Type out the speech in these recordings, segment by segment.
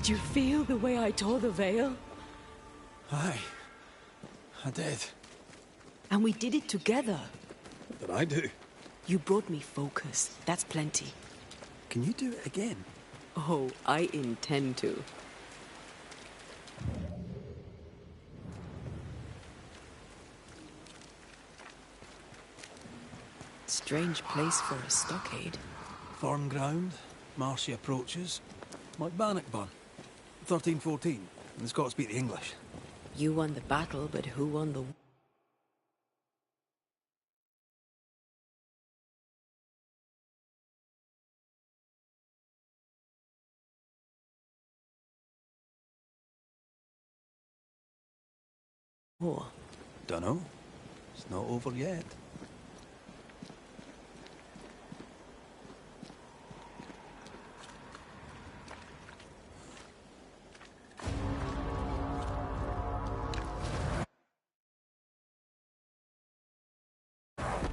Did you feel the way I tore the veil? Aye, I did. And we did it together. What did I do? You brought me focus. That's plenty. Can you do it again? Oh, I intend to. Strange place for a stockade. Firm ground, marshy approaches. Like Bannockburn. 1314. And the Scots beat the English. You won the battle, but who won the... war? Dunno. It's not over yet.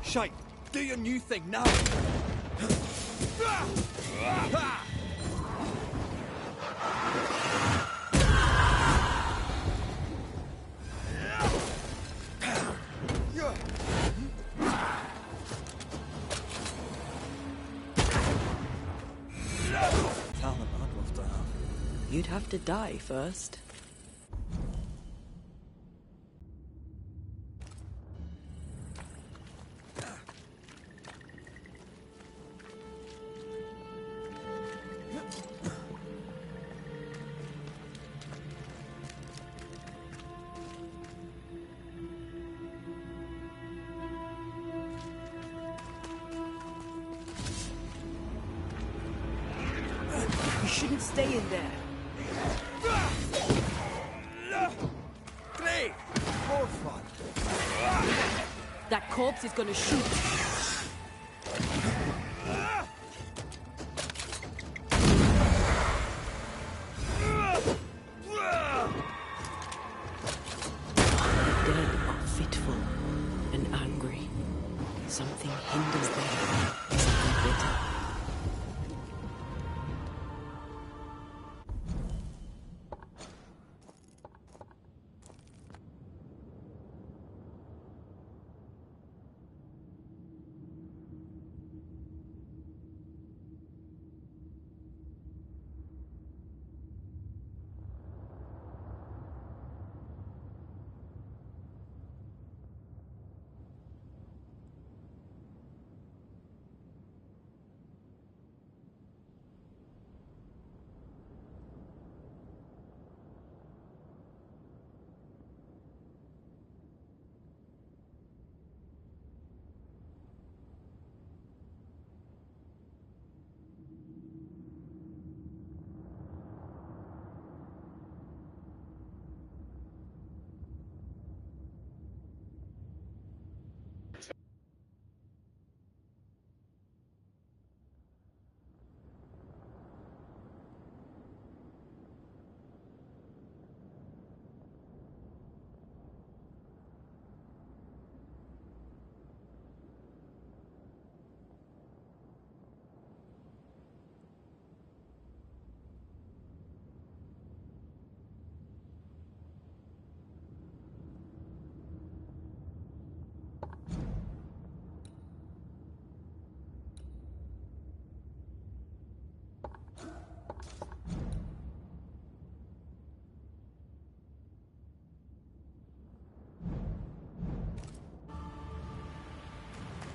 Shite! Do your new thing now! Talent I'd love to have. You'd have to die first. You shouldn't stay in there. Great! More fun! That corpse is gonna shoot. The dead are fitful and angry. Something hinders them. Something bitter.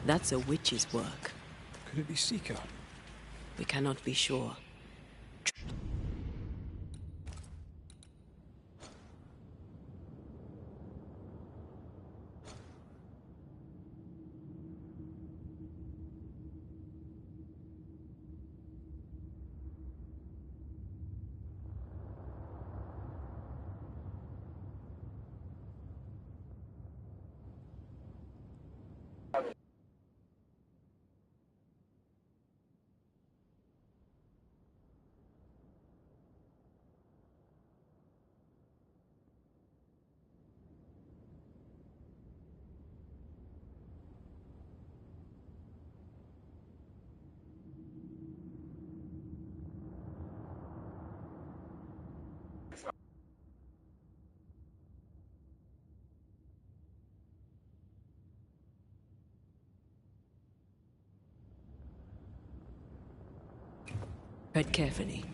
That's a witch's work. Could it be Seeker? We cannot be sure. Tread carefully.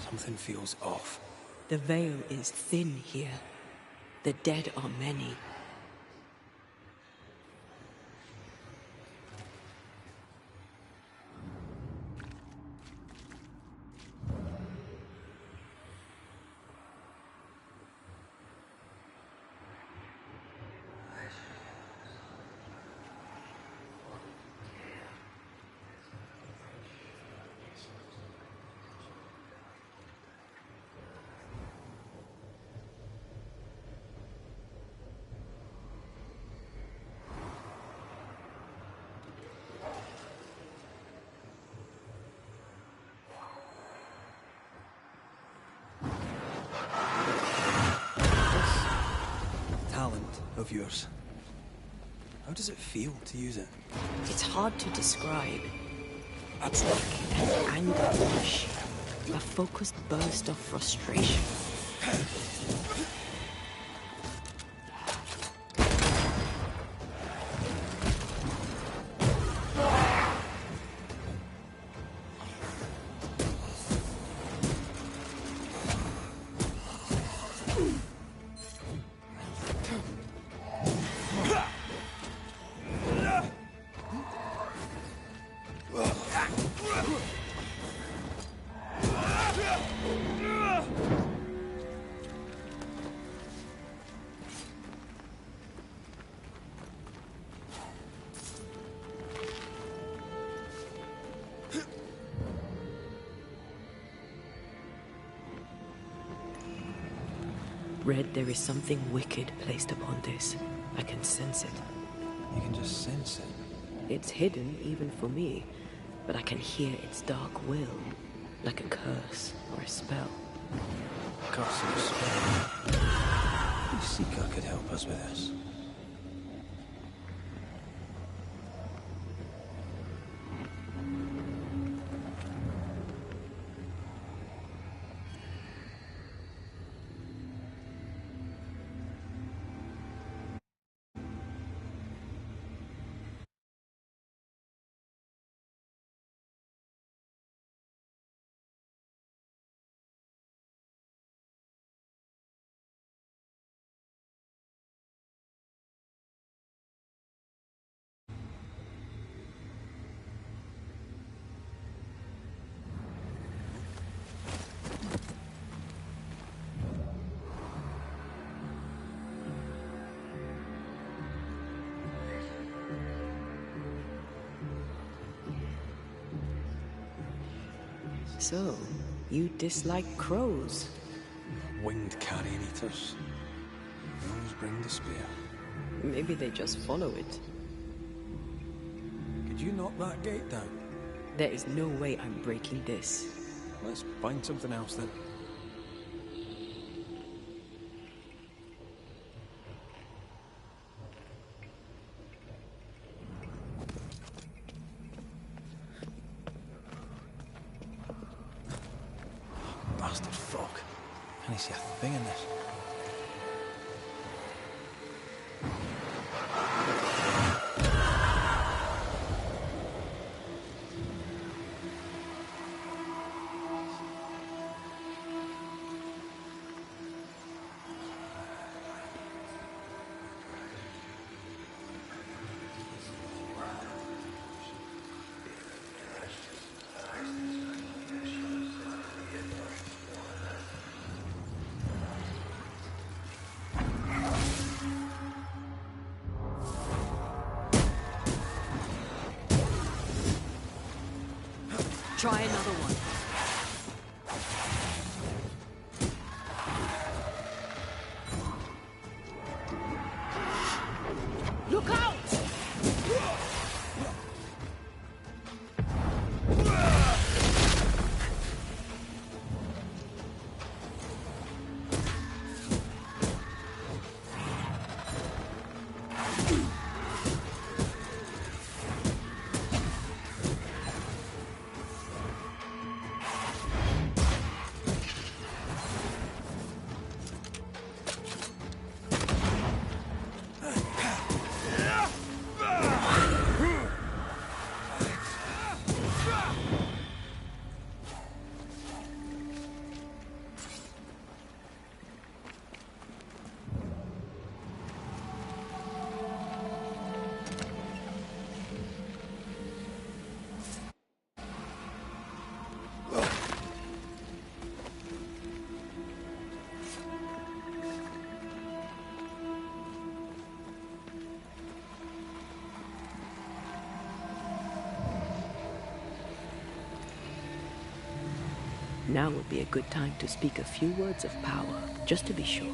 Something feels off. The veil is thin here. The dead are many. Of yours. How does it feel to use it? It's hard to describe. It's like an anger rush, a focused burst of frustration. Red, there is something wicked placed upon this. I can sense it. You can just sense it? It's hidden, even for me, but I can hear its dark will, like a curse or a spell. Curse or a spell? You Seeker could help us with this. So, you dislike crows? Winged carrion eaters. Those bring despair. Maybe they just follow it. Could you knock that gate down? There is no way I'm breaking this. Let's find something else then. Bastard fog. Can I see a thing in this? Try another one. Look out! Now would be a good time to speak a few words of power, just to be sure.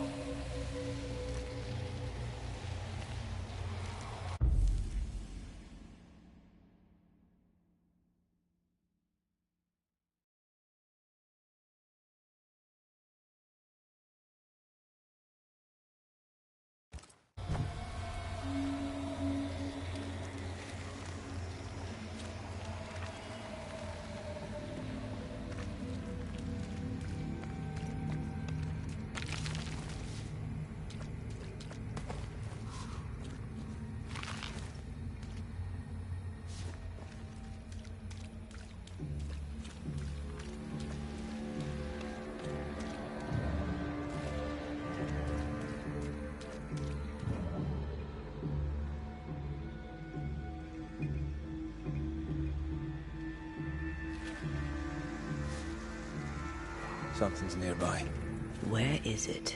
Something's nearby. Where is it?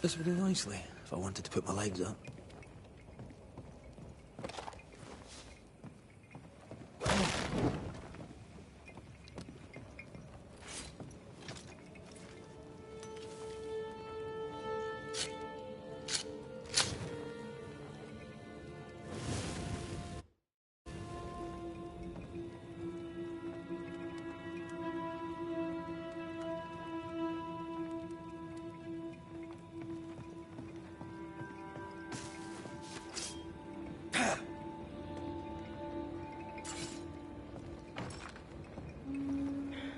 This would do nicely if I wanted to put my legs up.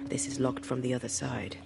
This is locked from the other side.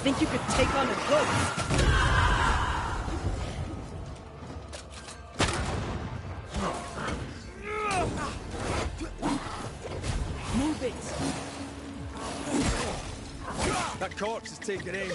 Think you could take on a ghost? Move it! That corpse is taking aim.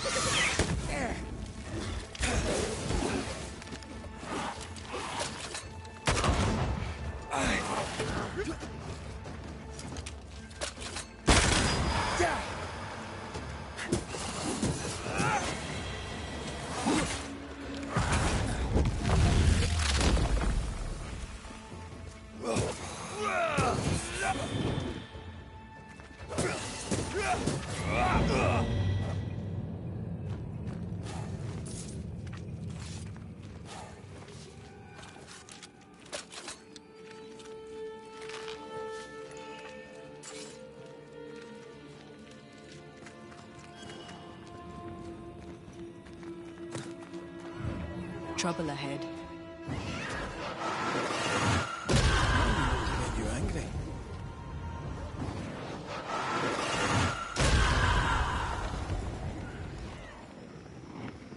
Trouble ahead. Make you angry.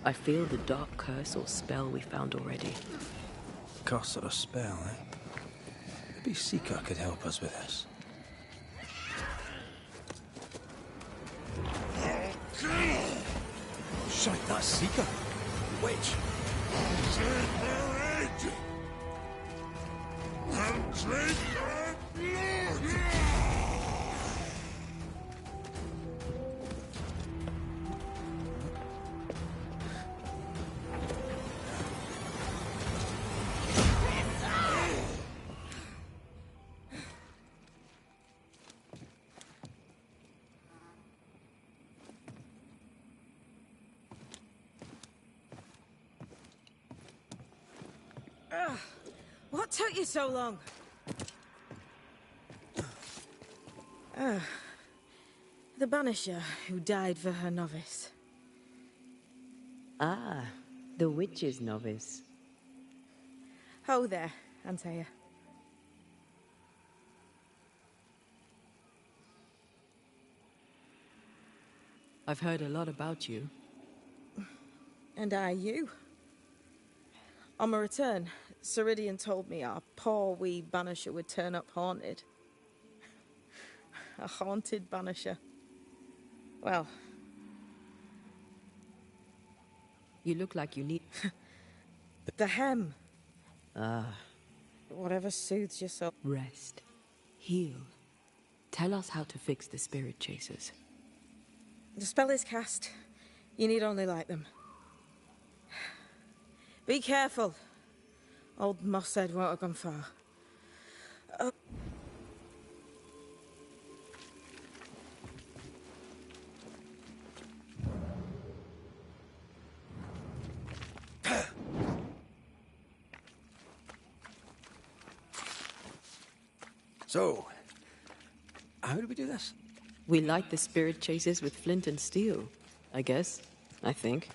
I feel the dark curse or spell we found already. Curse or a spell, eh? Maybe Seeker could help us with this. Shite, that's Seeker. Witch. What took you so long? The Banisher who died for her novice. Ah, the witch's novice. Ho there, Antea. I've heard a lot about you. And I you. On my return, Ceridian told me our poor wee Banisher would turn up haunted. A haunted Banisher. Well... You look like you need... the hem. Ah. Whatever soothes your soul. Rest. Heal. Tell us how to fix the spirit chasers. The spell is cast. You need only light them. Be careful. Old Moss said won't have gone far. So, how do we do this? We light the spirit chasers with flint and steel, I guess. I think.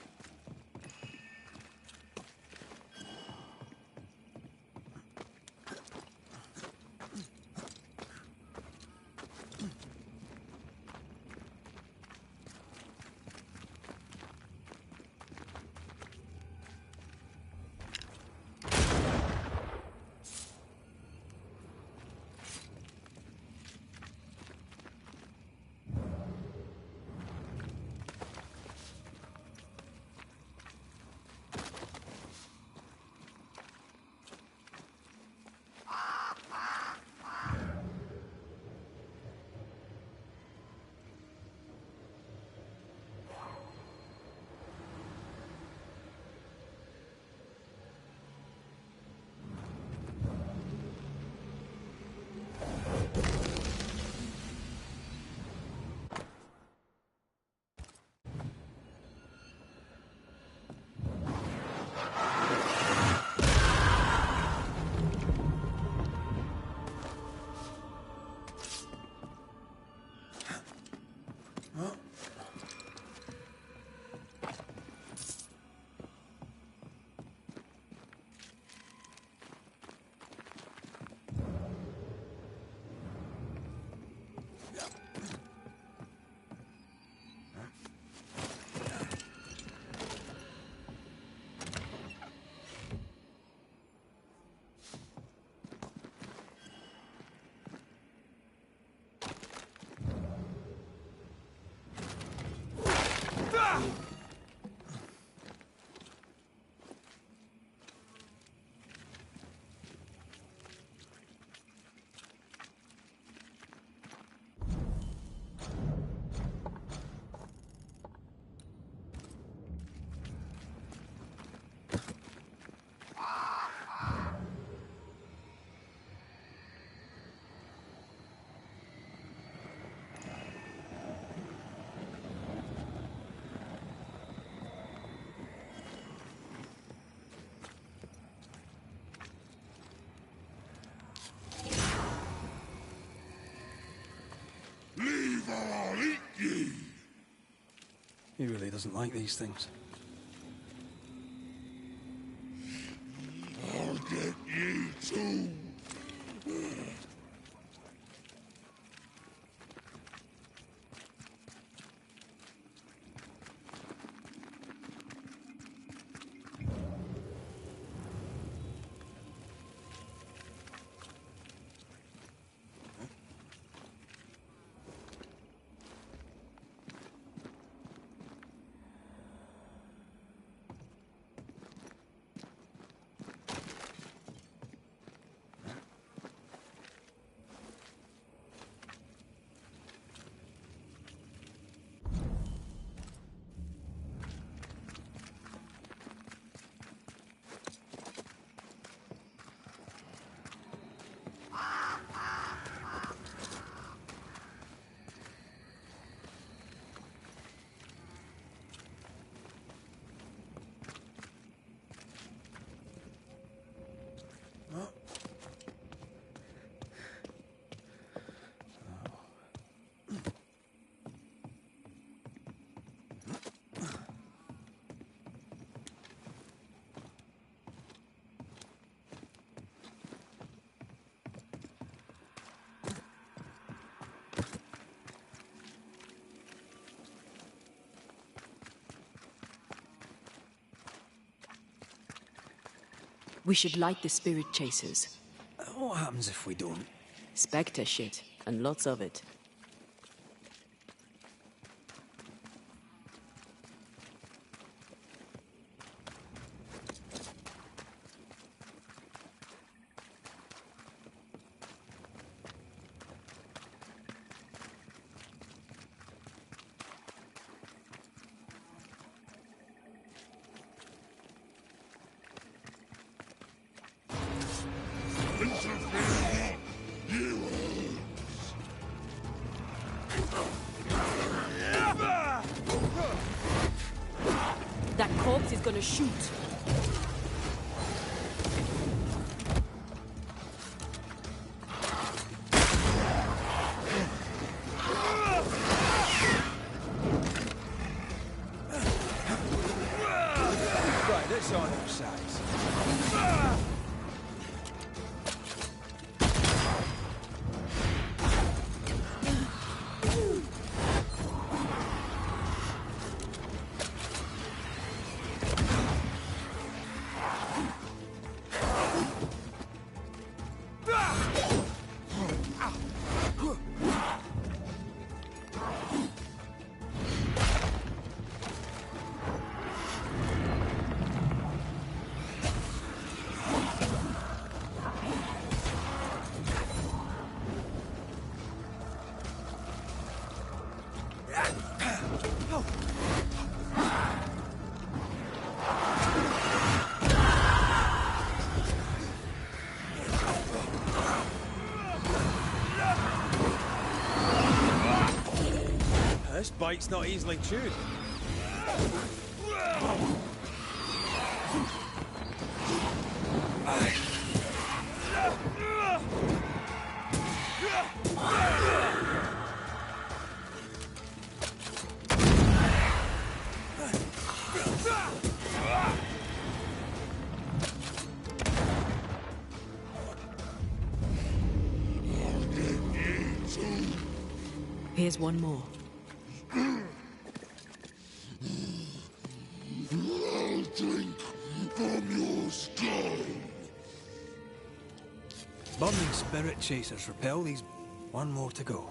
for you. He really doesn't like these things. I'll get you too. We should light the spirit chasers. What happens if we don't? Spectre shit, and lots of it. That corpse is gonna shoot. Right, this on our sides. This bite's not easily chewed. Here's one more. I'll drink from your stone. Burning spirit chasers repel these. One more to go.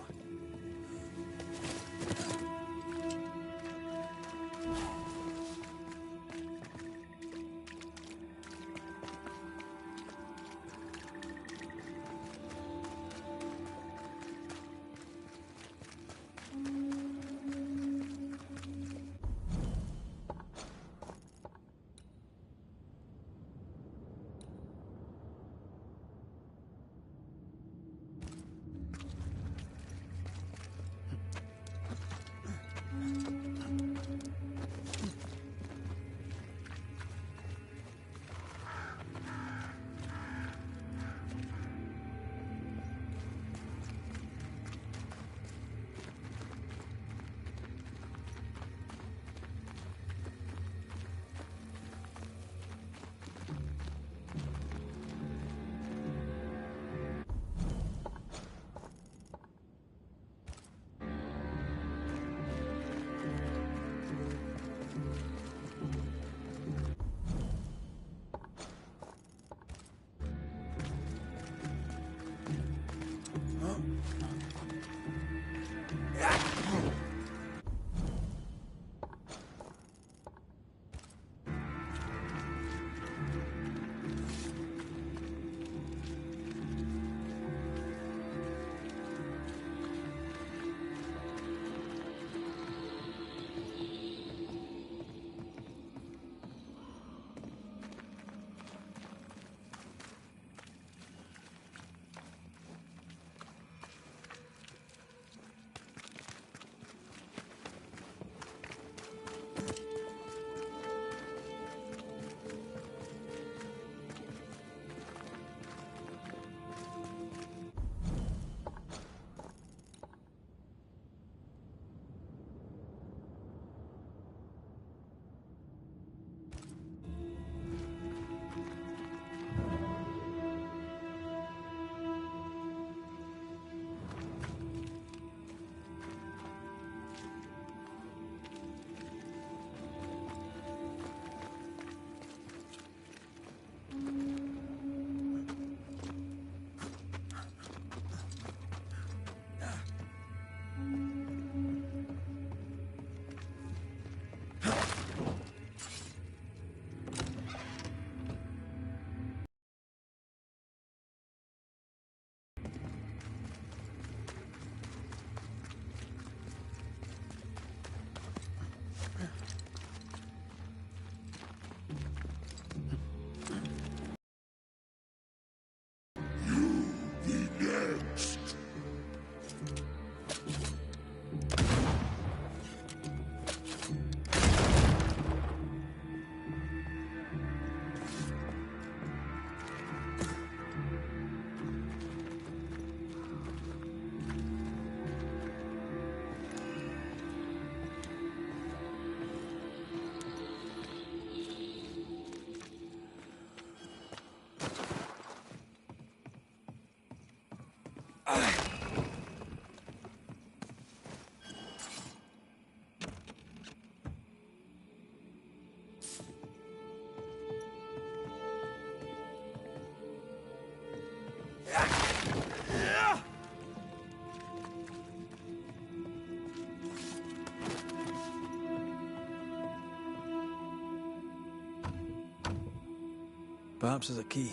Perhaps there's a key.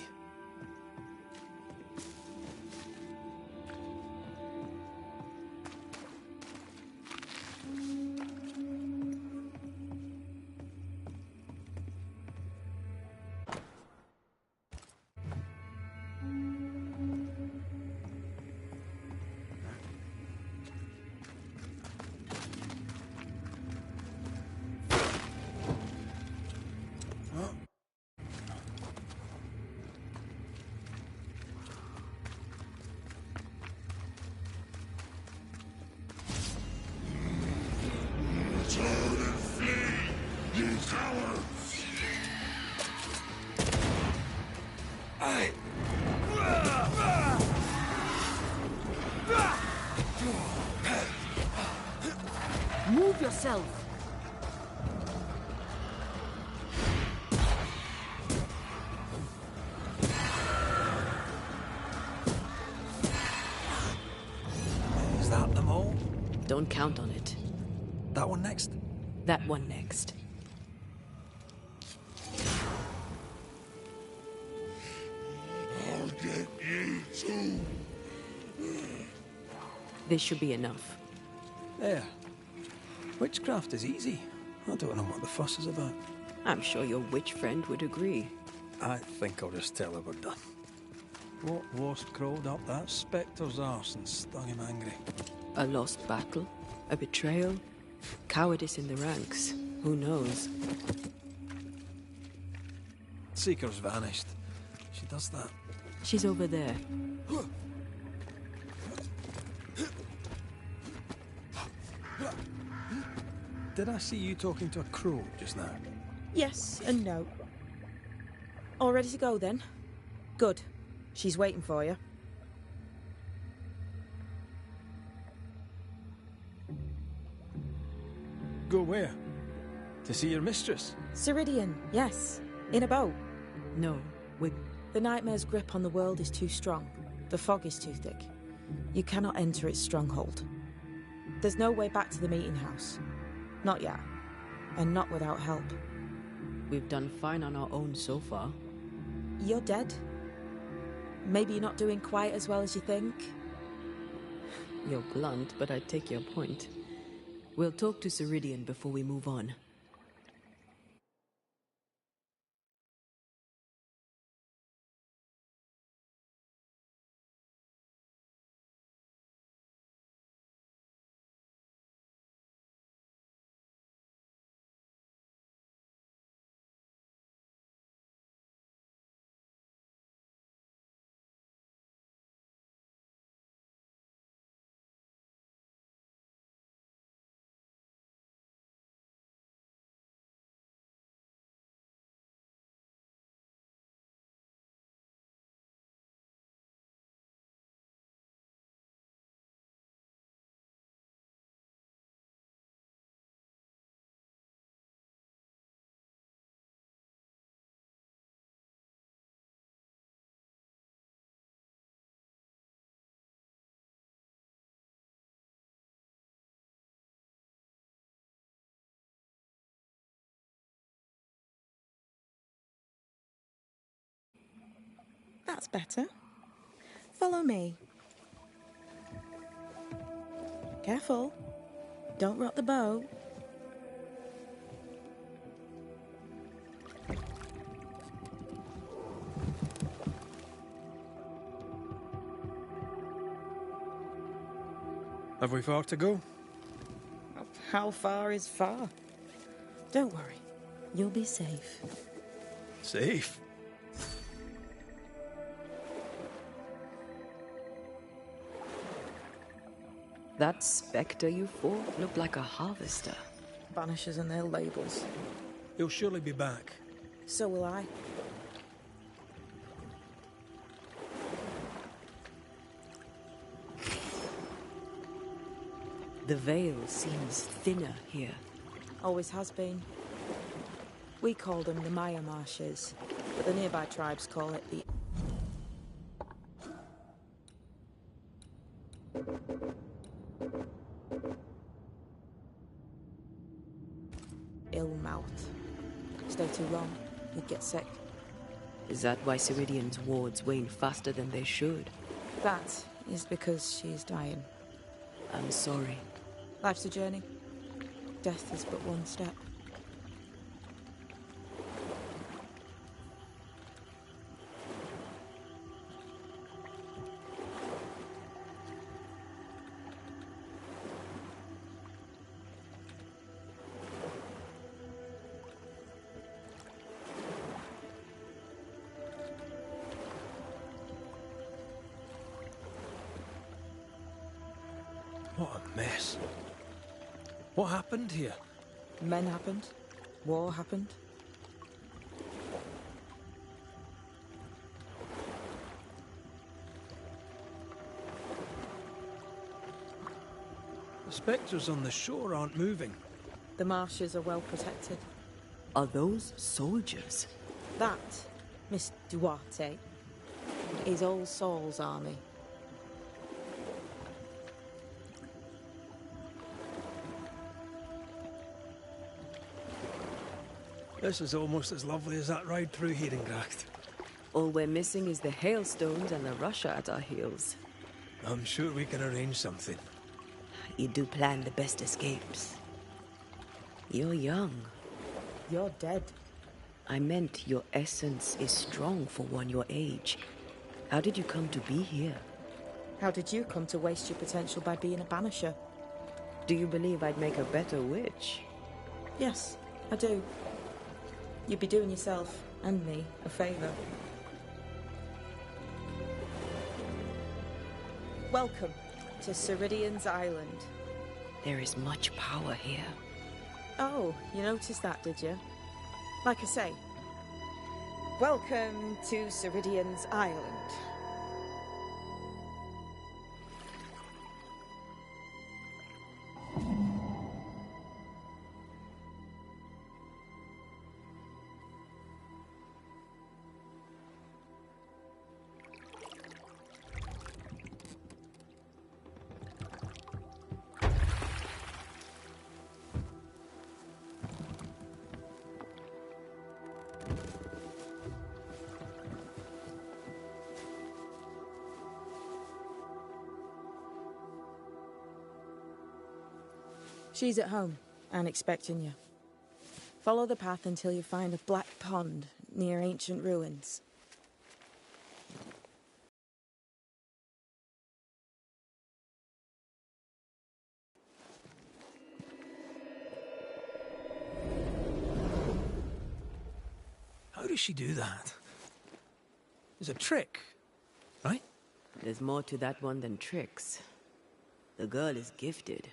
Turn and flee, you cowards! Move yourself! Is that them all? Don't count on it. That one next? That one next. I'll get you too! This should be enough. There. Witchcraft is easy. I don't know what the fuss is about. I'm sure your witch friend would agree. I think I'll just tell her we're done. What wasp crawled up that spectre's arse and stung him angry? A lost battle? A betrayal? Cowardice in the ranks? Who knows? Seeker's vanished. She does that. She's over there. Did I see you talking to a crow just now? Yes and no. All ready to go then? Good. She's waiting for you. Go where? To see your mistress? Ceridian, yes. In a boat. No, with... The nightmare's grip on the world is too strong. The fog is too thick. You cannot enter its stronghold. There's no way back to the meeting house. Not yet. And not without help. We've done fine on our own so far. You're dead. Maybe you're not doing quite as well as you think. You're blunt, but I take your point. We'll talk to Ceridian before we move on. That's better. Follow me. Careful. Don't rock the boat. Have we far to go? How far is far? Don't worry. You'll be safe. Safe? That spectre you fought looked like a harvester. Banishers and their labels. He'll surely be back. So will I. The veil seems thinner here. Always has been. We call them the Maya Marshes, but the nearby tribes call it the... ill mouth. Stay too long, you'd get sick. Is that why Ceridian's wards wane faster than they should? That is because she is dying. I'm sorry. Life's a journey. Death is but one step. What a mess. What happened here? Men happened. War happened. The spectres on the shore aren't moving. The marshes are well protected. Are those soldiers? That, Miss Duarte, is All Saul's army. This is almost as lovely as that ride through Herengracht. All we're missing is the hailstones and the Russia at our heels. I'm sure we can arrange something. You do plan the best escapes. You're young. You're dead. I meant your essence is strong for one your age. How did you come to be here? How did you come to waste your potential by being a banisher? Do you believe I'd make a better witch? Yes, I do. You'd be doing yourself and me a favor. Welcome to Ceridian's Island. There is much power here. Oh, you noticed that, did you? Like I say, welcome to Ceridian's Island. She's at home and expecting you. Follow the path until you find a black pond near ancient ruins. How does she do that? It's a trick, right? There's more to that one than tricks. The girl is gifted.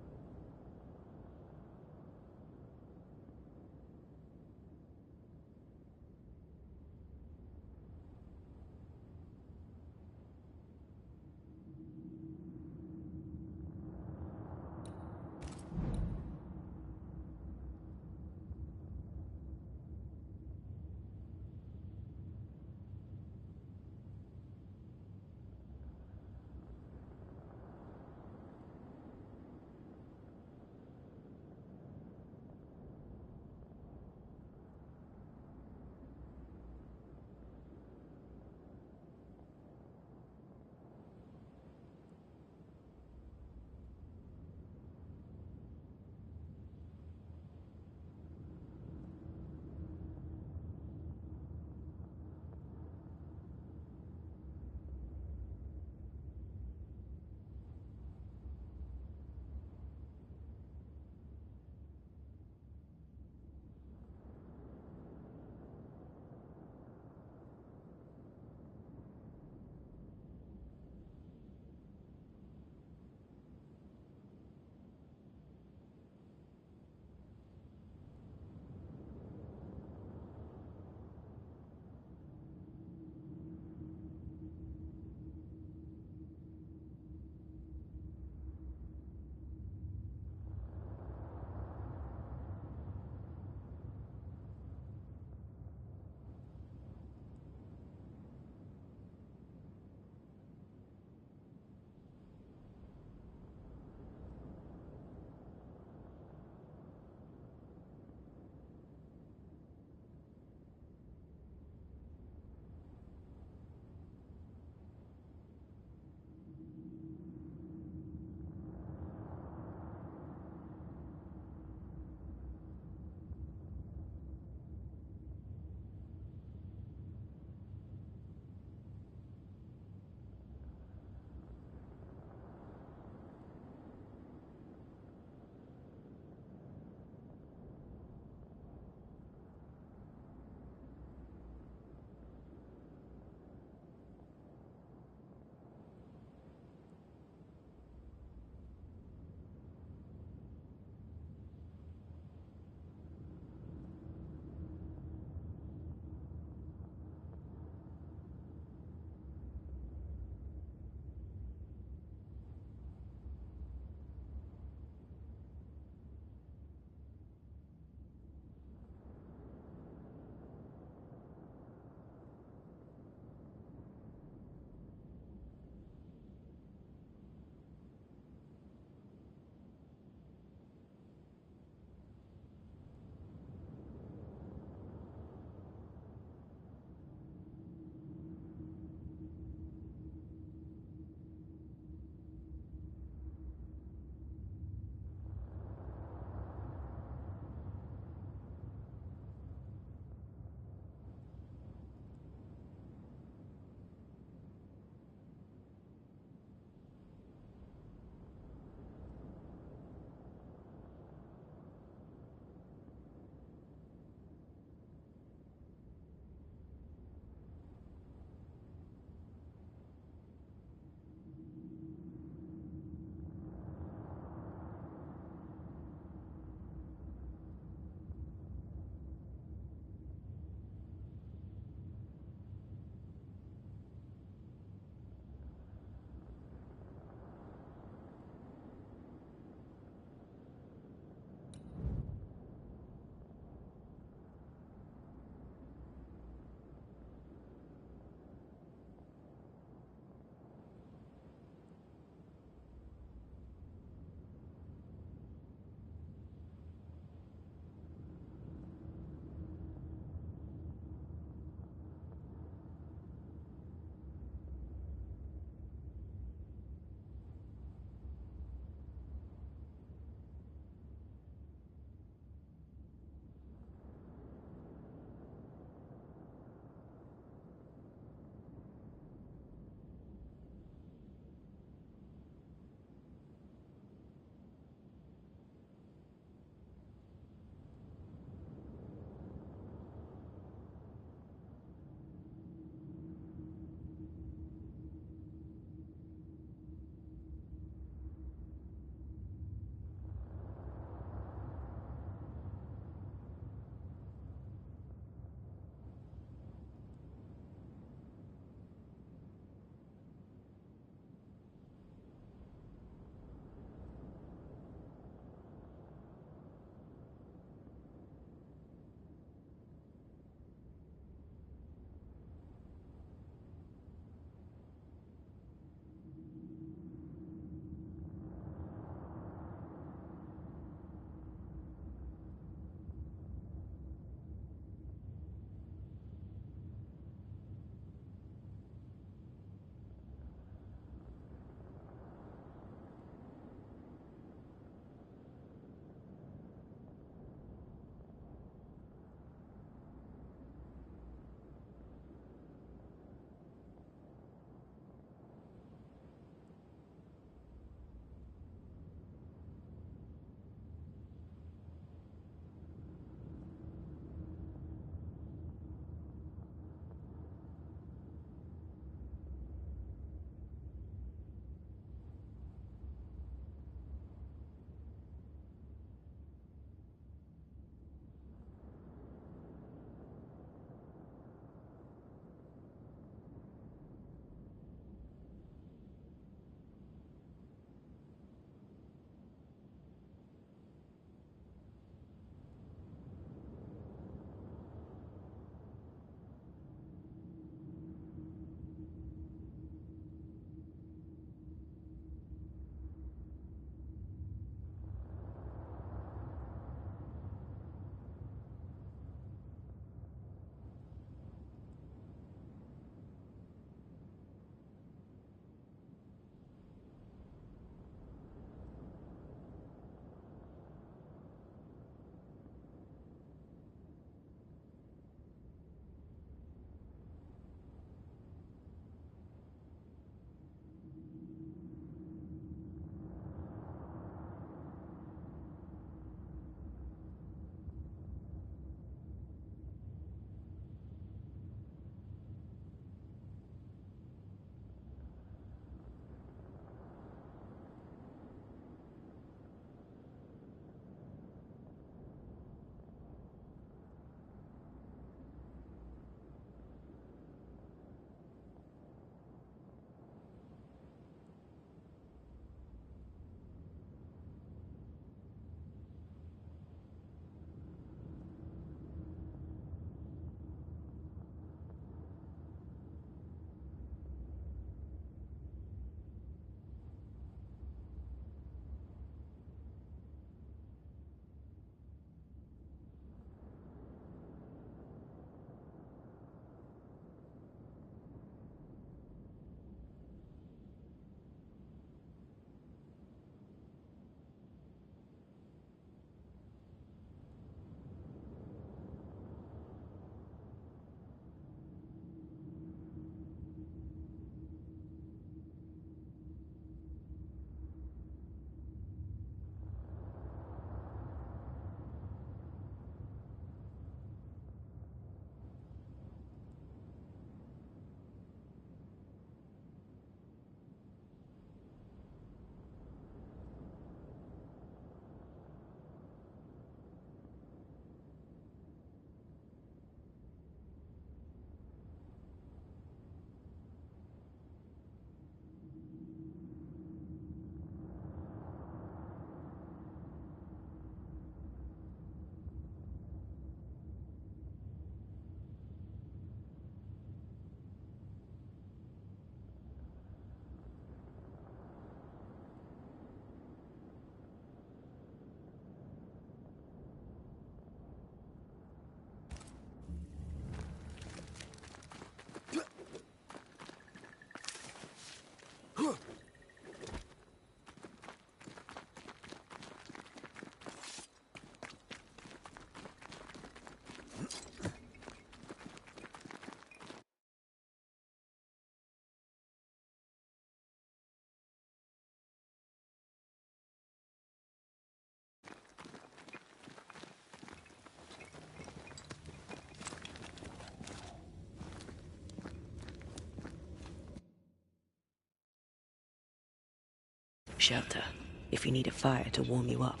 Shelter, if you need a fire to warm you up.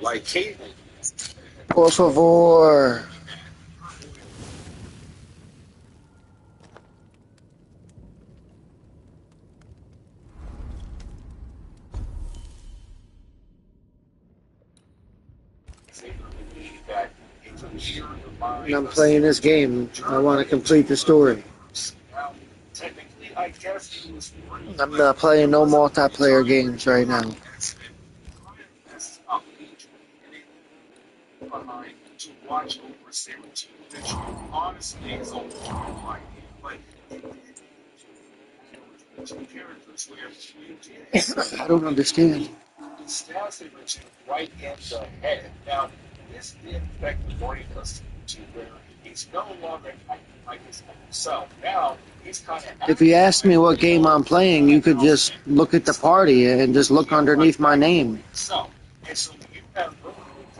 Like Kate. Por favor. When I'm playing this game, I want to complete the story. I'm not playing no multiplayer games right now. I don't understand. Right in the head. Now, this did affect the brain to where he's no longer acting like himself. Now, he's kind of. If you asked me what game I'm playing, you could just look at the party and just look underneath my name. And so you have really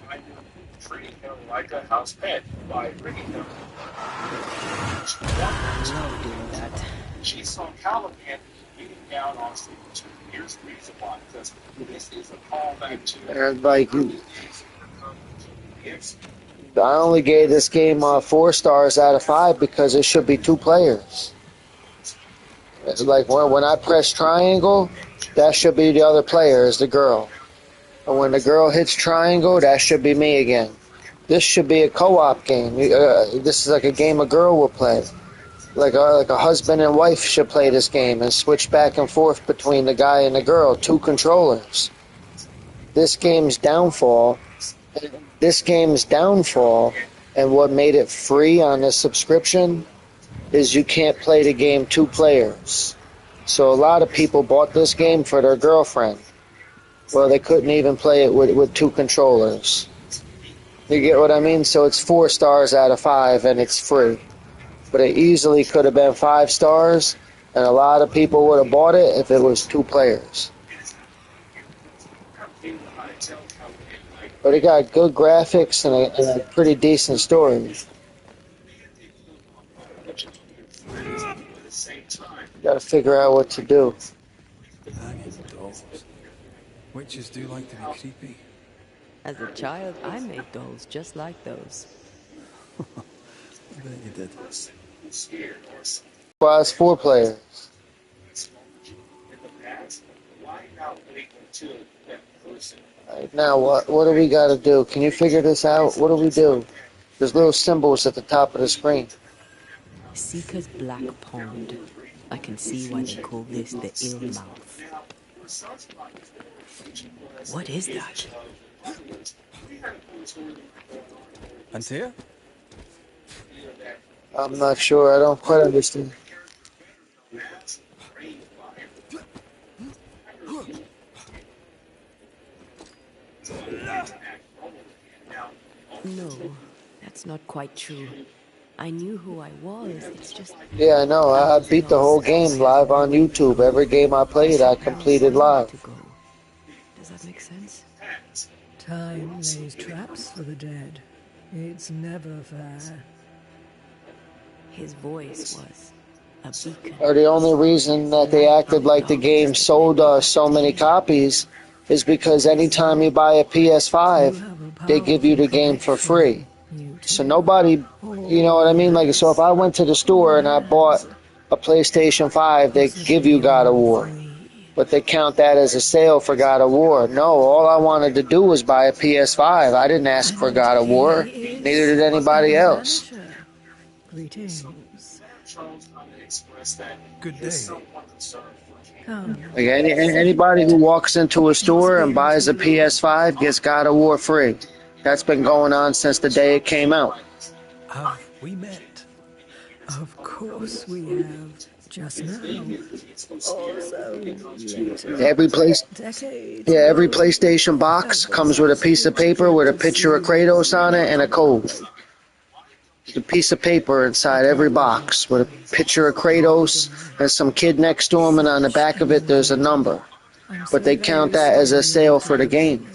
kind of treating him like a house pet by bringing him. Love doing that. She saw Caliban beating down on Steve. Here's the reason why, because this is a callback to. Like, I only gave this game 4 stars out of 5 because it should be 2 players. It's like when I press triangle, that should be the other player, is the girl. And when the girl hits triangle, that should be me again. This should be a co-op game. This is like a game a girl will play. Like a husband and wife should play this game and switch back and forth between the guy and the girl, 2 controllers. This game's downfall, and what made it free on the subscription is you can't play the game 2 players. So a lot of people bought this game for their girlfriend. Well, they couldn't even play it with 2 controllers. You get what I mean? So it's 4 stars out of 5 and it's free. But it easily could have been 5 stars, and a lot of people would have bought it if it was 2 players. But it got good graphics and a pretty decent story. Got to figure out what to do. Hanging dolls. Witches do like to be creepy. As a child, I made dolls just like those. I bet you did. Well, it's 4 players. Right, now, what do we got to do? Can you figure this out? What do we do? There's little symbols at the top of the screen. Seeker's Black Pond. I can see why they call this the Ill Mouth. What is that? Antea? I'm not sure. I don't quite understand. No, that's not quite true. I knew who I was, it's just... Yeah, I know. I beat the whole game live on YouTube. Every game I played, I completed live. Does that make sense? Time lays traps for the dead. It's never fair. His voice was a beacon. Or the only reason that they acted like the game sold so many copies is because anytime you buy a PS5, they give you the game for free. So nobody, you know what I mean? Like, so if I went to the store and I bought a PlayStation 5, they give you God of War. But they count that as a sale for God of War. No, all I wanted to do was buy a PS5. I didn't ask for God of War. Neither did anybody else. Greetings. Good day. Like anybody who walks into a store and buys a PS5 gets God of War free. That's been going on since the day it came out. Have we met? Of course we have. Just now. Also, Every PlayStation box comes with a piece of paper with a picture of Kratos on it and a code. There's a piece of paper inside every box with a picture of Kratos and some kid next to him, and on the back of it there's a number. But they count that as a sale for the game.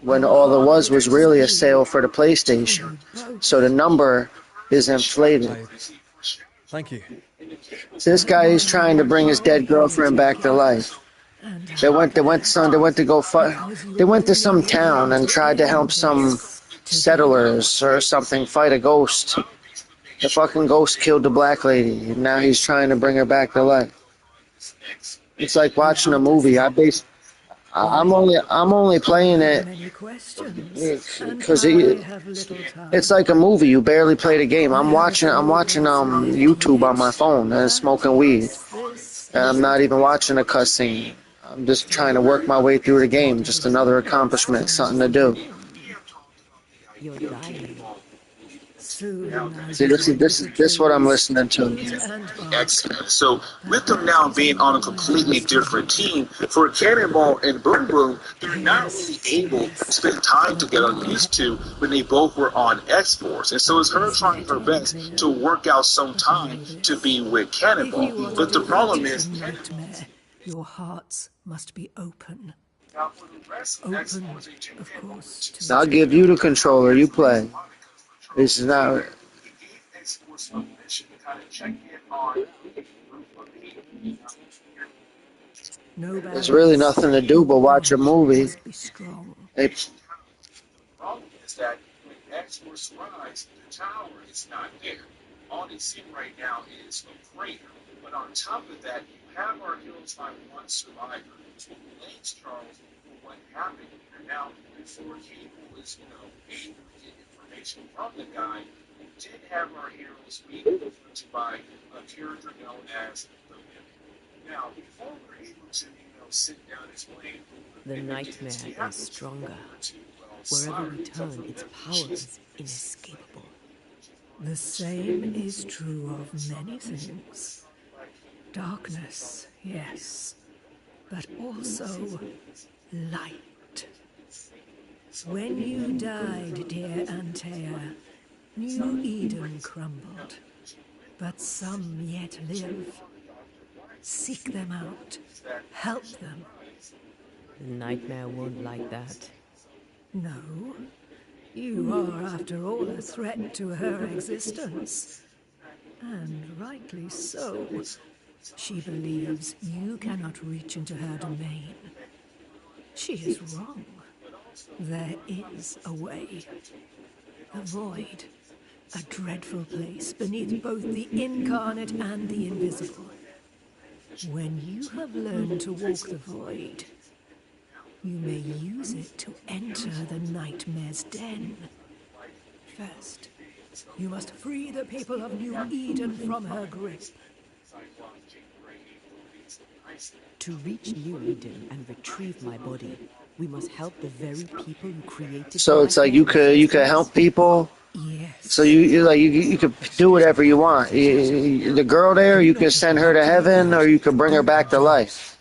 when all there was really a sale for the PlayStation. So the number is inflated. Thank you. So this guy is trying to bring his dead girlfriend back to life. They went to some town and tried to help some settlers or something fight a ghost. The fucking ghost killed the black lady, and now he's trying to bring her back to life. It's like watching a movie. I'm only playing it because it's like a movie. You barely play the game. I'm watching YouTube on my phone and smoking weed. And I'm not even watching a cutscene. I'm just trying to work my way through the game. Just another accomplishment, something to do. You're dying. See, this what I'm listening to. X-Men. So with them now being on a completely different team, for Cannonball and Boom Boom, they're not really able to spend time together like they used to when they both were on X-Force. And so it's her trying her best to work out some time to be with Cannonball. But the problem is, nightmare, your hearts must be open. now for the rest of X-Force, Of course, I'll give you the controller. You play. This is not. X-Force mission to kind of check in on no There's really nothing to do but watch a movie. be strong. They, The problem is that when X-Force arrives, the tower is not there. All they see right now is a crater. But on top of that, you have our heroes find one survivor who blames Charles for what happened here. Now, before he was, able to get information from the guy, we did have our heroes being influenced by a character known as the Mimic. Now, before we're able to, sit down and explain The nightmare is stronger. Wherever we turn, its power is inescapable. The same is true of many things. Darkness, yes, but also light. When you died, dear Antea, New Eden crumbled, but some yet live. Seek them out, help them. The nightmare won't like that. No, you are, after all, a threat to her existence. And rightly so. She believes you cannot reach into her domain. She is wrong. There is a way. The void. A dreadful place beneath both the incarnate and the invisible. When you have learned to walk the void, you may use it to enter the nightmare's den. First, you must free the people of New Eden from her grip. To reach New Eden and retrieve my body, we must help the very people who created. so it's like you could help people. Yes. So you could do whatever you want. The girl there, you can send her to heaven, or you could bring her back to life.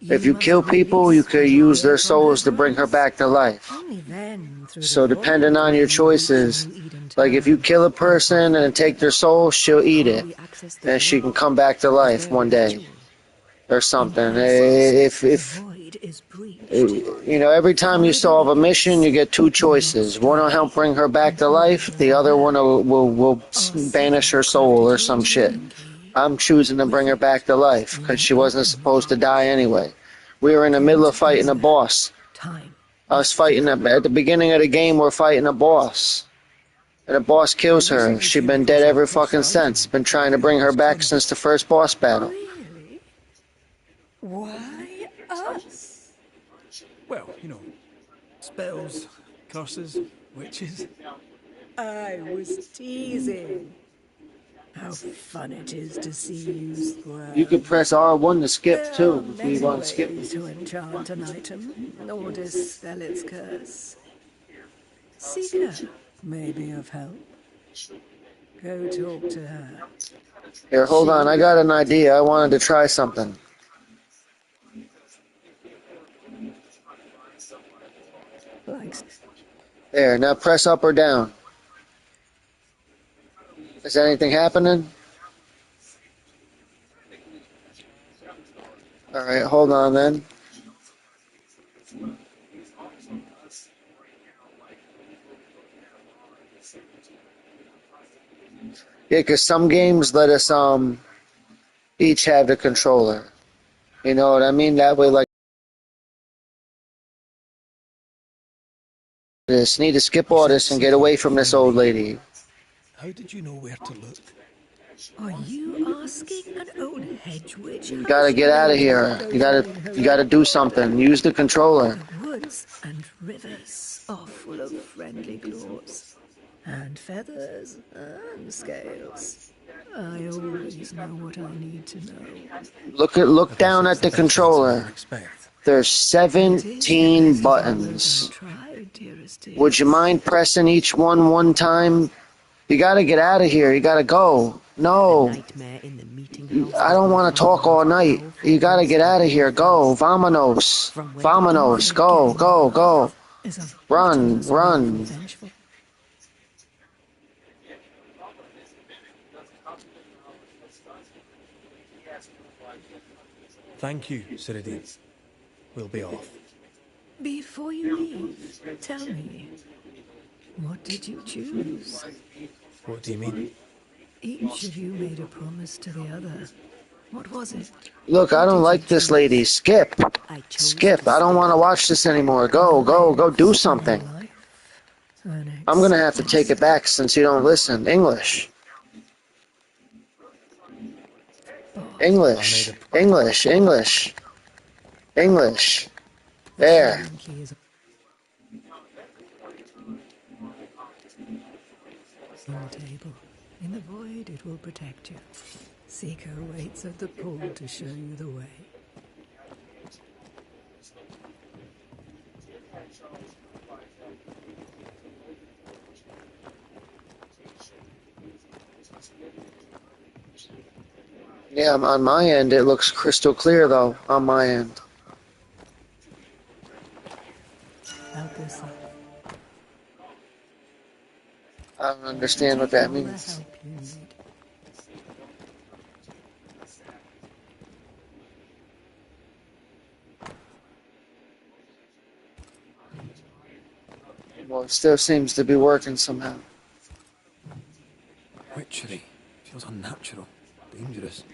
If you kill people, you could use their souls to bring her back to life. So depending on your choices, like if you kill a person and take their soul, she'll eat it, and she can come back to life one day, or something. Every time you solve a mission, you get two choices. One will help bring her back to life. The other one will banish her soul or some shit. I'm choosing to bring her back to life because she wasn't supposed to die anyway. We were in the middle of fighting a boss. I was fighting at the beginning of the game. We're fighting a boss, and the boss kills her. She's been dead ever fucking since. Been trying to bring her back since the first boss battle. Really? Why us? Well, spells, curses, witches. I was teasing. How fun it is to see you squirm. You can press R1 to skip too if Many you want to skip. ways to enchant an item, or dispel its curse. Seeker may be of help. Go talk to her. Here, hold on. I got an idea. I wanted to try something. Likes. There, now press up or down. Is anything happening? Alright, hold on then. Yeah, because some games let us each have the controller. You know what I mean? That way, like this. Need to skip You all said this and get city away from this old Trying. lady. How did you know where to look? Are you asking an old hedge witch You how gotta she get out of knows what here. goes on in her You gotta life? do something. Use the controller. The woods and rivers are full of friendly claws, and feathers and scales. I always know what I need to know. Look I guess down it's at the the best answer I controller. can expect. There's It is the 17 best of all that buttons. I've tried, dearest Would you dears. mind pressing each one time? You gotta get out of here. You gotta go. The No. nightmare in the meeting house I is don't by want to far the talk all most night. powerful You gotta beast get out I've of ever here. Go. faced. Vamonos. From where the Vamonos. Go, Unforgiving go, go. wrath is a Run, bottomless well for run. vengeful. Thank you, Ceridian. We'll be off. Before you leave, tell me, what did you choose? What do you mean? Each of you made a promise to the other. What was it? Look, I What don't did you like this lady. choose? Skip. I chose Skip. to I don't stay. want to watch this anymore. Go, go, go do Lives in something. your life. An I'm gonna have to take it acceptance. back since you don't listen. English. I made English. a... English. English. English. The There. Ceridian key is on the table. In the void, it will protect you. Seeker waits at the pool to show you the way. Yeah, on my end, it looks crystal clear, though, on my end. Help yourself. I don't understand what Take that all the means. help you need. Well, it still seems to be working somehow. Witchery. Feels unnatural. Dangerous.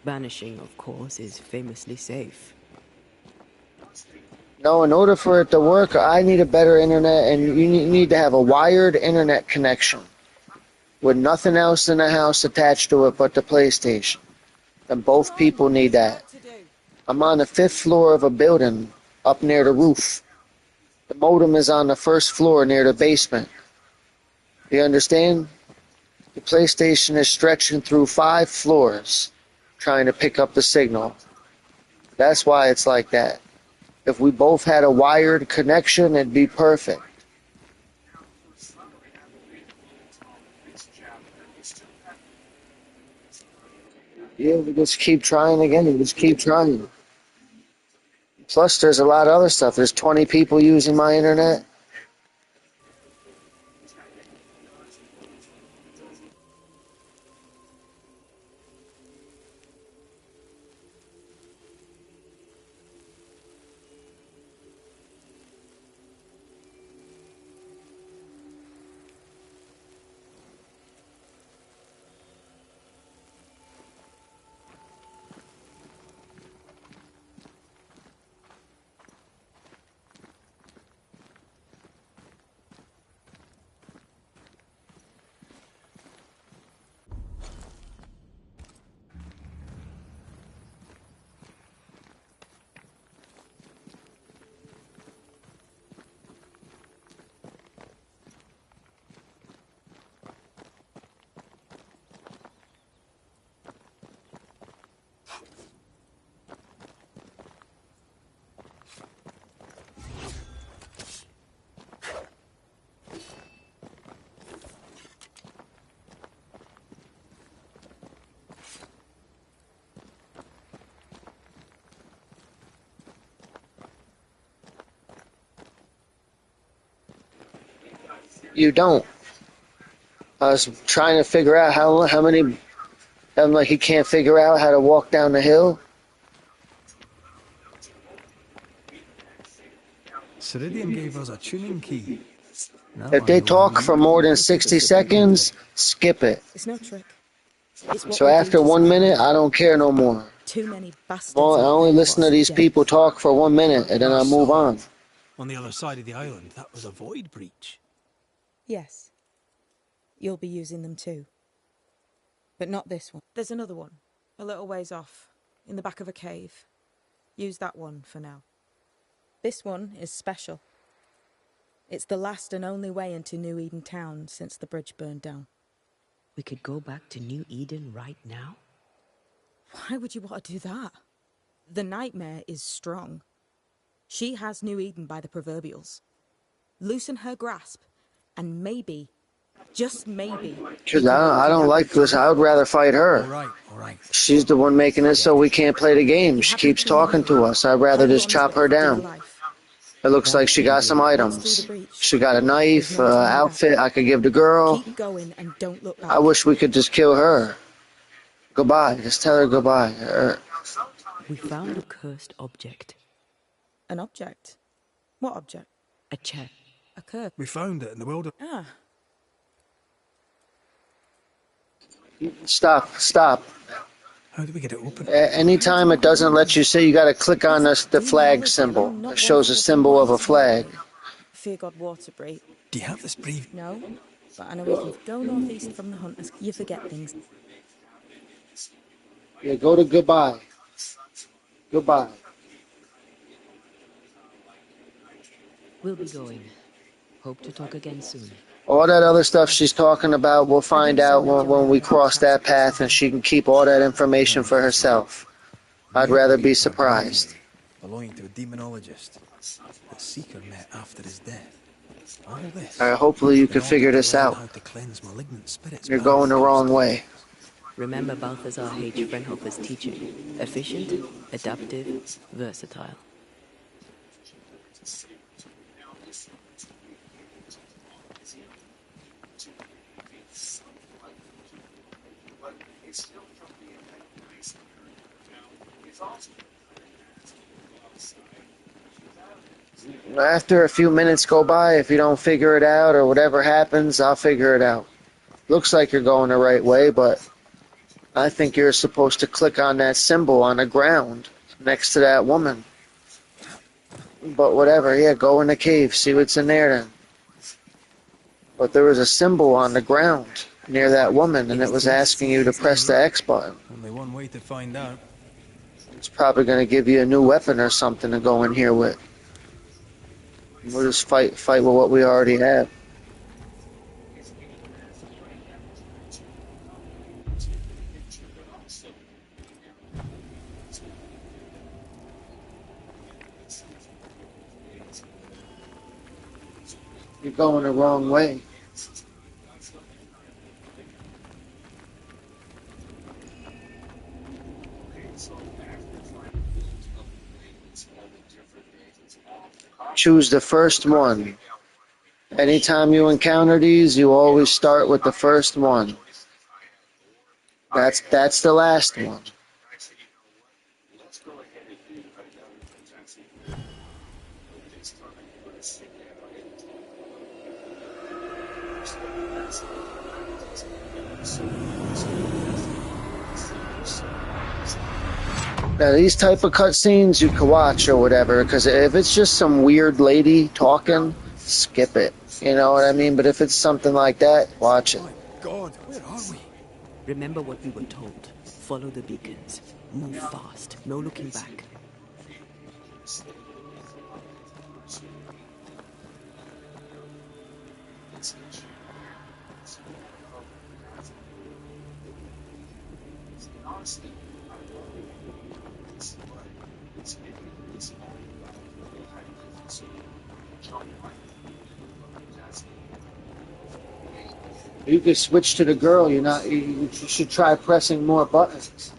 Banishing, of course, is famously safe. No, in order for it to work, I need a better internet, and you need to have a wired internet connection with nothing else in the house attached to it but the PlayStation. And both people need that. I'm on the 5th floor of a building up near the roof. The modem is on the 1st floor near the basement. You understand? The PlayStation is stretching through 5 floors trying to pick up the signal. That's why it's like that. If we both had a wired connection, it'd be perfect. Yeah, we just keep trying again. We just keep trying. Plus, there's a lot of other stuff. There's 20 people using my internet. You don't. I was trying to figure out how many. I'm like, he can't figure out how to walk down the hill. Ceridian gave us a tuning key. Now If I they know how talk you for more than converted the 60 city into... seconds, skip it. It's no trick. It's what So we do after to 1 spare minute, them. I don't care no more. Too many bastards. Well, I out only there, listen to boss. these people talk for 1 minute, and then I move on. On the other side of the island, that was a void breach. Yes. You'll be using them too. But not this one. There's another one, a little ways off, in the back of a cave. Use that one for now. This one is special. It's the last and only way into New Eden town since the bridge burned down. We could go back to New Eden right now? Why would you want to do that? The nightmare is strong. She has New Eden by the proverbials. Loosen her grasp, and maybe, just maybe... Because I don't like this. I would rather fight her. All right. She's the one making it so we can't play the game. She keeps talking to us. I'd rather just chop her down. It looks like she got some items. She got a knife, outfit I could give the girl. Keep going and don't look back. I wish we could just kill her. Goodbye. Just tell her goodbye. We found a cursed object. An object? What object? A chair. A curse. We found it in the wilderness. Ah. Stop. How do we get it open? Anytime it doesn't let you see, you got to click on the flag symbol. It shows a symbol of a flag. Fear God Waterbury. Do you have this brief? No, but I know we can go northeast from the hunters. You forget things. Yeah, go to goodbye. Goodbye. We'll be going. Hope to talk again soon. All that other stuff she's talking about, we'll find out when we cross that path, and she can keep all that information for herself. I'd rather be surprised. Belonging to a demonologist that Seeker met after his death. All this. Hopefully you can figure this out. How to cleanse malignant spirits. You're going the wrong way. Remember Balthazar H. Frenhofer's teaching. Efficient, adaptive, versatile. After a few minutes go by, if you don't figure it out or whatever happens, I'll figure it out. Looks like you're going the right way, but I think you're supposed to click on that symbol on the ground next to that woman. But whatever, yeah, go in the cave, see what's in there then. But there was a symbol on the ground near that woman, and it was asking you to press the X button. Only one way to find out. It's probably going to give you a new weapon or something to go in here with. We'll just fight with what we already have. You're going the wrong way. Choose the first one. Anytime you encounter these, you always start with the first one. That's the last one. Now, these type of cutscenes you can watch or whatever, because if it's just some weird lady talking, skip it. You know what I mean? But if it's something like that, watch it. My God, where are we? Remember what we were told. Follow the beacons. Move fast. No looking back. You could switch to the girl. You should try pressing more buttons.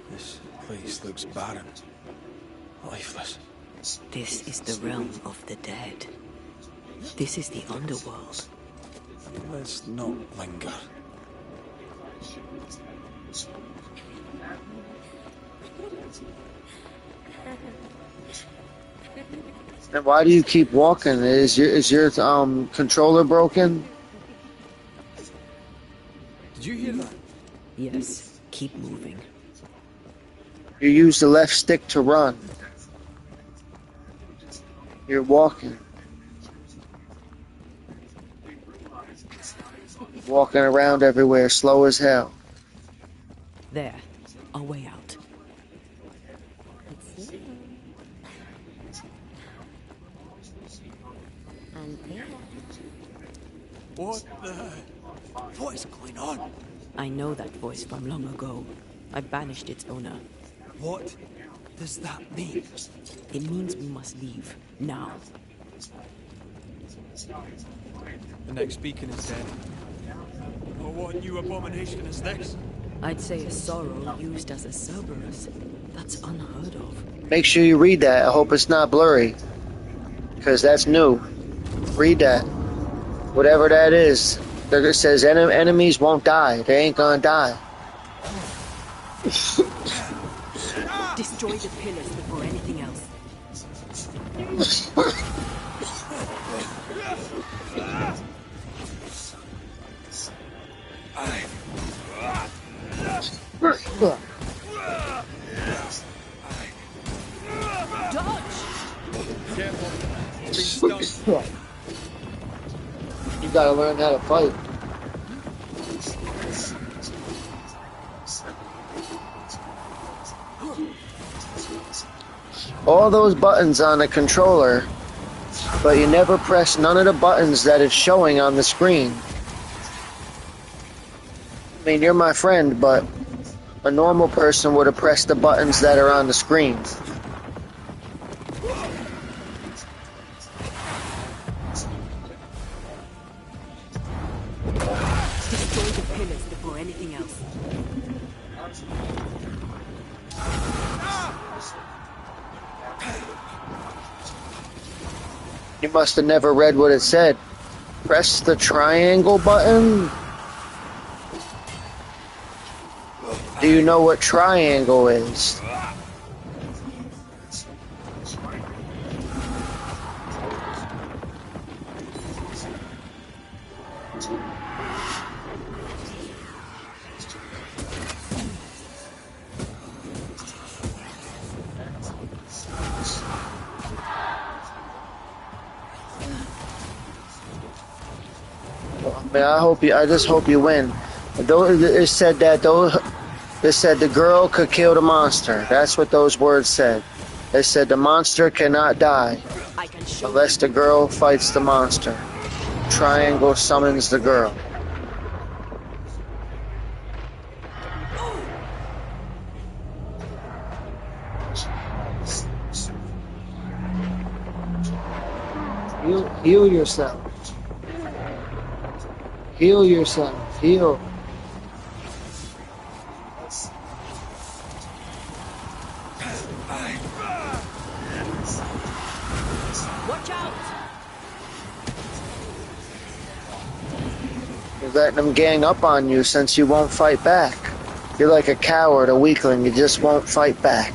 This place looks barren. Lifeless. This is the realm of the dead. This is the underworld. Let's not linger. And why do you keep walking? Is your controller broken? Did you hear that? Yes, keep moving. You use the left stick to run. You're walking. Walking around everywhere, slow as hell. There, our way out. What is going on? I know that voice from long ago. I banished its owner. What does that mean? It means we must leave, now. The next beacon is dead. Oh, what new abomination is this? I'd say a sorrow used as a Cerberus. That's unheard of. Make sure you read that. I hope it's not blurry. Because that's new. Read that. Whatever that is. It says enemies won't die. They ain't gonna die. Destroy the pillars before anything else. You gotta learn how to fight. All those buttons on the controller, but you never press none of the buttons that it's showing on the screen. I mean, you're my friend, but a normal person would have pressed the buttons that are on the screen. Destroy the pillars before anything else. You must have never read what it said. Press the triangle button. Do you know what triangle is? Man, I just hope you win. It said the girl could kill the monster. That's what those words said. It said the monster cannot die unless the girl fights the monster. Triangle summons the girl. Heal yourself. Heal yourself. Heal. Watch out! You're letting them gang up on you since you won't fight back. You're like a coward, a weakling. You just won't fight back.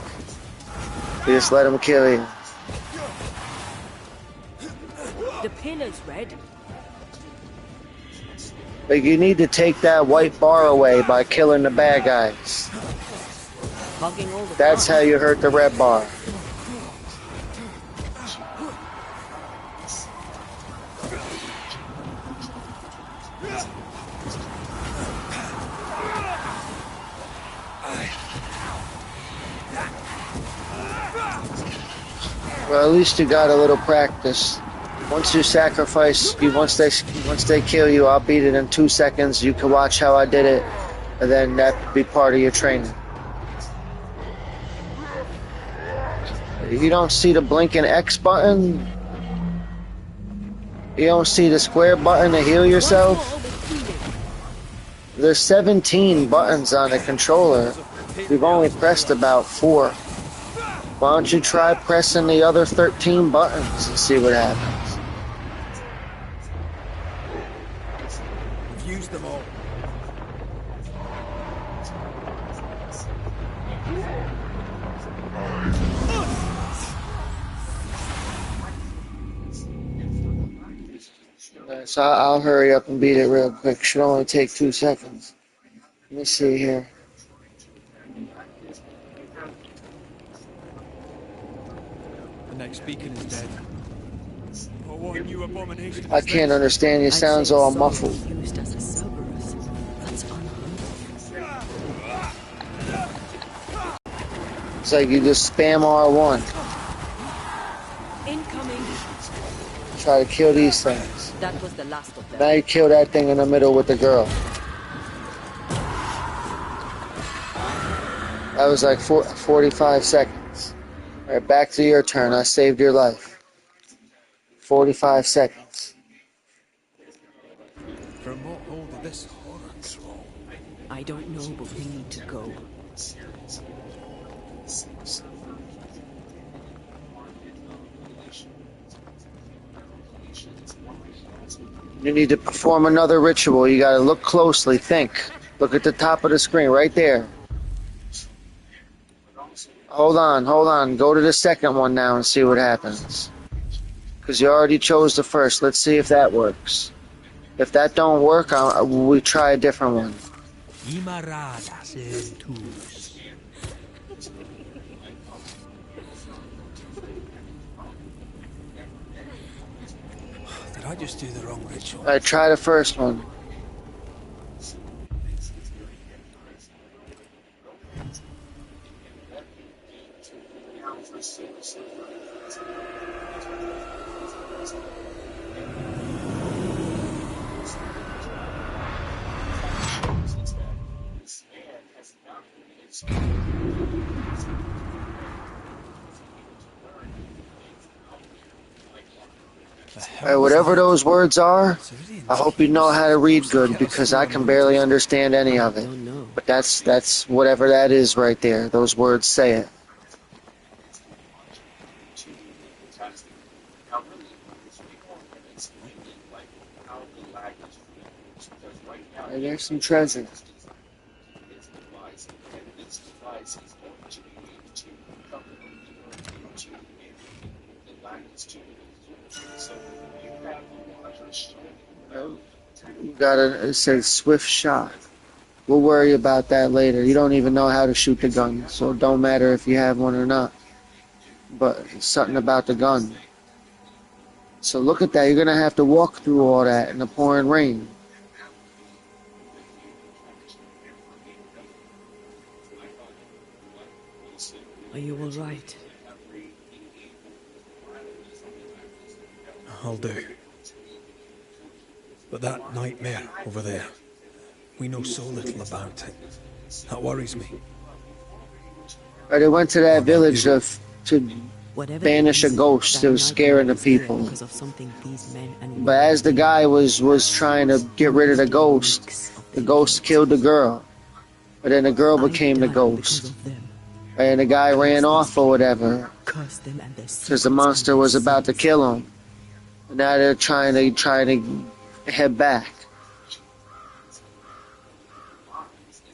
You just let them kill you. The pillar's red. But you need to take that white bar away by killing the bad guys. Hogging all the That's how you hurt the red bar. Well, at least you got a little practice. Once you sacrifice, once they kill you, I'll beat it in 2 seconds. You can watch how I did it, and then that could be part of your training. You don't see the blinking X button? You don't see the square button to heal yourself? There's 17 buttons on the controller. We've only pressed about 4. Why don't you try pressing the other 13 buttons and see what happens? We've used them all. So I'll hurry up and beat it real quick. Should only take 2 seconds. Let me see here. The next beacon is dead. Oh, what new abomination I is can't this? understand. He I'd say sounds all sorrow muffled. used as a Cerberus. That's unheard of. It's like you just spam R1. Incoming. Try to kill these things. That was the last of them. Now you kill that thing in the middle with the girl. That was like 45 seconds. Alright, back to your turn. I saved your life. 45 seconds. From what hold did this horror crawl? I don't know, but we need to go. You need to perform another ritual. You gotta look closely, think. Look at the top of the screen, right there. Hold on. Go to the second one now and see what happens. Because you already chose the first. Let's see if that works. If that don't work, we try a different one. Did I just do the wrong ritual? Alright, try the first one. Alright, whatever those words are, I hope you know how to read good because I can barely understand any of it. But that's whatever that is right there. Those words say it. Alright, there's some treasure. You gotta, it says swift shot. We'll worry about that later. You don't even know how to shoot the gun, so it don't matter if you have one or not. But it's something about the gun. So look at that. You're gonna have to walk through all that in the pouring rain. Are you all right? I'll do. But that nightmare over there, we know so little about it. That worries me. Or they went to that village to Whatever banish a it is, ghost. that It was scaring the nightmare is there people. because of something these men and But as the guy was trying to get rid of the ghost killed the girl. But then the girl became the ghost. And the guy ran off or whatever. Because the monster was about to kill him. And now they're trying to head back.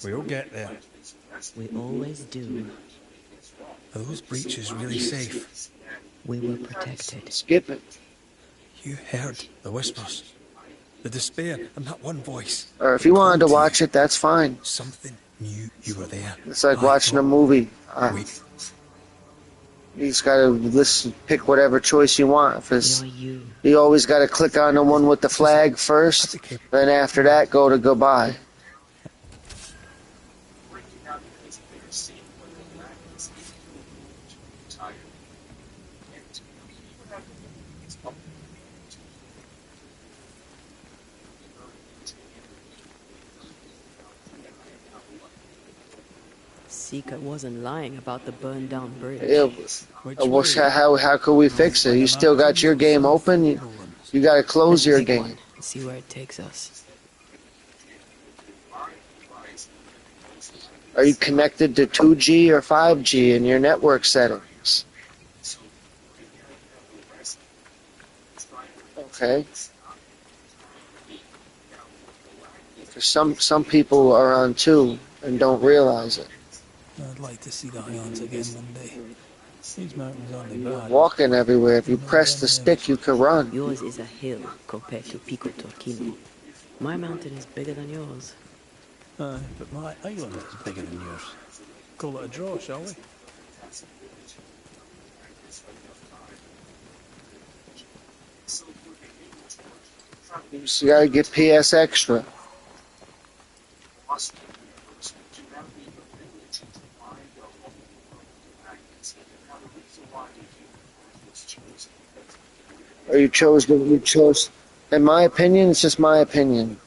We'll get there. We always do. Are those breaches really safe? We were protected. Skip it. You heard the whispers, the despair, and that one voice. Or if you wanted to watch it, that's fine. Something knew you were there. It's like watching a movie. You just gotta listen, pick whatever choice you want. If it's, you always gotta click on the one with the flag first, then after that go to goodbye. Seeker wasn't lying about the burned down bridge. How could we fix it? You still got your game open. You gotta close your game. See where it takes us. Are you connected to 2G or 5G in your network settings? Okay. Some people are on 2 and don't realize it. I'd like to see the Ions again one day. These mountains aren't too bad. Walking everywhere. If you press the stick, you can run. Yours is a hill compared to Pico Torquino. My mountain is bigger than yours. But my island is bigger than yours. Call it a draw, shall we? You just gotta get PS Extra. Or you chose, in my opinion, it's just my opinion.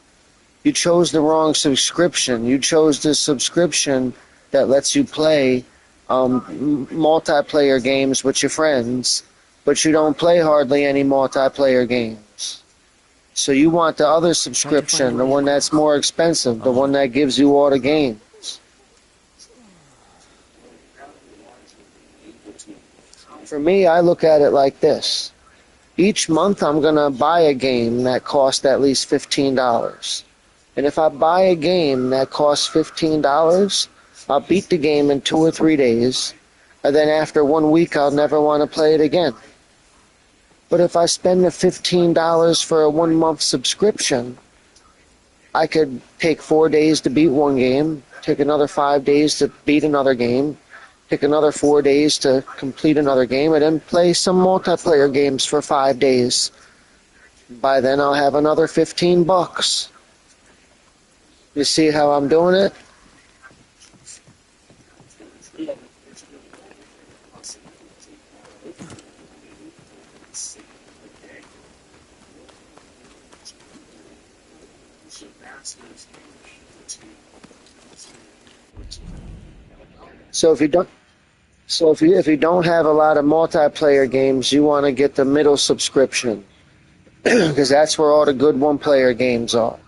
You chose the wrong subscription. You chose the subscription that lets you play multiplayer games with your friends, but you don't play hardly any multiplayer games. So you want the other subscription, the one that's more expensive, the one that gives you all the games. For me, I look at it like this. Each month I'm going to buy a game that costs at least $15. And if I buy a game that costs $15, I'll beat the game in 2 or 3 days. And then after 1 week, I'll never want to play it again. But if I spend the $15 for a 1 month subscription, I could take 4 days to beat one game, take another 5 days to beat another game, take another 4 days to complete another game, and then play some multiplayer games for 5 days. By then I'll have another $15. You see how I'm doing it? So if you don't have a lot of multiplayer games, you want to get the middle subscription because that's where all the good one-player games are.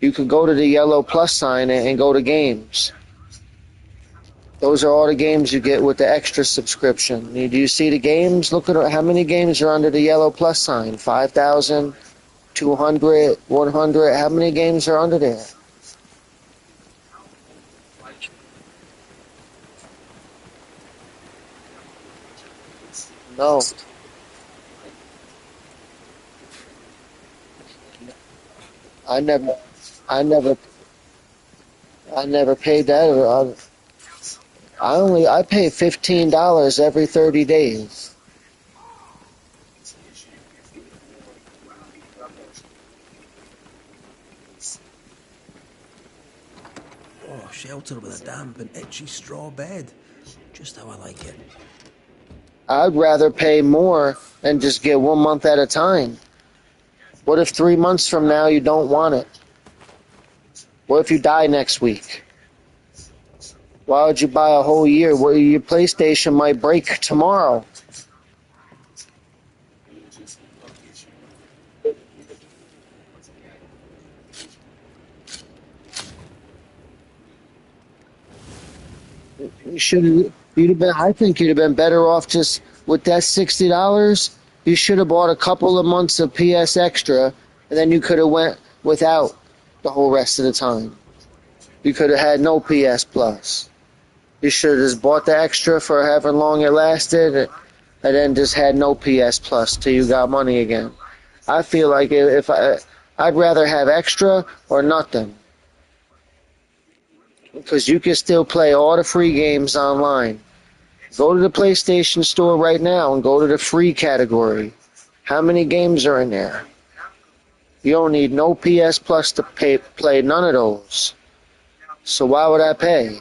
You could go to the yellow plus sign and go to games. Those are all the games you get with the extra subscription. Do you see the games? Look at how many games are under the yellow plus sign. 5,000, 200, 100. How many games are under there? No. I never paid that. I pay $15 every 30 days. Oh, shelter with a damp and itchy straw bed. Just how I like it. I'd rather pay more and just get 1 month at a time. What if 3 months from now you don't want it? What if you die next week? Why would you buy a whole year? Well, your PlayStation might break tomorrow. I think you'd have been better off just with that $60. You should have bought a couple of months of PS Extra, and then you could have went without the whole rest of the time. You could have had no PS Plus. You should have just bought the extra for however long it lasted, and then just had no PS Plus till you got money again. I feel like I'd rather have extra or nothing. Because you can still play all the free games online. Go to the PlayStation Store right now and go to the free category. How many games are in there? You don't need no PS Plus to play none of those. So why would I pay?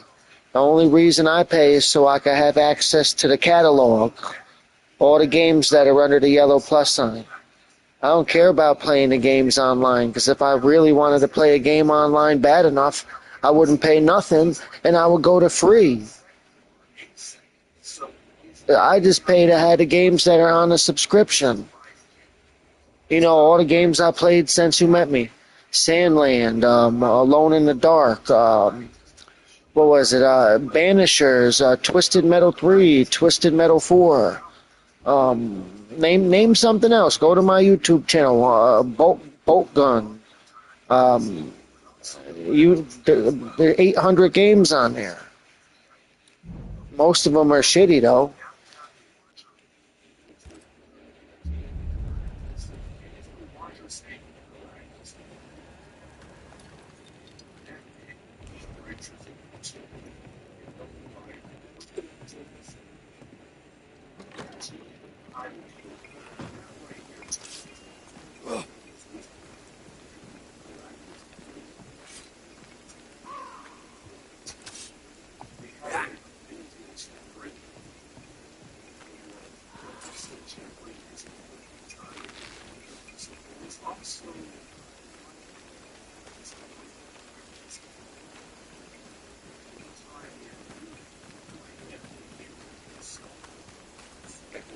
The only reason I pay is so I can have access to the catalog. All the games that are under the yellow plus sign. I don't care about playing the games online, because if I really wanted to play a game online bad enough, I wouldn't pay nothing, and I would go to free. I just pay to have the games that are on a subscription. You know, all the games I played since you met me. Sandland, Alone in the Dark, what was it? Banishers, Twisted Metal 3, Twisted Metal 4. Name something else. Go to my YouTube channel, Bolt Gun. There are 800 games on there. Most of them are shitty, though.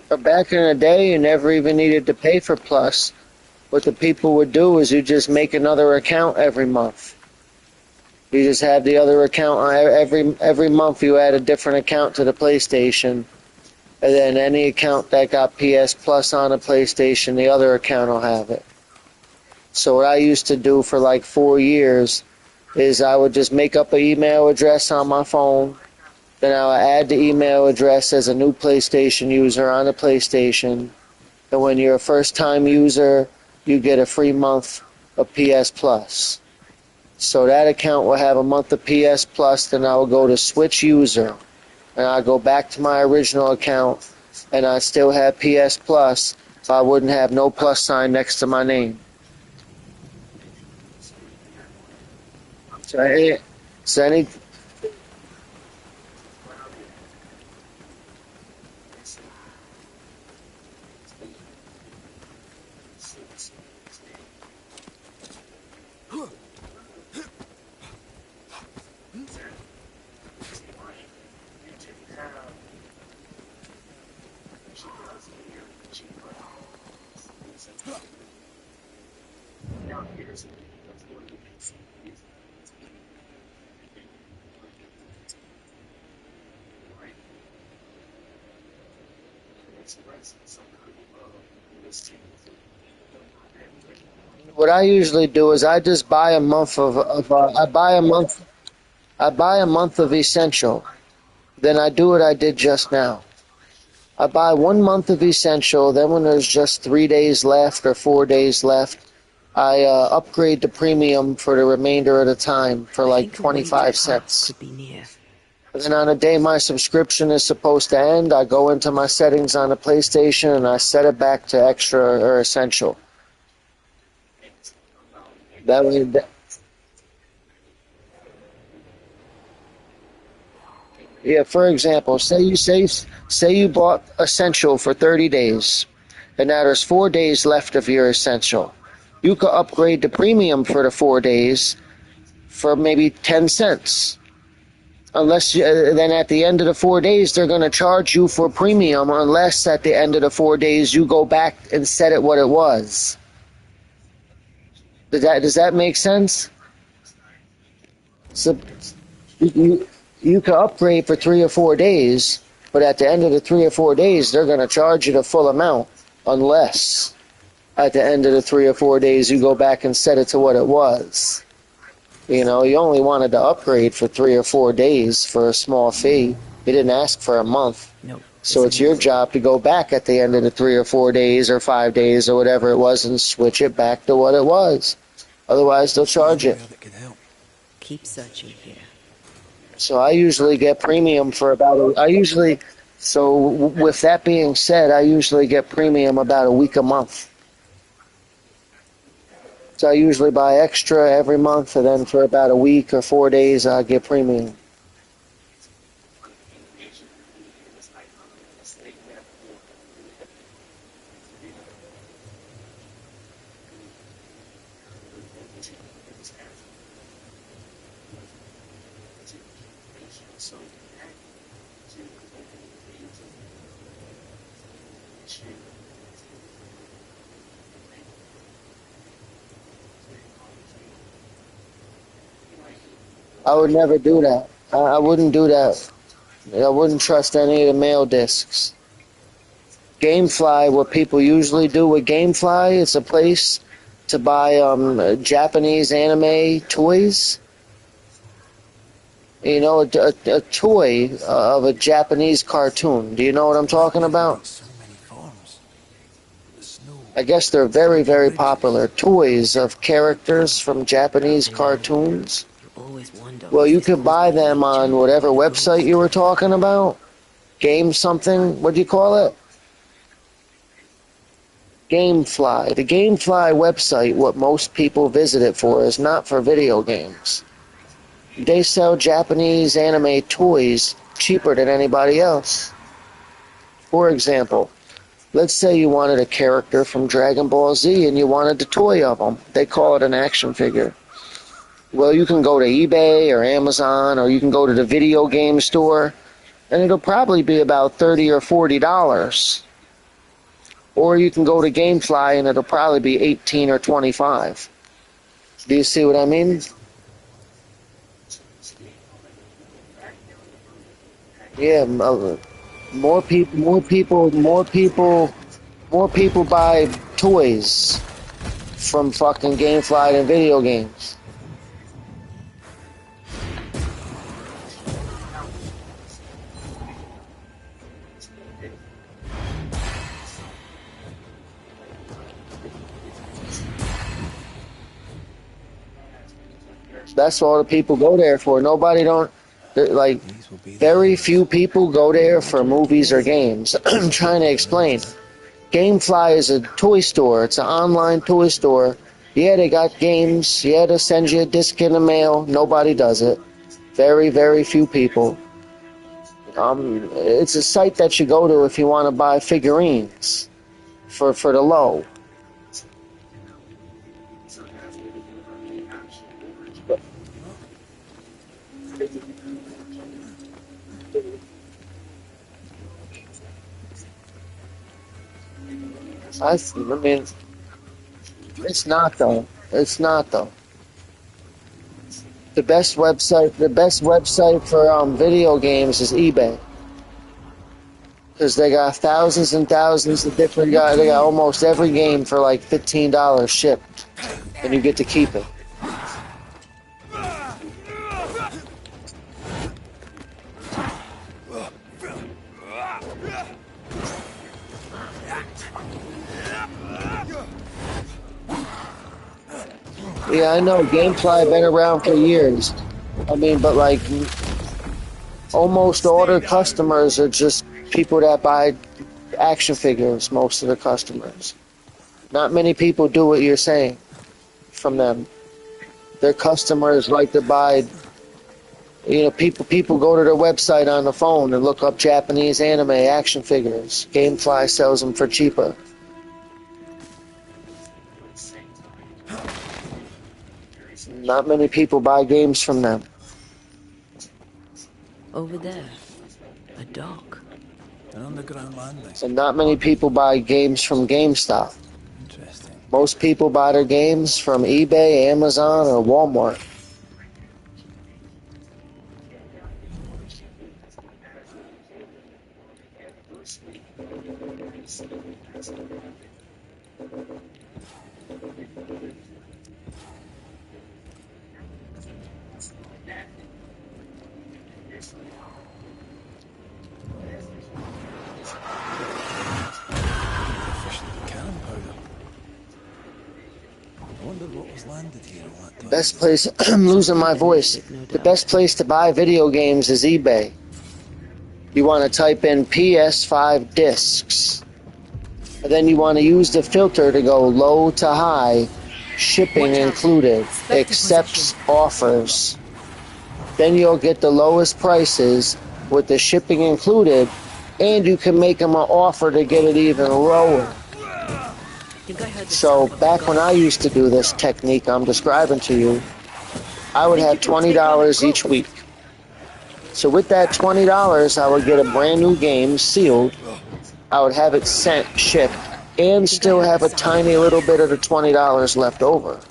But back in the day, you never even needed to pay for Plus. What the people would do is you just make another account every month. You just have the other account every month. You add a different account to the PlayStation, and then any account that got PS Plus on a PlayStation, the other account will have it. So what I used to do for like 4 years is I would just make up an email address on my phone. Then I would add the email address as a new PlayStation user on the PlayStation. And when you're a first-time user, you get a free month of PS Plus. So that account will have a month of PS Plus, then I will go to Switch User. And I go back to my original account, and I still have PS Plus, so I wouldn't have no plus sign next to my name. So any what I usually do is I just buy a month I buy a month of Essential. Then I do what I did just now. I buy 1 month of Essential, then when there's just 3 days left or 4 days left, I upgrade to Premium for the remainder of the time for like 25 cents. Could be near. And then on the day my subscription is supposed to end, I go into my settings on the PlayStation and I set it back to Extra or Essential. That way, yeah, for example, say you bought Essential for 30 days, and now there's 4 days left of your Essential. You could upgrade to Premium for the 4 days for maybe 10 cents. Then at the end of the 4 days, they're going to charge you for Premium unless at the end of the 4 days you go back and set it what it was. Does that make sense? So you can upgrade for 3 or 4 days, but at the end of the 3 or 4 days, they're going to charge you the full amount, unless at the end of the 3 or 4 days you go back and set it to what it was. You know, you only wanted to upgrade for 3 or 4 days for a small fee. You didn't ask for a month. No. So it's your job to go back at the end of the 3 or 4 days or 5 days or whatever it was and switch it back to what it was. Otherwise, they'll charge you. Keep searching here. So I usually get Premium for so with that being said, I usually get Premium about a week a month. So I usually buy Extra every month, and then for about a week or 4 days, I get Premium. I would never do that. I wouldn't do that. I wouldn't trust any of the mail discs. GameFly, what people usually do with GameFly, it's a place to buy Japanese anime toys. You know, a toy of a Japanese cartoon. Do you know what I'm talking about? I guess they're very, very popular. Toys of characters from Japanese cartoons. You always wonder. Well, if you this could was buy really them on German whatever or website you were talking about. Game something. What do you call it? Gamefly. The Gamefly website, what most people visit it for, is not for video games. They sell Japanese anime toys cheaper than anybody else. For example, let's say you wanted a character from Dragon Ball Z and you wanted the toy of them. They call it an action figure. Well, you can go to eBay or Amazon, or you can go to the video game store, and it'll probably be about $30 or $40. Or you can go to Gamefly and it'll probably be $18 or $25. Do you see what I mean? Yeah, more people buy toys from fucking Gamefly than video games. That's all the people go there for. Like, very few people go there for movies or games. I'm trying to explain. Gamefly is a toy store. It's an online toy store. Yeah, they got games. Yeah, they send you a disc in the mail. Nobody does it. Very, very few people. It's a site that you go to if you want to buy figurines for the low. I mean, it's not though. It's not though. The best website for video games is eBay, because they got thousands and thousands of different guys. They got almost every game for like $15 shipped, and you get to keep it. Yeah, I know. Gamefly been around for years. I mean, but like, almost all their customers are just people that buy action figures. Most of the customers. Not many people do what you're saying from them. Their customers like to buy. People go to their website on the phone and look up Japanese anime action figures. Gamefly sells them for cheaper. Not many people buy games from them. Over there, a dock. An underground landing. And not many people buy games from GameStop. Interesting. Most people buy their games from eBay, Amazon, or Walmart. Best place, I'm losing my voice. The best place to buy video games is eBay. You want to type in PS5 discs. And then you want to use the filter to go low to high, shipping included, accepts offers. Then you'll get the lowest prices with the shipping included, and you can make them an offer to get it even lower. So back when I used to do this technique I'm describing to you, I would have $20 each week. So with that $20, I would get a brand new game sealed. I would have it sent, shipped, and still have a tiny little bit of the $20 left over.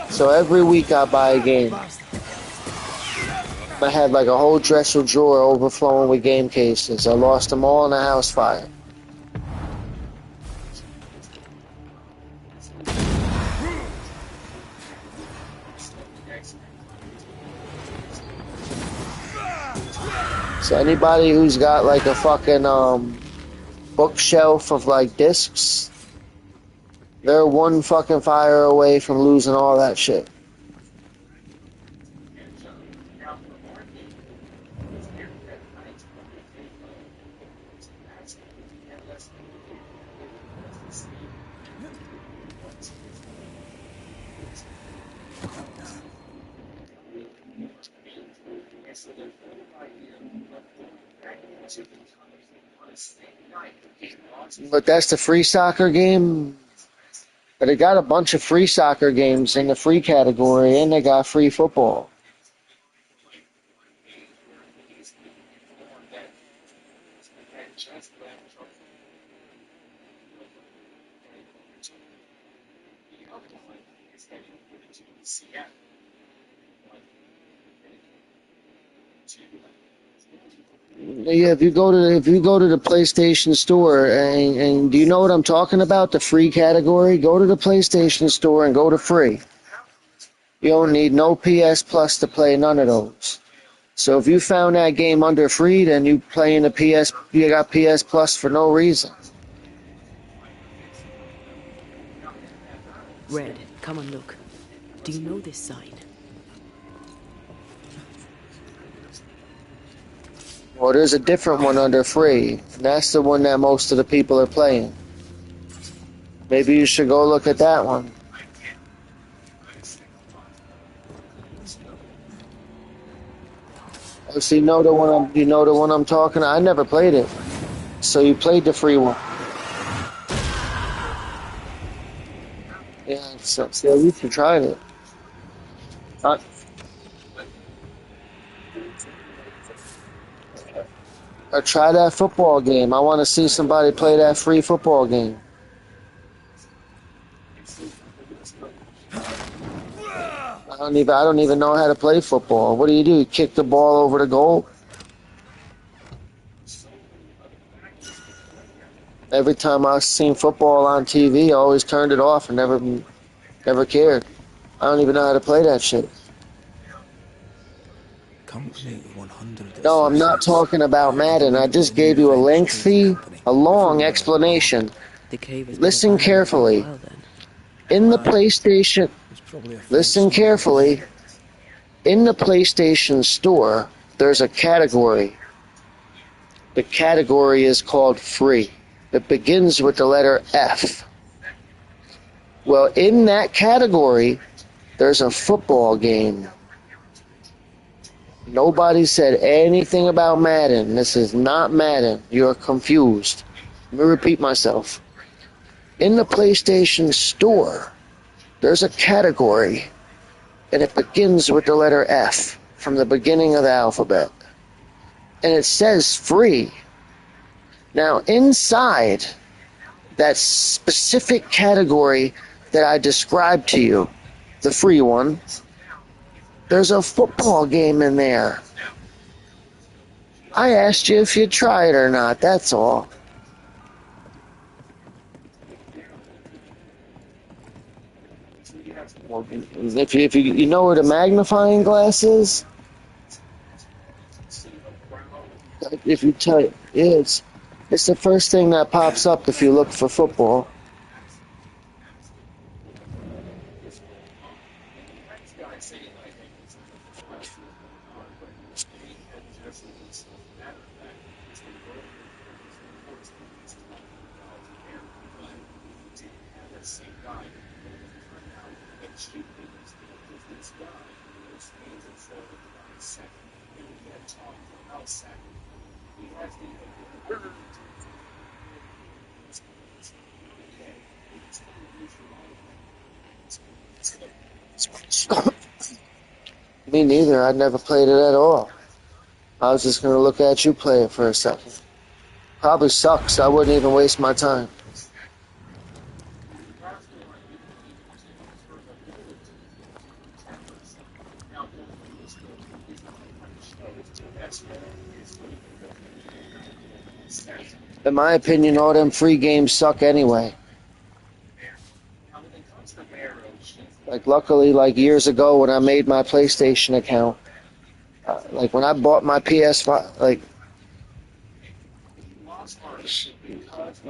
So every week I buy a game. I had like a whole dresser drawer overflowing with game cases. I lost them all in a house fire. So anybody who's got like a fucking bookshelf of like discs, They're one fucking fire away from losing all that shit. But that's the free soccer game. But they got a bunch of free soccer games in the free category, and they got free football. Yeah, if you go to the PlayStation Store, and do you know what I'm talking about? The free category. Go to the PlayStation Store and go to free. You don't need no PS Plus to play none of those. So if you found that game under free, then you playing the PS. You got PS Plus for no reason. Red, come and look. Do you know this sign? Well, there's a different one under free. That's the one that most of the people are playing. Maybe you should go look at that one. Oh, so you know the one I'm talking. I never played it. So you played the free one. Yeah, so at least you tried it. Or try that football game. I want to see somebody play that free football game. I don't even know how to play football. What do? You kick the ball over the goal? Every time I've seen football on TV, I always turned it off and never cared. I don't even know how to play that shit. Company 100. No, I'm not talking about Madden. I just gave you a long explanation. The cave has been Listen abandoned for a carefully. while, then. In the PlayStation, listen carefully. In the PlayStation Store, there's a category. The category is called free. It begins with the letter F. Well, in that category, there's a football game. Nobody said anything about Madden. This is not Madden. You're confused. Let me repeat myself. In the PlayStation Store, there's a category, and it begins with the letter F from the beginning of the alphabet. And it says free. Now, inside that specific category that I described to you, the free one, there's a football game in there. I asked you if you'd try it or not, that's all. Well, if you know where the magnifying glass is, if you tell it, it's the first thing that pops up if you look for football. Me neither. I'd never played it at all. I was just going to look at you play it for a second. Probably sucks. I wouldn't even waste my time. In my opinion, all them free games suck anyway. Like, luckily, like years ago when I made my PlayStation account, like when I bought my PS5, like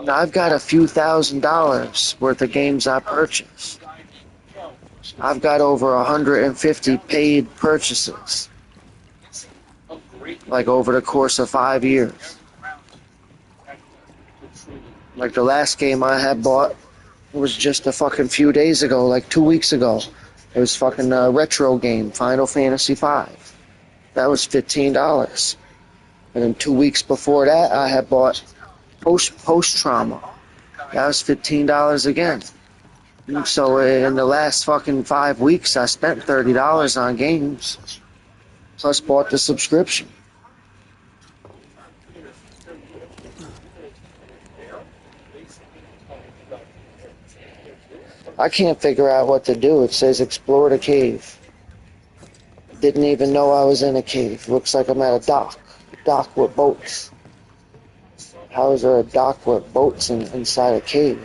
I've got a few $1,000s worth of games I purchased. I've got over 150 paid purchases, like over the course of 5 years. Like the last game I had bought was just a fucking few days ago, like 2 weeks ago. It was fucking a retro game, Final Fantasy V. That was $15. And then 2 weeks before that, I had bought Post Trauma. That was $15 again. And so in the last fucking 5 weeks, I spent $30 on games, plus bought the subscription. I can't figure out what to do. It says explore the cave. Didn't even know I was in a cave. Looks like I'm at a dock with boats. How is there a dock with boats inside a cave?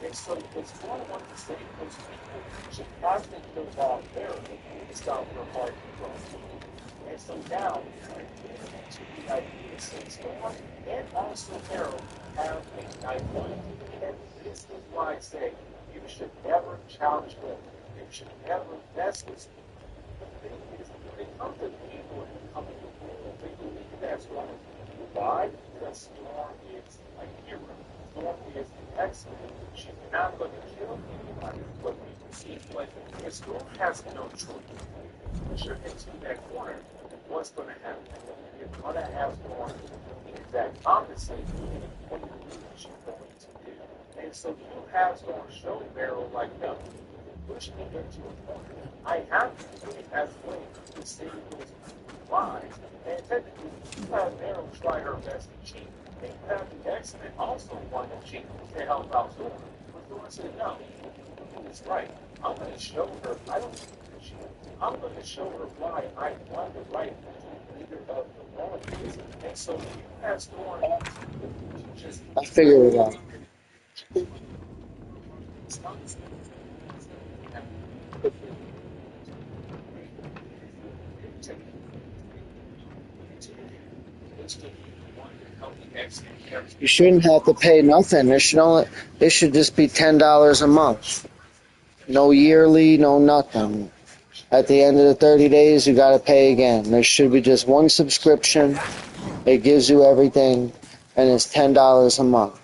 And so it's one of the same those people should not think about therapy and stop their heart from. And so now, the idea is Storm and also Harold have a night one. And this is why I say you should never challenge them. You should never mess with them. The thing is, when it comes to people in the company, they believe that's right. Why? Because Storm is a hero. Storm is excellent. She's not going to kill anybody, but we can see what if Storm has no choice. Push her into that corner, what's going to happen? You're going to have Storm the exact opposite of what she's going to do. And so you have Storm show Barrel like, no, push me into a corner. I have to do it as a way to save those lives. And technically, you have Barrel try her best to cheat. And you have the X-Men also want to cheat to help out Storm. But Storm said, no, it's right. I'm going to show her I don't need to cheat. I'm going to show her why I won the right leader of the Warriors. And so you have Storm just I figured it out. You shouldn't have to pay nothing. It should just be $10 a month. No yearly, no nothing. At the end of the 30 days, you got to pay again. There should be just one subscription. It gives you everything, and it's $10 a month.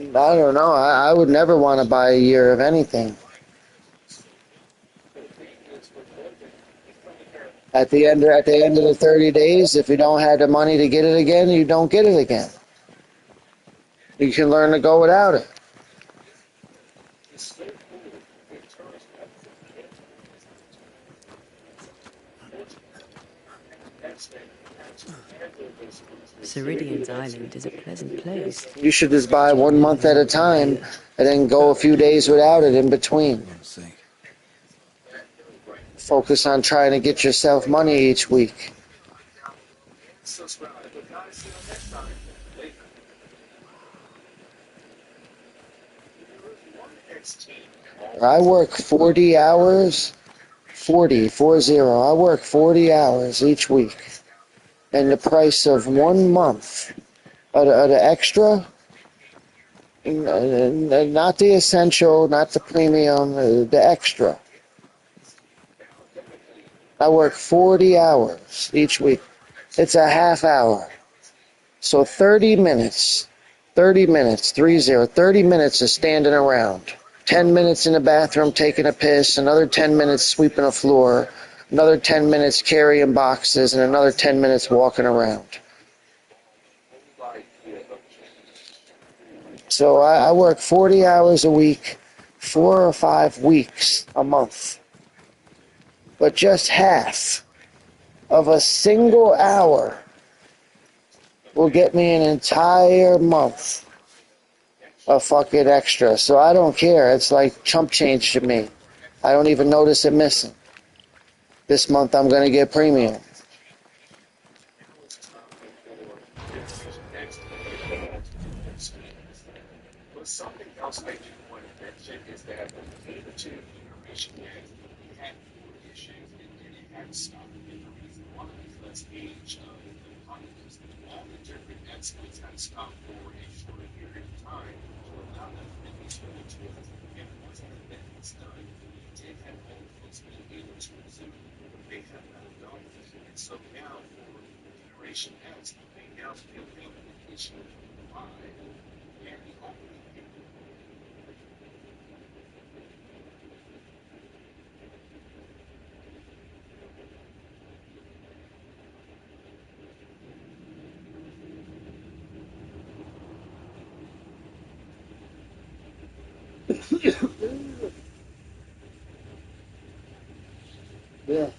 I don't know. I would never want to buy a year of anything. At the end of the 30 days, if you don't have the money to get it again, you don't get it again. You can learn to go without it. Ceridian's island is a pleasant place. You should just buy 1 month at a time and then go a few days without it in between. Focus on trying to get yourself money each week. I work 40 hours, 40. I work 40 hours each week. And the price of 1 month of the extra, not the essential, not the premium, the extra. I work 40 hours each week. It's a half hour. So 30 minutes, 30 minutes of standing around. 10 minutes in the bathroom taking a piss, another 10 minutes sweeping a floor, another 10 minutes carrying boxes, and another 10 minutes walking around. So I work 40 hours a week, 4 or 5 weeks a month. But just half of a single hour will get me an entire month of fucking extra. So I don't care. It's like chump change to me. I don't even notice it missing. This month I'm going to get premium. But something else I do want to mention is that the two iteration games we had more issues and it had stopped. And the reason why is less age of the players. All the different exploits had stopped for a short period of time to allow them to release new tools. And once the event was done, we did have all the folks being able to resume. They have not done this. And so now for Generation X, they now feel the issue five. And the only Yeah.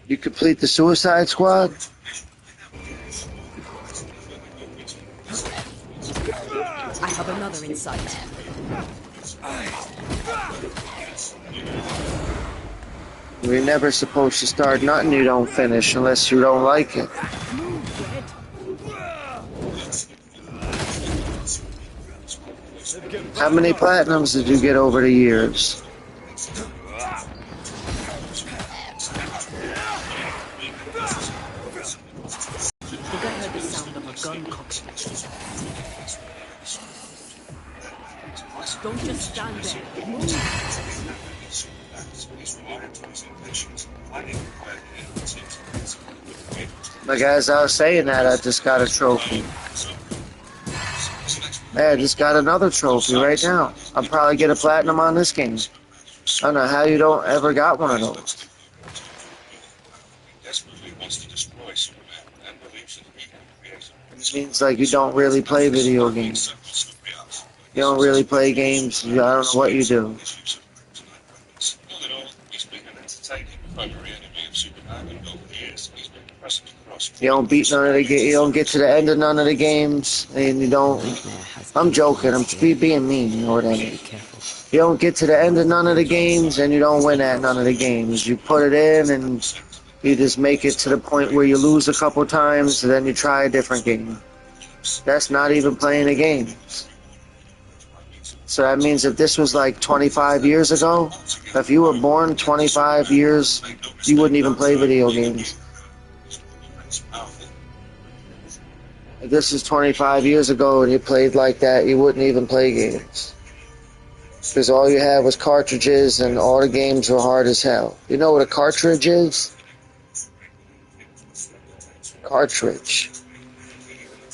You complete the Suicide Squad? I have another in sight. You're never supposed to start nothing you don't finish unless you don't like it. How many platinums did you get over the years? I heard the sound of a gun cocking. Don't just stand there. Move. Like as I was saying that, I just got a trophy. Hey, I just got another trophy right now. I'll probably get a platinum on this game. I don't know how you don't ever got one of those. It means like you don't really play video games. You don't really play games. I don't know what you do. You don't beat none of the games. You don't get to the end of none of the games, and you don't. I'm joking. I'm being mean. You know what I mean? You don't get to the end of none of the games, and you don't win at none of the games. You put it in, and you just make it to the point where you lose a couple times, and then you try a different game. That's not even playing the games. So that means if this was like 25 years ago, if you were born 25 years, you wouldn't even play video games. If this is 25 years ago and you played like that, you wouldn't even play games. Because all you had was cartridges and all the games were hard as hell. You know what a cartridge is? Cartridge.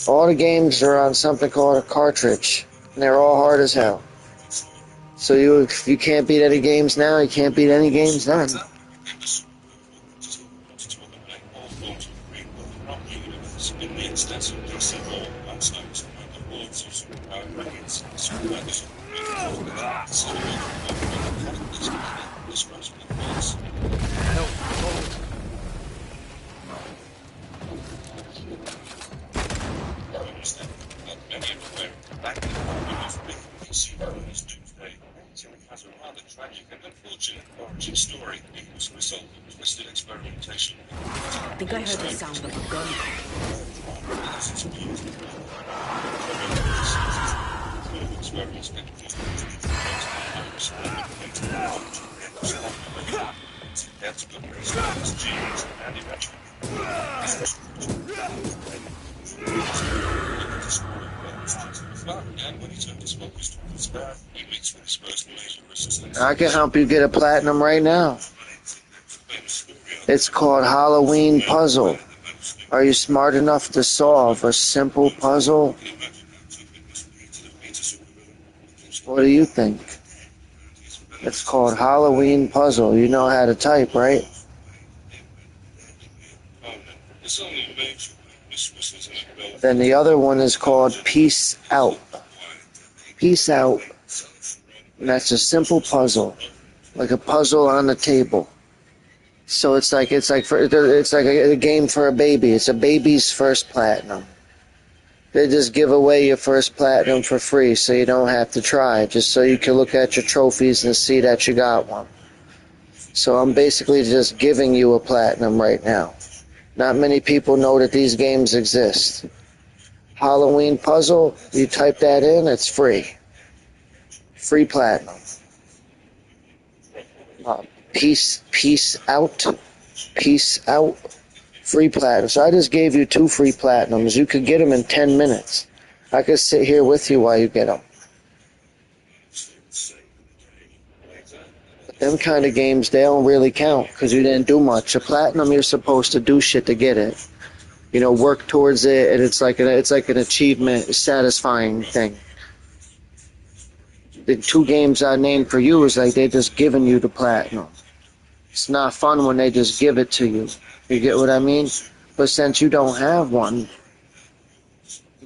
All the games are on something called a cartridge. And they're all hard as hell. So if you can't beat any games now, you can't beat any games then. understand that many of American banking companies make superheroes doomsday. So it has a rather tragic and unfortunate origin story. It was a result of twisted experimentation. I think I heard the sound of a gun. Experiments that that's good research, genes, and eventually and when he turned his focus towards that, he meets with his first major resistance. I can help you get a platinum right now. It's called Halloween Puzzle. Are you smart enough to solve a simple puzzle? What do you think? It's called Halloween Puzzle. You know how to type, right? Then the other one is called Peace Out. Peace Out. And that's a simple puzzle, like a puzzle on the table. So it's like a game for a baby. It's a baby's first platinum. They just give away your first platinum for free, so you don't have to try, just so you can look at your trophies and see that you got one. So I'm basically just giving you a platinum right now. Not many people know that these games exist. Halloween Puzzle, you type that in, it's free. Free platinum. Peace out. Peace out. Free platinum. So I just gave you 2 free platinums. You could get them in 10 minutes. I could sit here with you while you get them. But them kind of games, they don't really count because you didn't do much. A platinum, you're supposed to do shit to get it. You know, work towards it, and it's like an achievement, satisfying thing. The 2 games I named for you is like they're just giving you the platinum. It's not fun when they just give it to you. You get what I mean? But since you don't have one,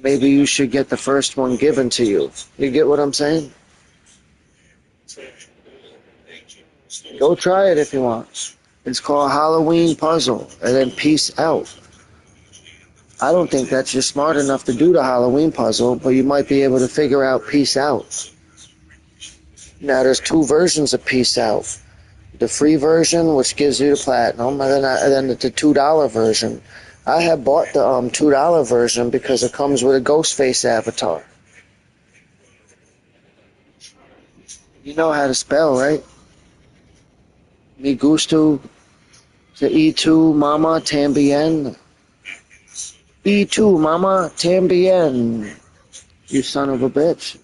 maybe you should get the first one given to you. You get what I'm saying? Go try it if you want. It's called Halloween Puzzle, and then Peace Out. I don't think that you're smart enough to do the Halloween Puzzle, but you might be able to figure out Peace Out. Now, there's 2 versions of Peace Out. The free version, which gives you the platinum, and then the $2 version. I have bought the $2 version because it comes with a Ghostface avatar. You know how to spell, right? Me gusto to E2 mama tambien. E2 mama tambien. You son of a bitch.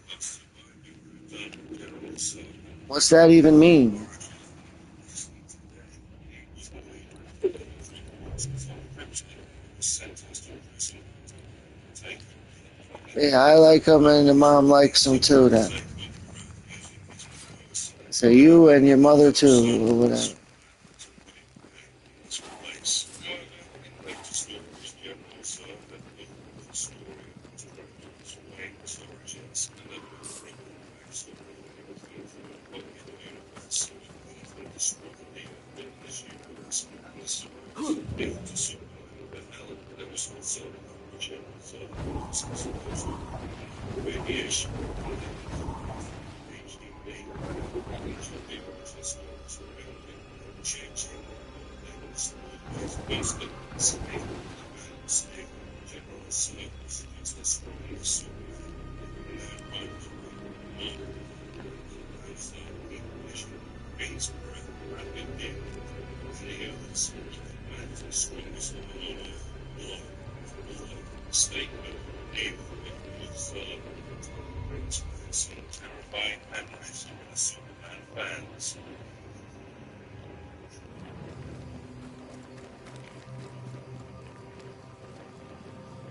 What's that even mean? Yeah, I like them and the mom likes them too then. So you and your mother too, or whatever.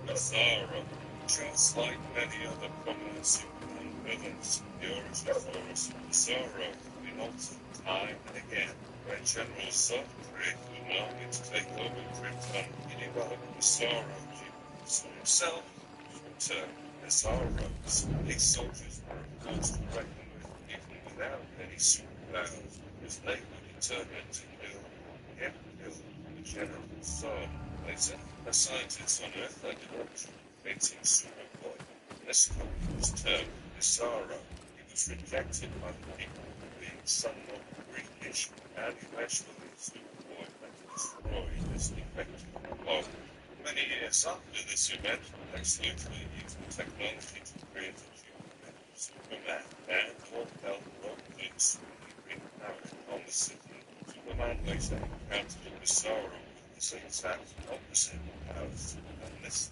Azara, just like many other prominent Superman villains, the origin force of Azara has been altered time and again, when General Zod created an army to take over Krypton. He developed Azara to himself to return Azaros. These soldiers were of course to reckon with even without any superpowers, because they were determined to kill the General Zod. Later, the scientists on Earth had developed creating super This was termed Bizarro. He was rejected by the people, being somewhat freakish, and eventually Superboy had to destroy this defective clone. Many years after this event, Lex Luthor used the technology to create a duplicate of Superman, and all hell broke loose when he repowered on the city. Superman later encountered Bizarro with his exact opposite powers, and this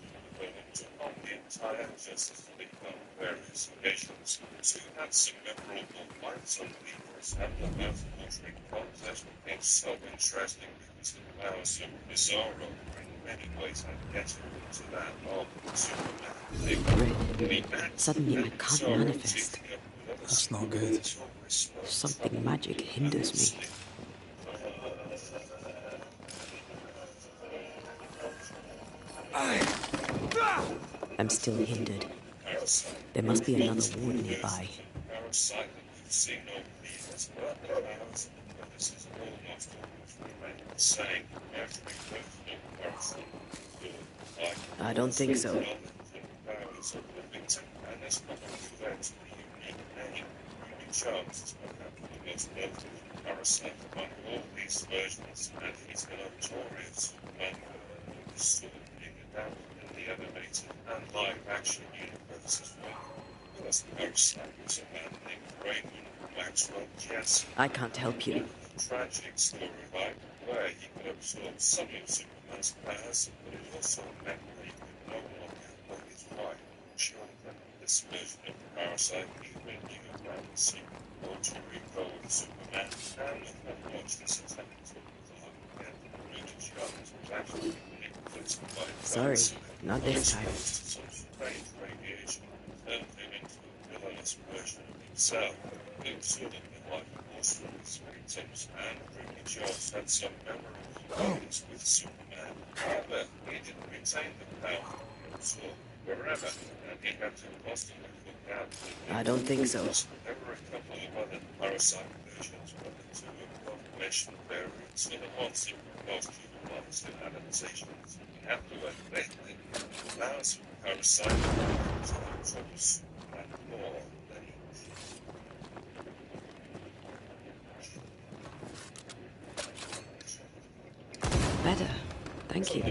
took on the entire Justice League on various occasions. Two had some memorable fights on Legals, and the mouth watering contest became so interesting because the powers of Bizarro were in many ways identical to that of Superman. Red. Suddenly I can't manifest. That's not good. Something magic hinders me. I'm still hindered. There must be another ward nearby. I don't think so. Parasite among all these versions, and he's notorious among the being adapted in the animated and live-action universe as well. Plus, Parasite was a man named Raymond Maxwell Jesse. I can't help you. A tragic storyline where he could absorb some of Superman's powers, but it also meant that he could no longer love his wife or children. This version of Parasite even knew about the secret mortuary role of Superman, and had watched this attempt to Clark Kent really shocked was actually influenced by Sorry, not this time. some strange radiation turned him into a villainous version of himself. Luke saw that the life force from his victims, and Ruby Jones had some memorable moments with Superman. However, he didn't retain the power to absorb wherever, and he had to constantly look out. I don't think so. There were a couple of other Parasite versions, but the two above-mentioned variants are the ones that were most utilized in adaptations. You have to admit that the powers of Parasite trouble Superman more than each. Better. Thank you.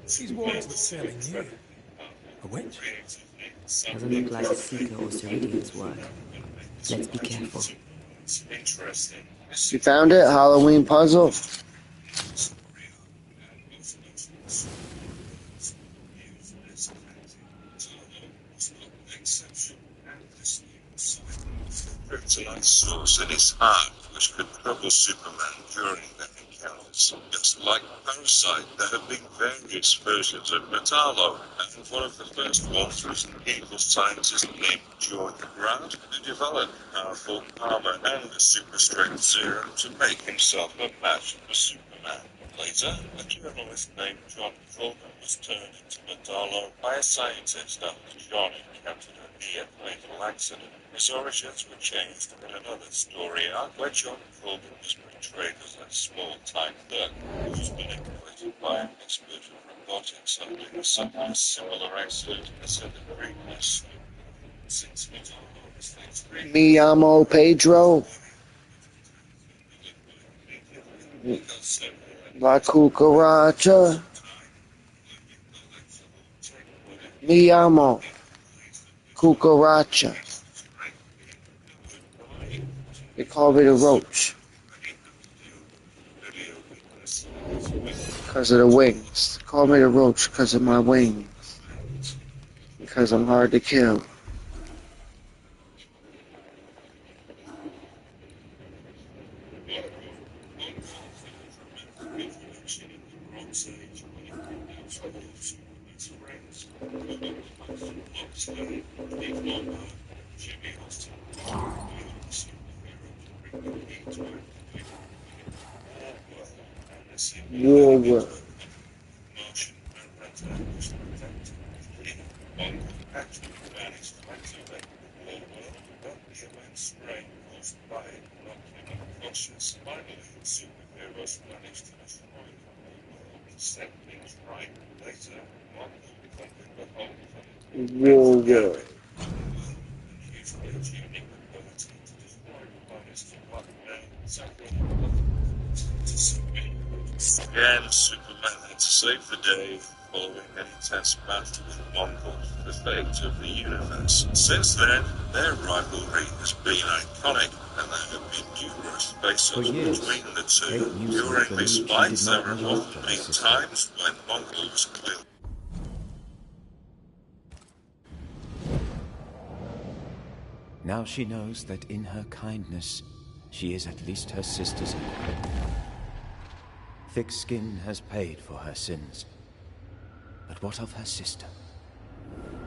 These walls look fairly new. A witch? Doesn't look like Seeker or Ceridian's work. Let's be careful. Interesting. You found it? Halloween puzzle? Kryptonite source in his heart, which could trouble Superman during their encounters. Just like Parasite, there have been various versions of Metallo, and one of the first ones was an evil scientist named George Grant, who developed powerful armor and a super strength serum to make himself a match for Superman. Later, a journalist named John Fulton was turned into Metallo by a scientist after John encountered a near-fatal accident. His origins were changed in another story arc where John Fulton was portrayed as a small-time thug who was manipulated by an expert of robotics under a similar accident as in the previous story. Since Metallo was the Me llamo Pedro. La cucaracha. Me llamo Cucaracha. They call me the roach. Because of the wings. They call me the roach because of my wings. Because I'm hard to kill. War world. Superheroes managed to destroy the whole world and set things right. Later, Mark will become the whole War world. Again, Superman had to save the day following an intense battle with Mongols, the fate of the universe. Since then, their rivalry has been iconic, and there have been numerous face-offs between the two. During this fight, there have often been times when Mongols clearly. Now she knows that in her kindness, she is at least her sister's equal. Thick skin has paid for her sins. But what of her sister?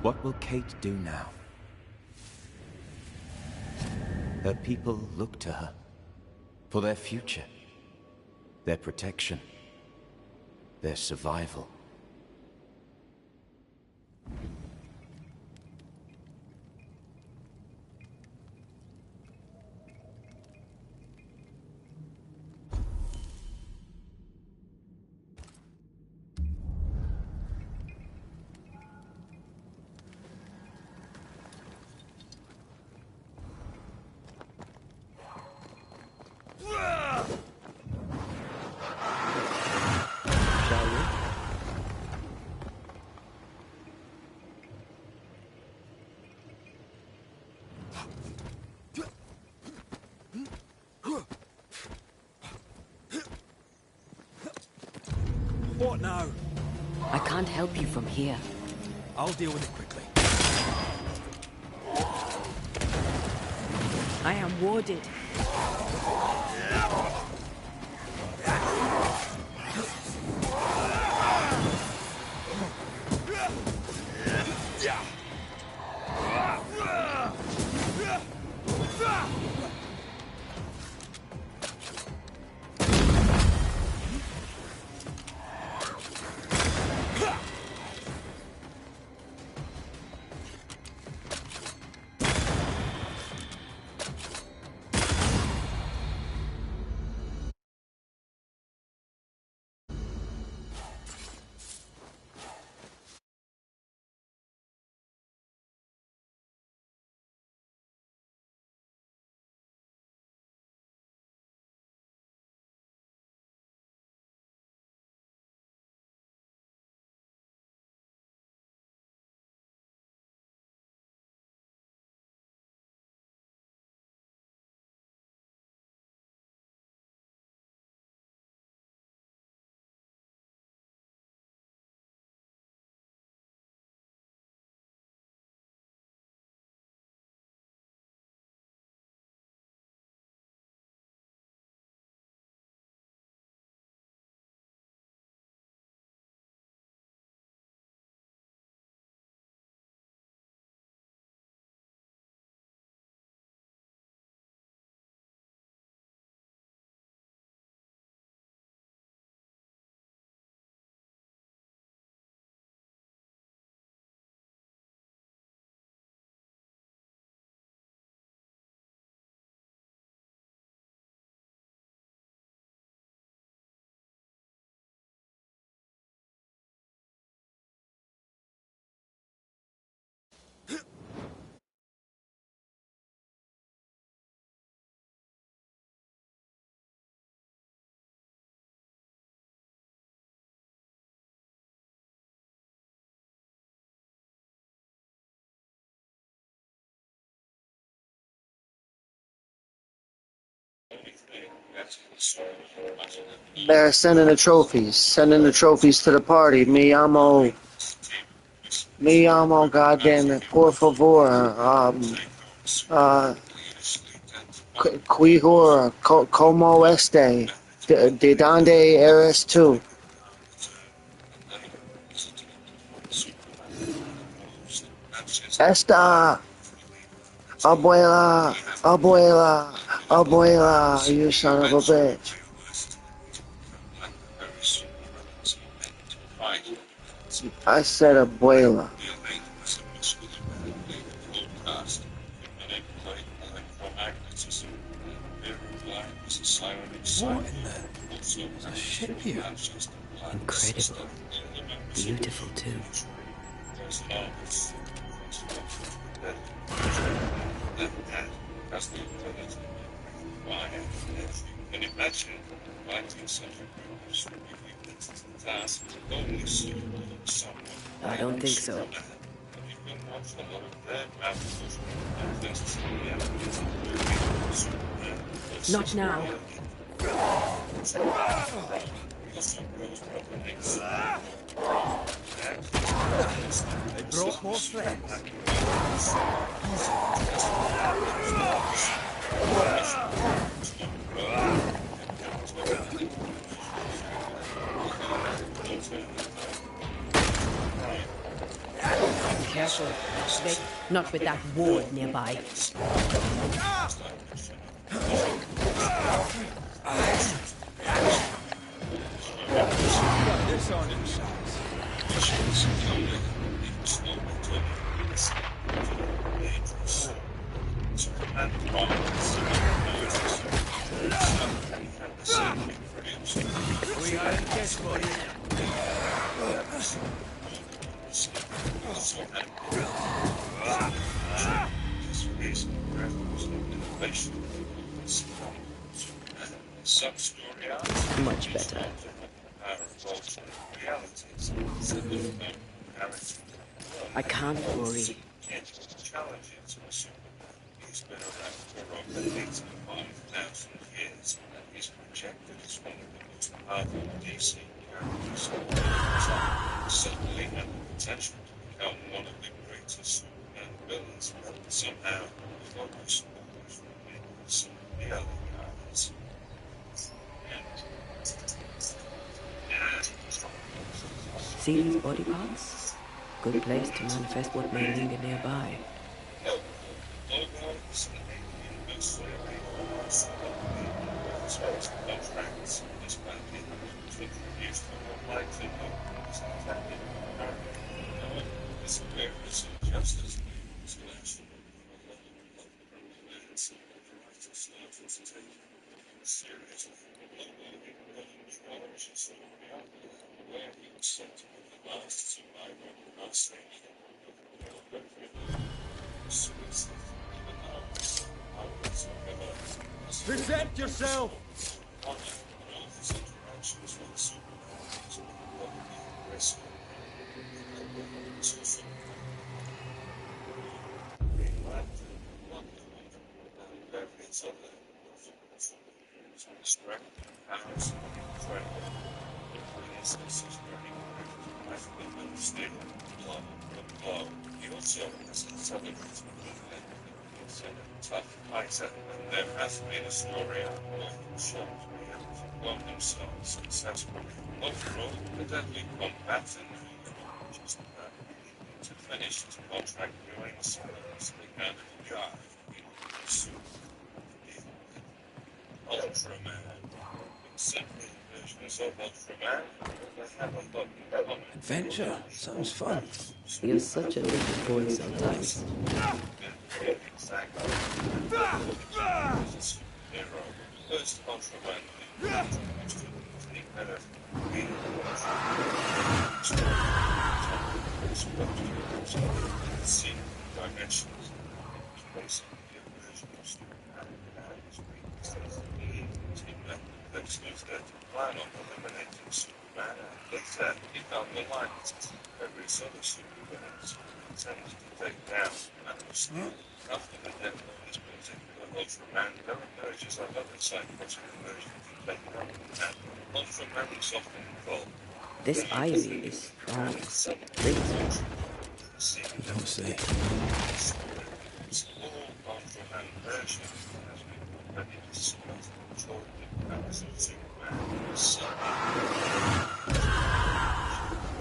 What will Kate do now? Her people look to her for their future, their protection, their survival. What now? I can't help you from here. I'll deal with it quickly. I am warded. They're sending the trophies. Sending the trophies to the party. Me amo, goddamn it. Por favor. Uh, Quijor, como este? De donde eres tú? Esta. Abuela, abuela, abuela, you son of a bitch. I said abuela. What in the... There's a ship here. Incredible. Beautiful, too. And imagine inviting such a group of superhumans to the task only suitable for someone I don't think so. Superman. And you can watch a lot of their battles manifest in the elements of the movie Superman versus Not now. reality. He also grows proper legs. They brought more friends. Careful. Vic, not with that ward nearby. Got this on his sides. We are in case for you. Some story arcs Much better. I can't worry. Challenges of Superman. He's been around for over 85,000 years, and he's projected as one of the most powerful DC characters of all time. Certainly had the potential to become one of the greatest Superman villains, but somehow the focus always remains on the other guys. See these body parts? Good place to manifest what may linger nearby. Logos and alien mystery contracts disbanded to introduce the more likely logos intended for America. This appearance of justice selection for a lot of events and the writer started to take it seriously. George is where he was said to be the last survivor of the last stage. Present yourself! He also has a southern tough fighter, and there has been a story out where he showed reality won himself successfully. Overall, a deadly combatant who just to finish his contract during silence began a guy in Super Ultraman. Separate versions of Ultraman, they have a lot in common. Adventure. Sounds fun. You're such a little boy sometimes. Exactly. Hero. First Ultraman. Take that as being see dimensions. Basically a version of Superman and his weaknesses. Team Netflix knows that to plan on eliminating Superman, and later he found the lines various other supervillains intended to take down Man of Steel. After the death of this particular Ultraman, there emerges another psychotic version to take up, and Ultraman is often involved. This ivy is strong. Great. You don't say. It's all Ultraman version has been already discussed and showed the powers of Superman.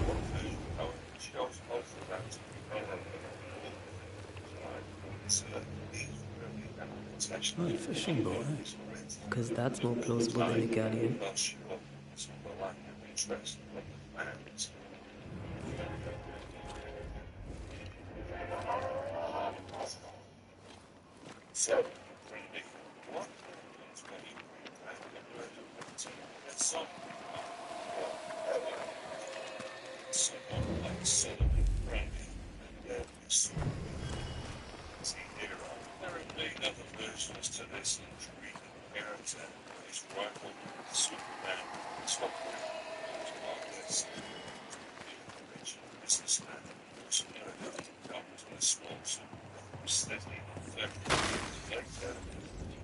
One version, however, shows Ultraman to be Oh, fishing boat, eh? Because that's more plausible than a galleon. So, what someone like Solomon Grundy and Elvis. See here, there have been other versions to this intriguing character. his rival, Superman, Topman, was Marcus, a rich businessman, also known as the Doctor Swanson, steadily affected later,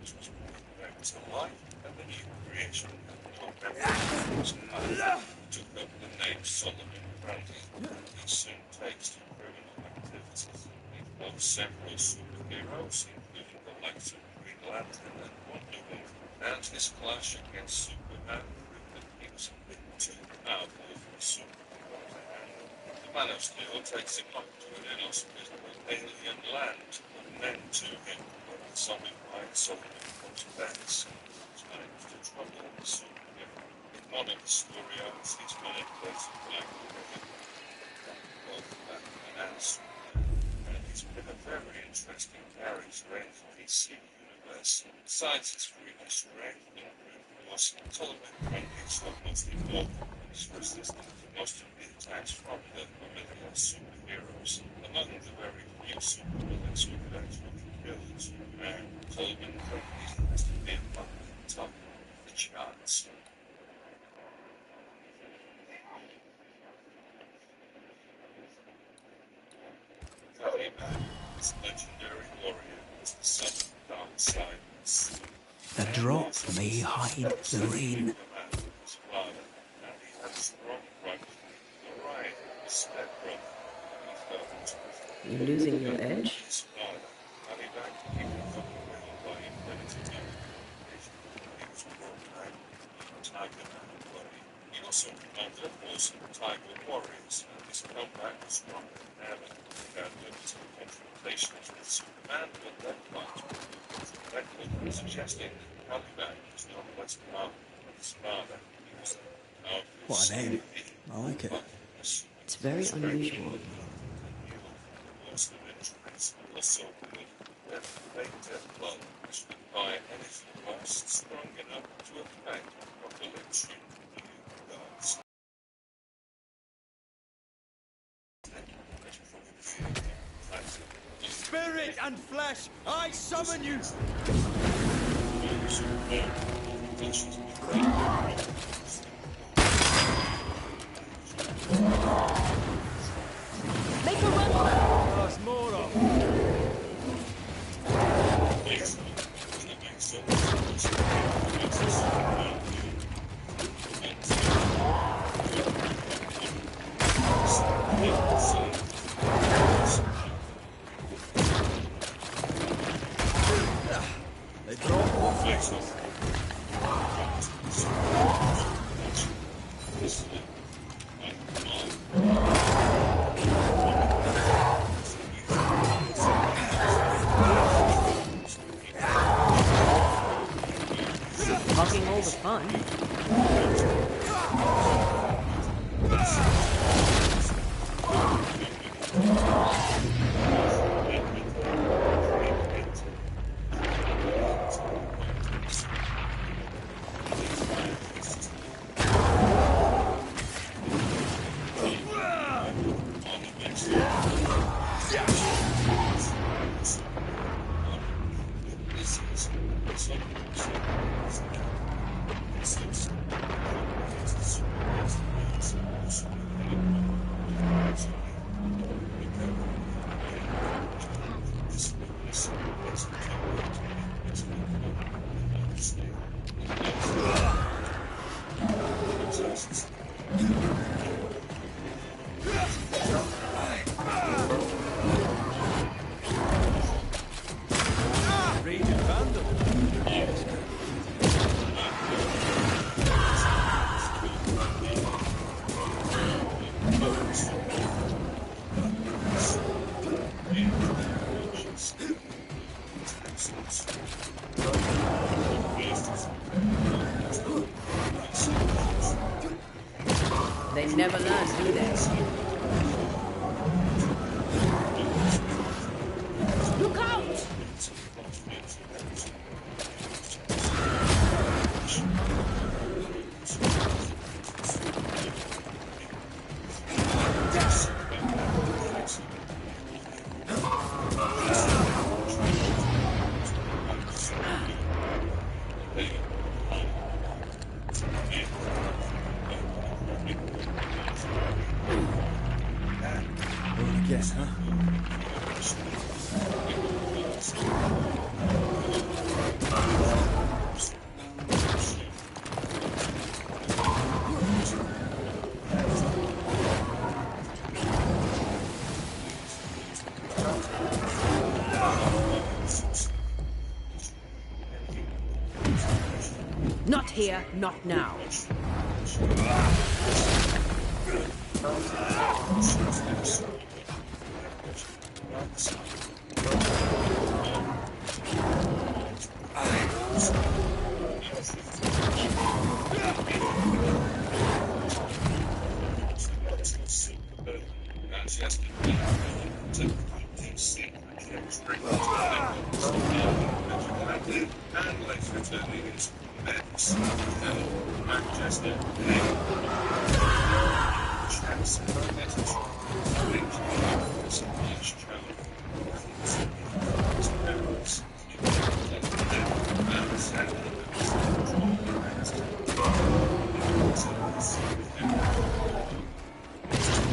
which was brought back to life, and the new creation of November was took up the name Solomon Grundy, and he soon takes to criminal activities. He fought several superheroes, including the likes of Green Lantern and Wonder Woman, and his clash against Superman proved that he was a bit too powerful for a superhero to handle. The Man of Steel takes him up to an inhospitable alien land, but men to him, but the zombified Solomon comes back, times to trouble the superhero. In one of the story arcs, his manipulates a black woman, both Batman and Superman, and he's been a very interesting character in the DC universe. Besides his freakish strength and brute force, Solomon Grundy is not mostly mortal and is resistant to most of the attacks from the familiar superheroes. Among the very few supervillains who could actually kill Superman, Solomon Grundy has to be among the top of the charts. This legendary warrior is the son of the dark side. The drop may hide the rain. His father, and he had a strong rivalry with Orion, his stepbrother. He felt You're losing your edge? his father, and he back to keep him from the will by infinity communication. He was brought back in Tiger Man body. He also commanded a force of Tiger warriors, and his comeback was stronger than ever. He had limited confrontations with Superman, but that fight was directly suggesting that Caliban was not less powerful than his father. He was the powerful What a name. I like it. It's very unusual. Also, also that later blood was required energy was strong enough to affect population new gods. Spirit and flesh, I summon you! Make a run! There's more of They drop off. Talking all the fun. Raging Vandal. They never learn, do they? Look out! Not here, not now.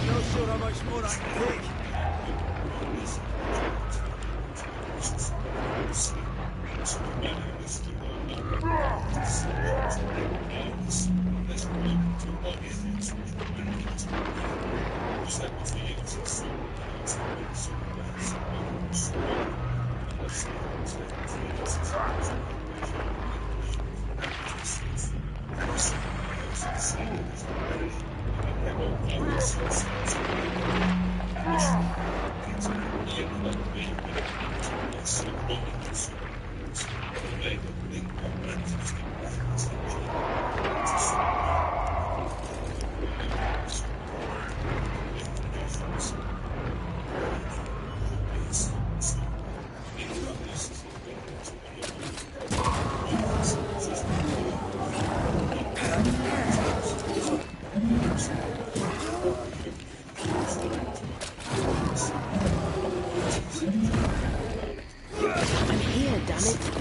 Not sure how much more I can take. I'm here, damn it.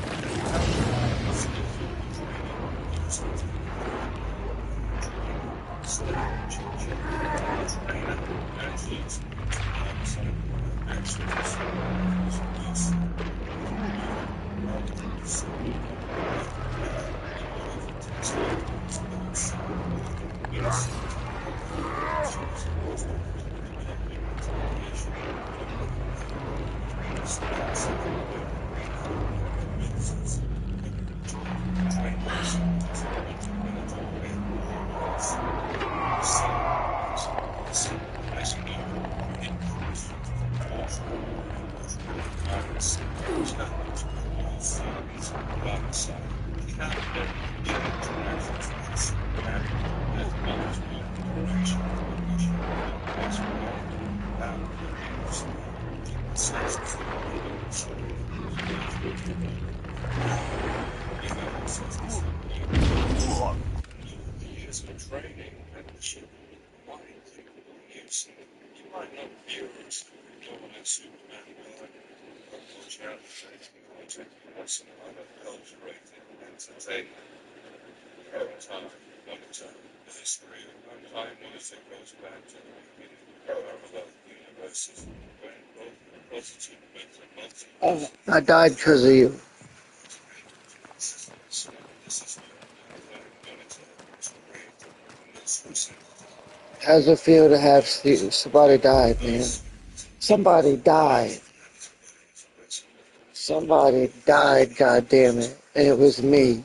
Years of training and widely used. You might not view it as dominant Superman guard, but watch out for taking some unadulterated entertainment. Over time, monitor the history of mankind monitor goes back to the beginning of parallel universes when both the positive mental multiverse I died because of you. How's it feel to have somebody died, man? Somebody died. Somebody died, God damn it. And it was me.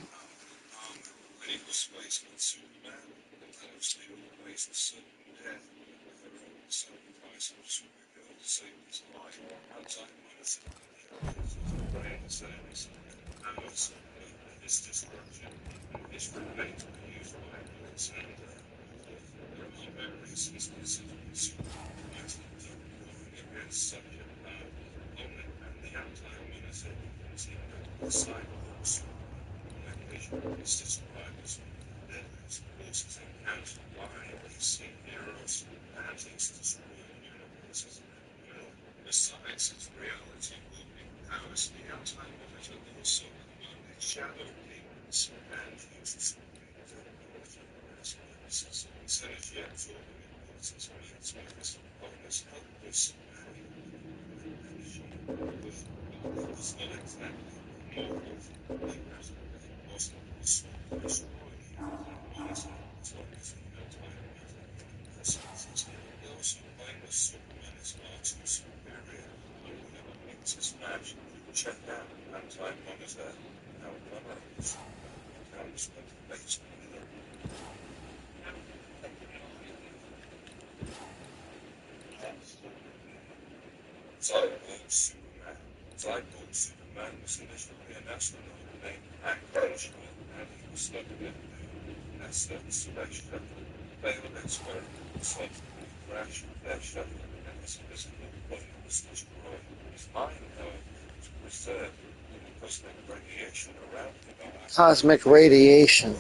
Besides, its reality will be powers the outside monitor also commanded shadow demons and uses synergy absorbing abilities means because bonus helpless it was not exactly normal because it wasn't destroyed monitor as long as the outside monitor persons. He also blamed the Superman is far too superior and whenever makes his match, check out anti-monitor outnumber Superman. comes motivated by them. Superman was initially an astronaut named Hank Henshaw, and he was studying at the NASA Space Shuttle. Failed experiment resulted crash of their shuttle, and his physical body was destroyed. His mind, however, was preserved in the cosmic radiation around him. Cosmic radiation.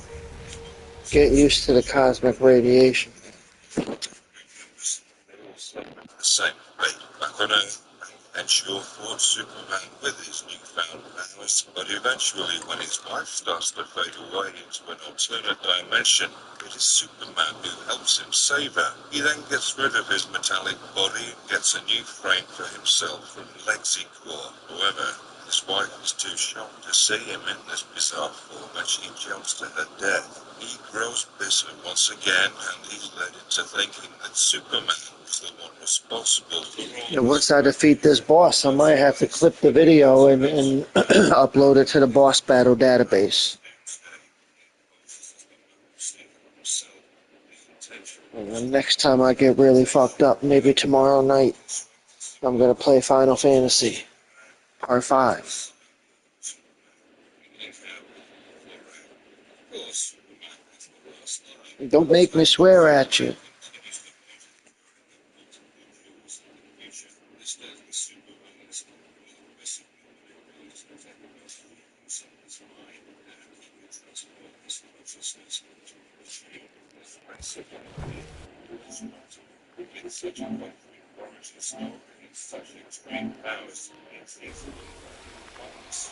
Get used to the cosmic radiation. They all slept in the same bed back on Earth. And sure fought Superman with his newfound powers, but eventually when his wife starts to fade away into an alternate dimension, it is Superman who helps him save her. He then gets rid of his metallic body and gets a new frame for himself from LexiCorp. However, his wife is too shocked to see him in this bizarre form and she jumps to her death. He grows bitter once again and he's led into thinking that Superman was the one responsible for all. And once I defeat this boss, I might have to clip the video and upload it to the boss battle database. And the next time I get really fucked up, maybe tomorrow night, I'm gonna play Final Fantasy Part 5. Don't make me swear at you. Such a origin story and such extreme powers makes these ones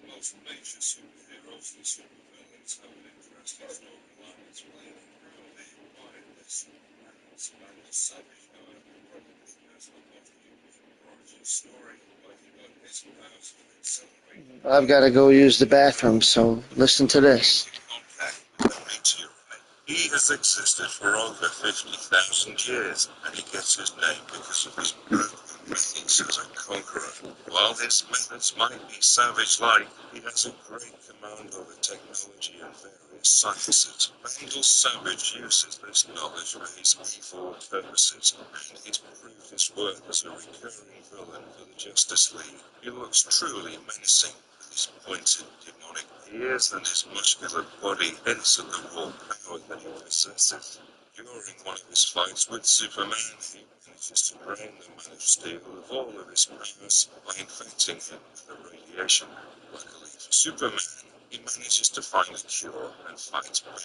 most major superheroes and supervillains have an interesting storyline explaining how they acquired this. Spanish Savage, however, probably has the most unique origin story, but he got his powers from accelerating. I've got to go use the bathroom, so listen to this. Contact with the meteorite. He has existed for over 50,000 years, and he gets his name because of his brutal methods as a conqueror. While his methods might be savage-like, he has a great command over technology and various sciences. Vandal Savage uses this knowledge for his evil purposes, and he's proved his worth as a recurring villain for the Justice League. He looks truly menacing. His pointed demonic ears and his muscular body hints at the raw power that he possesses. During one of his fights with Superman, he manages to drain the Man of Steel of all of his powers by infecting him with the radiation. Luckily for Superman, he manages to find a cure and fights back,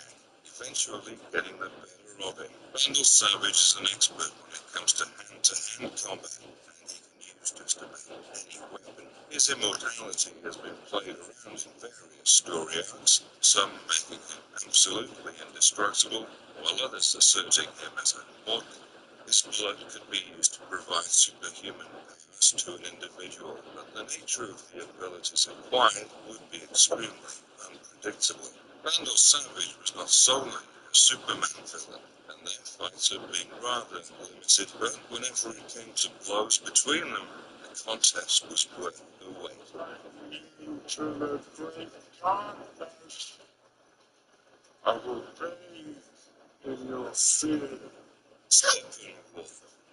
eventually getting the better of him. Vandal Savage is an expert when it comes to hand-to-hand combat, and he can use just about any weapon. His immortality has been played around in various story arcs, some making him absolutely indestructible, while others asserting him as immortal. His blood could be used to provide superhuman powers to an individual, but the nature of the abilities acquired would be extremely unpredictable. Vandal Savage was not solely a Superman villain, and their fights had been rather limited, but whenever it came to blows between them, the contest was worth the wait. You to the great darkness, I will bathe in your fear. Steppenwolf.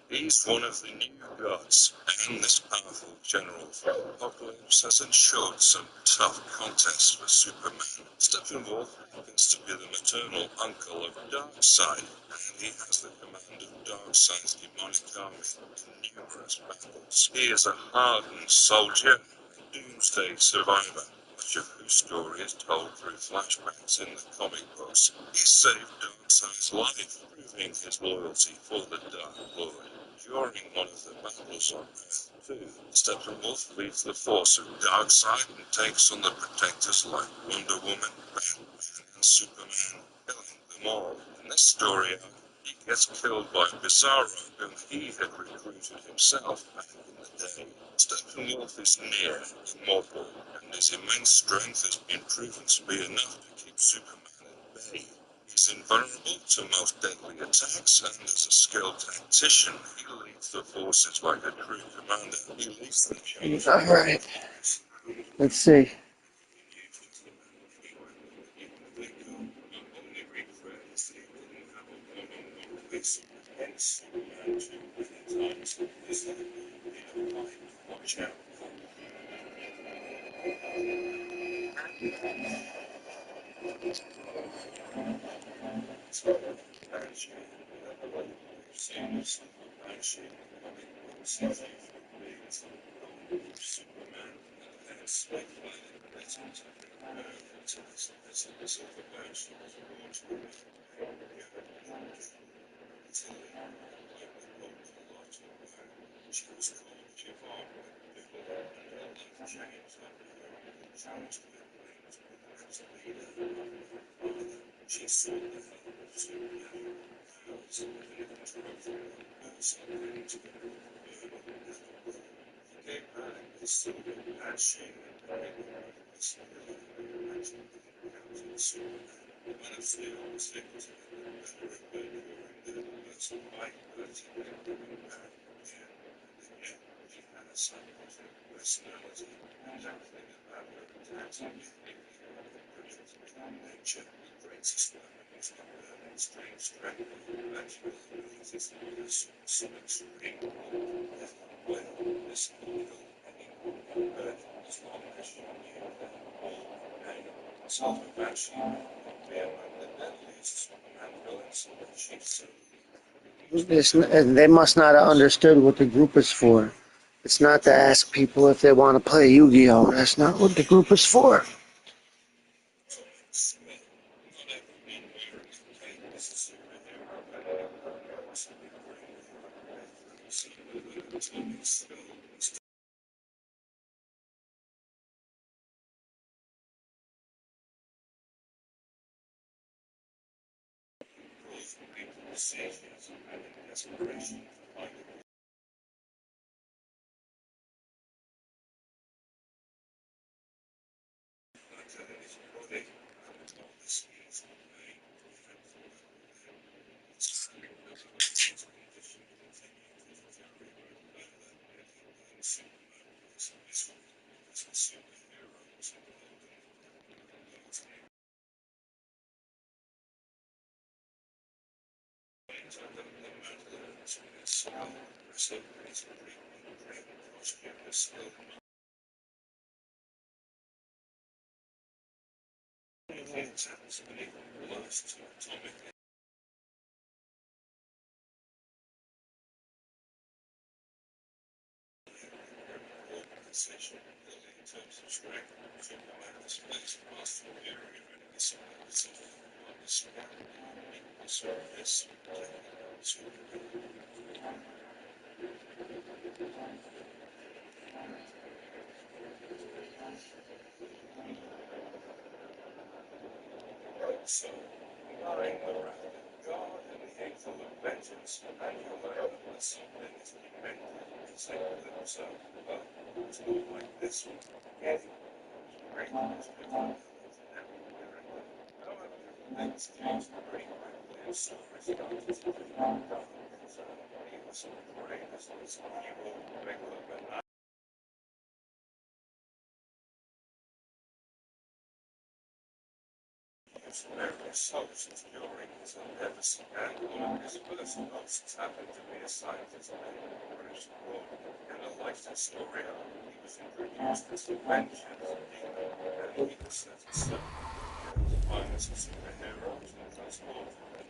He's one of the new gods, and this powerful general from Apocalypse has ensured some tough contests for Superman. Steppenwolf happens to be the maternal uncle of Darkseid, and he has the command of Darkseid's demonic army in numerous battles. He is a hardened soldier, a doomsday survivor, much of whose story is told through flashbacks in the comic books. He saved Darkseid's life, proving his loyalty for the Dark Lord. During one of the battles on Earth 2, Steppenwolf leads the force of Darkseid and takes on the Protectors like Wonder Woman, Batman, and Superman, killing them all. In this story arc, he gets killed by Bizarro, whom he had recruited himself back in the day. Steppenwolf is near immortal, and his immense strength has been proven to be enough to keep Superman at bay. His is invulnerable to most deadly attacks, and as a skilled tactician, he leads the forces like a crew commander. He leads the change. All right. Let's see. Watch out. They must not have understood what the group is for. It's not to ask people if they want to play Yu-Gi-Oh! That's not what the group is for.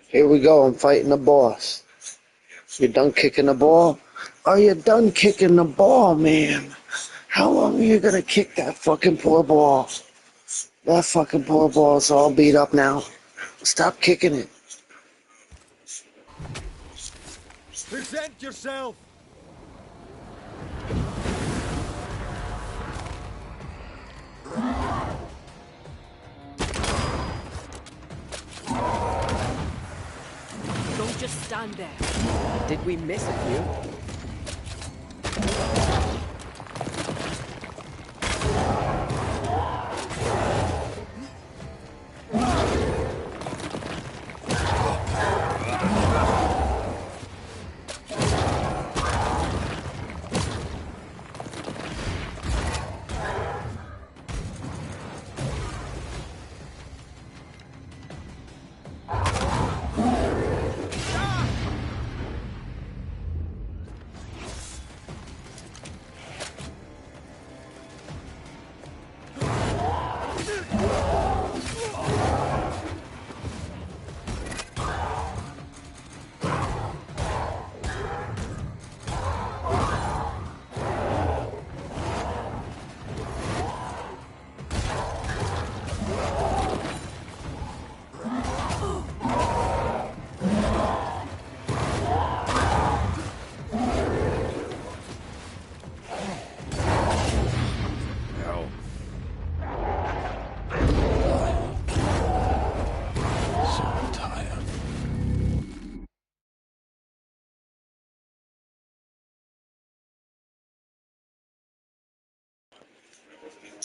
Here we go, I'm fighting the boss. You done kicking the ball? Are you done kicking the ball, man? How long are you gonna kick that fucking poor ball? That fucking poor ball's all beat up now. Stop kicking it. Present yourself! Don't just stand there. Did we miss a few?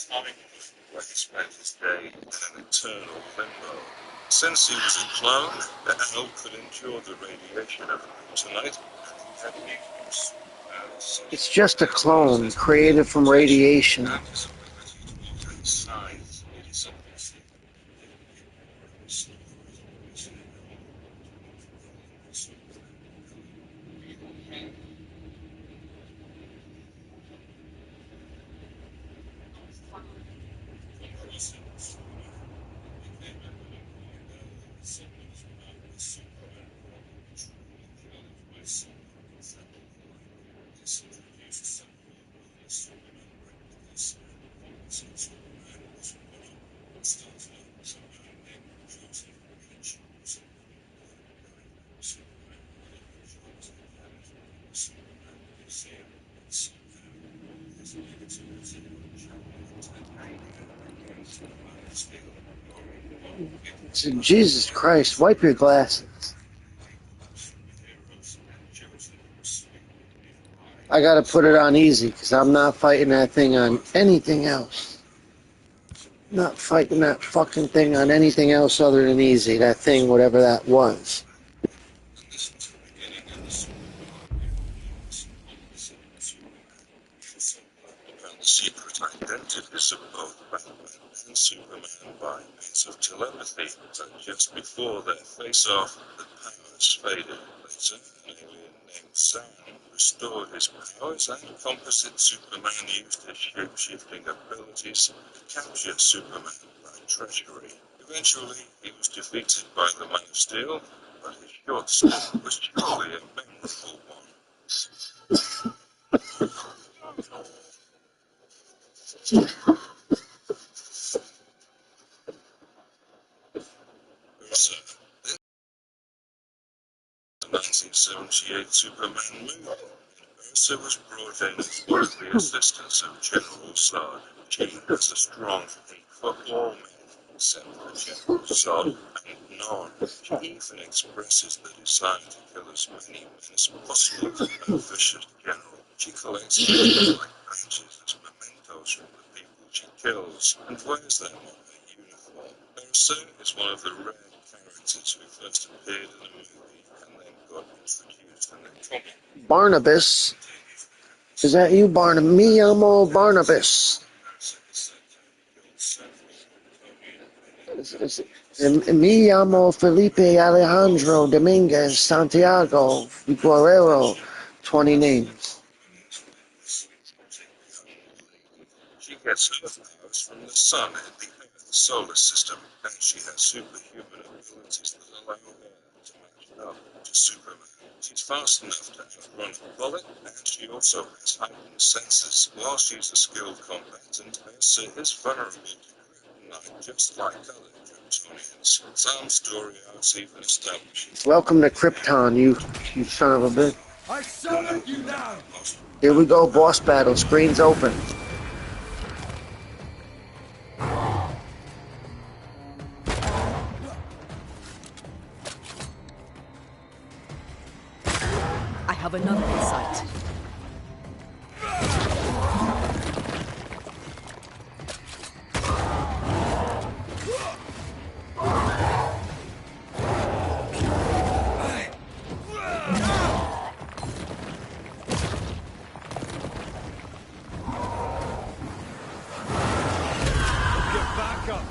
Tommy spent his day in an eternal limbo. Since he was a clone, the L could endure the radiation of tonight. It's just a clone created from radiation. Jesus Christ, wipe your glasses. I gotta put it on easy because I'm not fighting that thing on anything else. Not fighting that fucking thing on anything else other than easy. That thing, whatever that was. The secret identities of both Batman and Superman by means of telepathy, but just before their face-off, the powers faded. Later, an alien named Sam restored his powers, and composite Superman used his shape-shifting abilities to capture Superman by treachery. Eventually, he was defeated by the Man of Steel, but his short stint was surely a memorable one. Ursa. The 1978 Superman movie. Ursa was brought in as one of the assistants of General Zod. She has a strong hate for all men, except for General Zod and none. She even expresses the desire to kill as many men as possible and a vicious general. She collects like branches as mementos from the people she kills and wears them on her uniform. Ursa is one of the rare characters who first appeared in a movie and then got introduced in the comic. Barnabas. Is that you, Barnabas? Me llamo Barnabas. Me llamo Felipe Alejandro Dominguez Santiago Guerrero. 20 names. She gets her powers from the sun and the Earth solar system, and she has superhuman abilities that allow her to match up to Superman. She's fast enough to outrun a bullet, and she also has heightened senses. While she's a skilled combatant, Ursa is vulnerable to kryptonite, just like other Kryptonians. Some story arcs even establish. Welcome to Krypton, you son of a bitch. I summon you now! Here we go, boss battle. Screen's open. I have another insight. Get back up!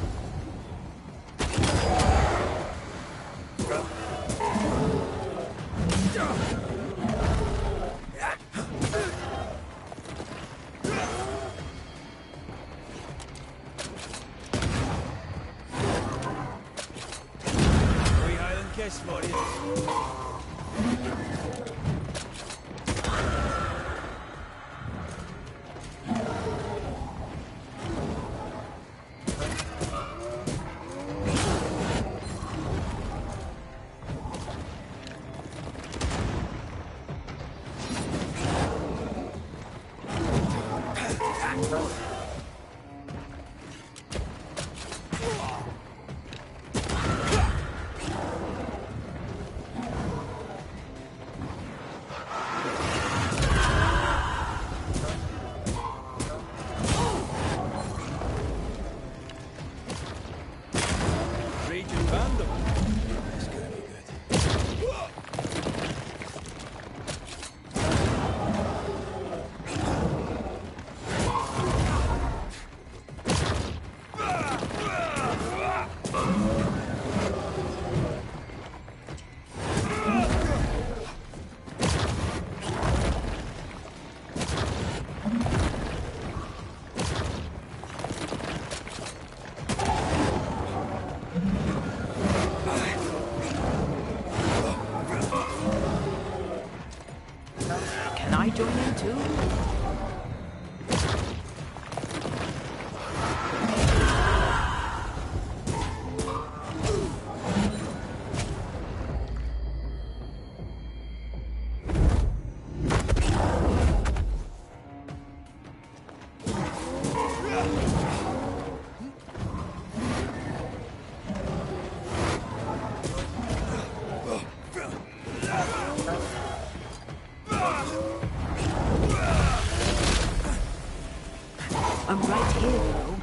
Free Highland kiss for you. join in too? I'm right here, though.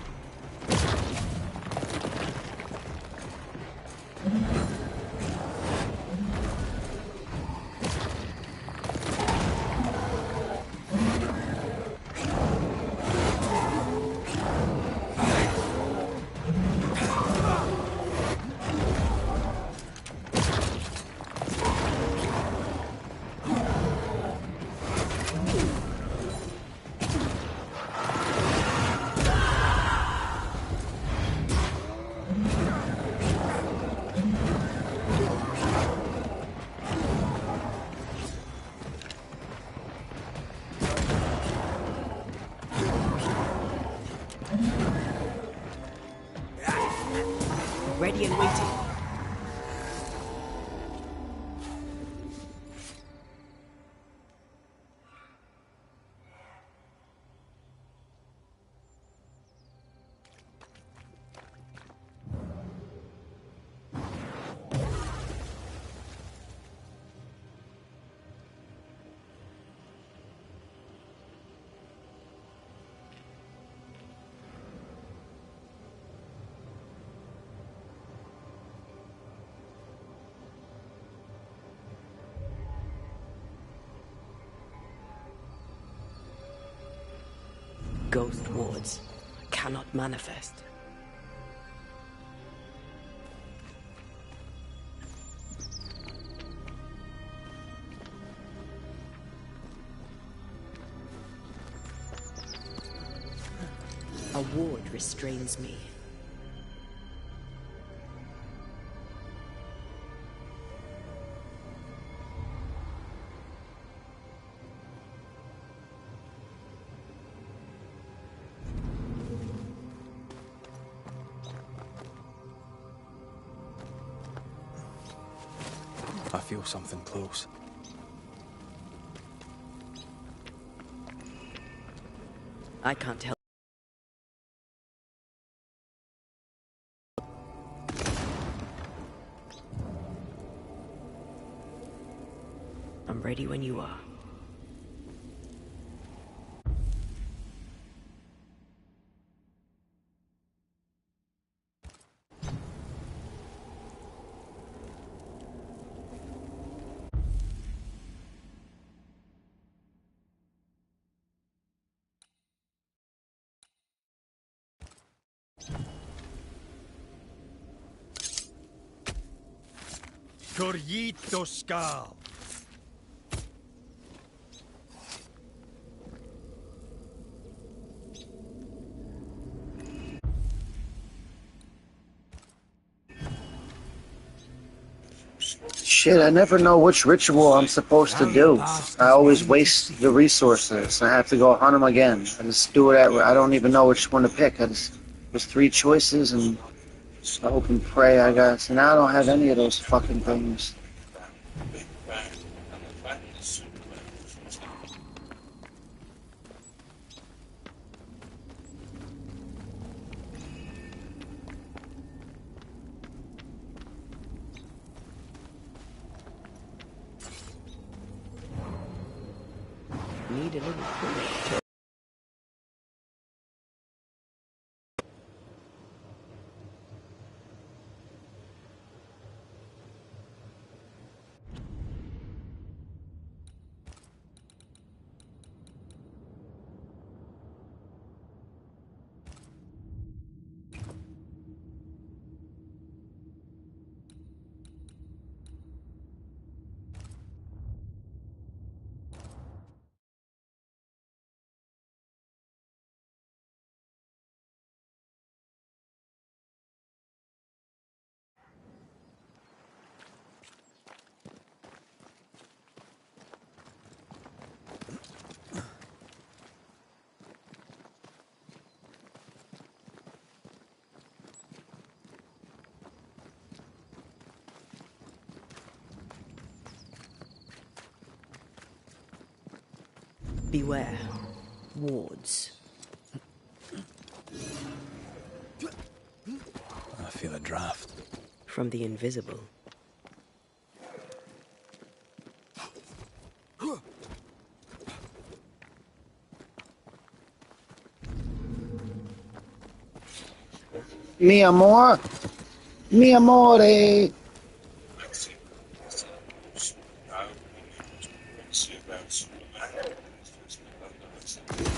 Ready and waiting. Ghost wards cannot manifest. A ward restrains me. I feel something close. I can't help. I'm ready when you are. Corrito Skal. Shit, I never know which ritual I'm supposed to do. I always waste the resources. I have to go hunt them again. I just do it I don't even know which one to pick. There's 3 choices and I hope and pray I got. So now I don't have any of those fucking things. Need a little push to Beware. Wards. I feel a draft. From the invisible. Mi amor. Mi amore.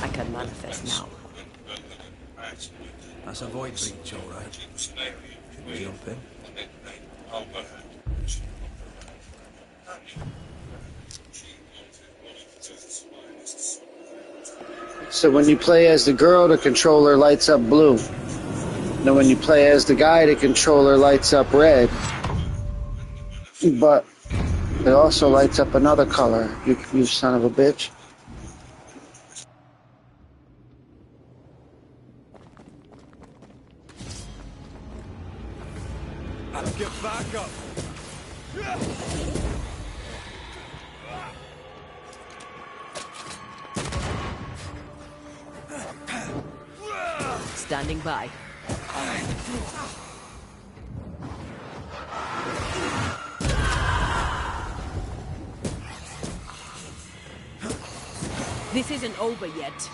I can manifest now. That's a void breach, all right. Should we jump in? So when you play as the girl, the controller lights up blue. Then when you play as the guy, the controller lights up red. But it also lights up another color. You son of a bitch. Get back up! Standing by. This isn't over yet.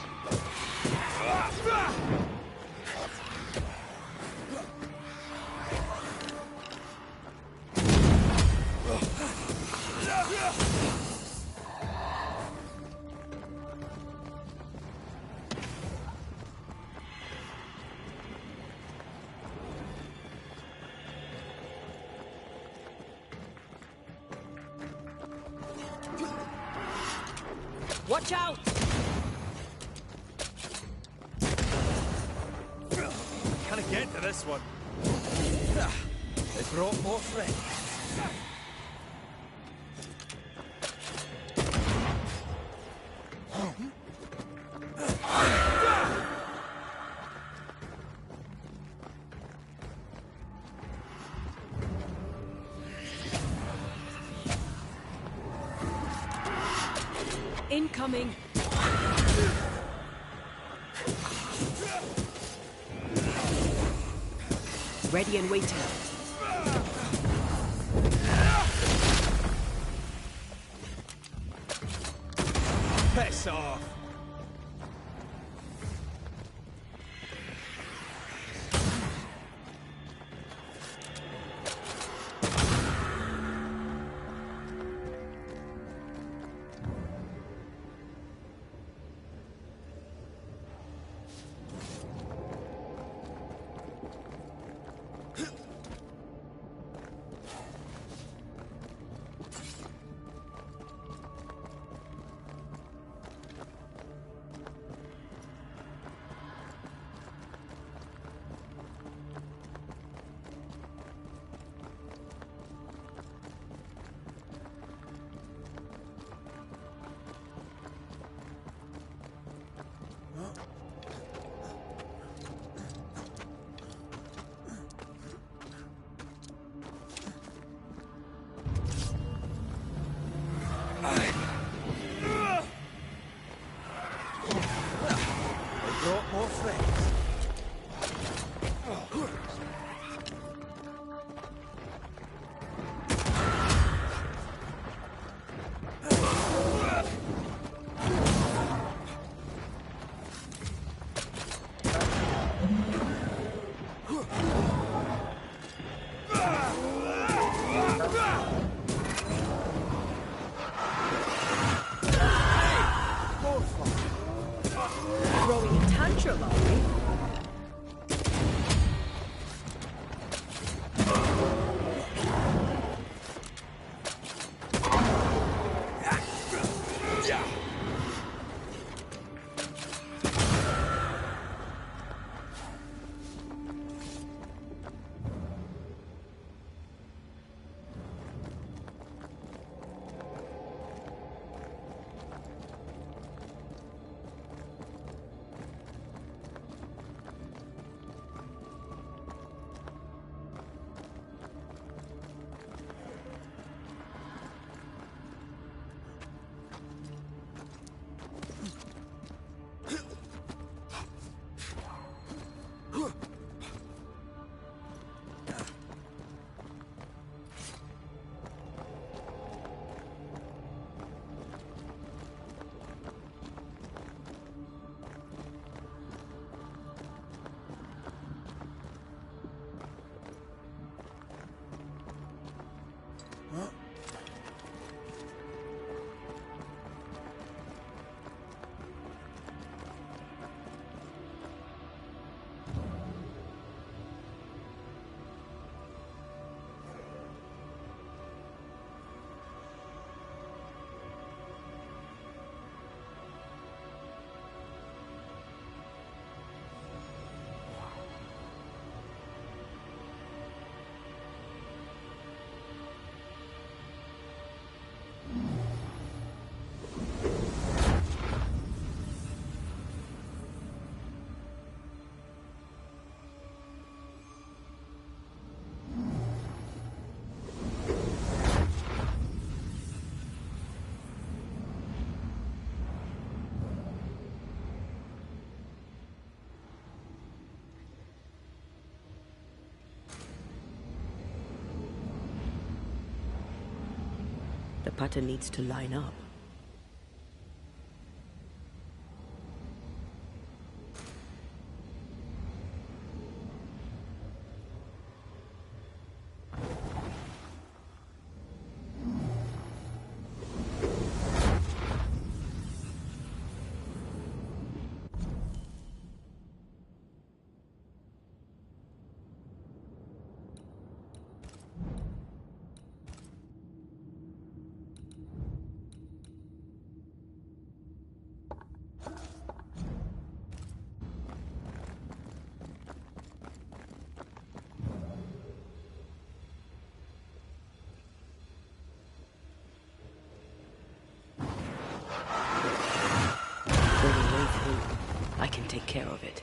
Watch out! Can I get to this one? They brought more friends. Incoming! Ready and waiting. Piss off! Brought more friends. Throwing a tantrum, are we? The pattern needs to line up. I can take care of it.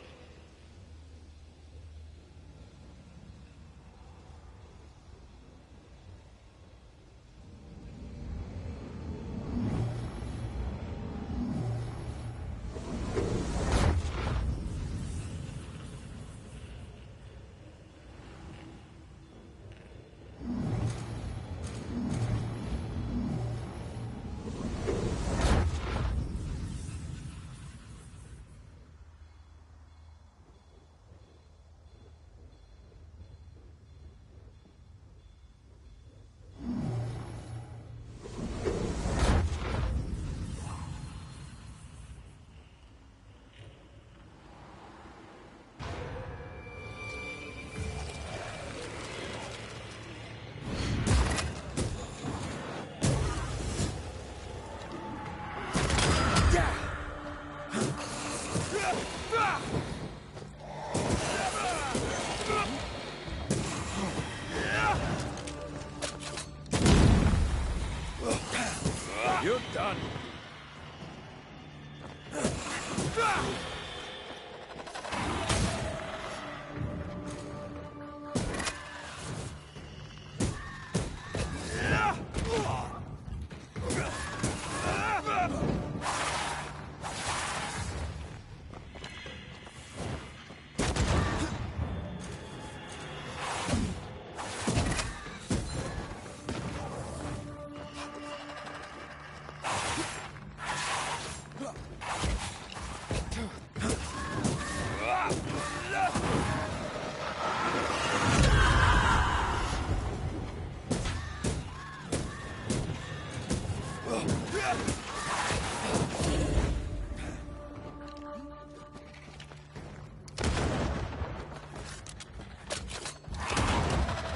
You're done.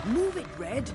Move it, Red.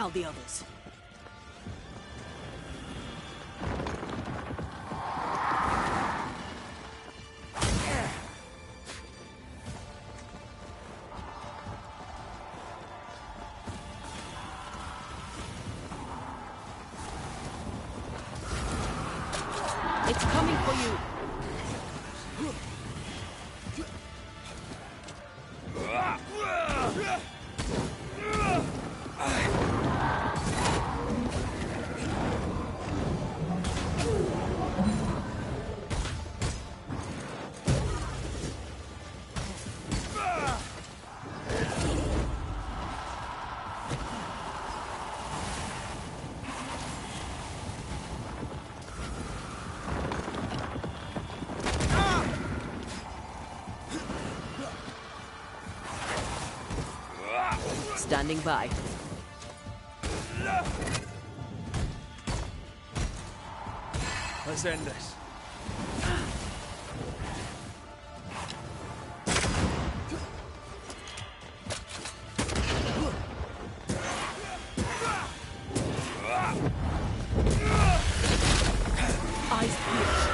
Now the others. It's coming for you. Standing by. Let's end this. Eyes peeled.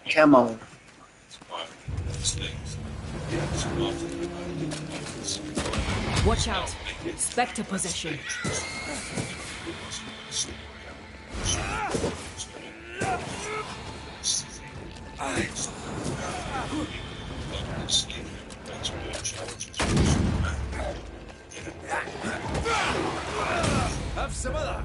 Camo. Watch out. Spectre possession. Have some of that.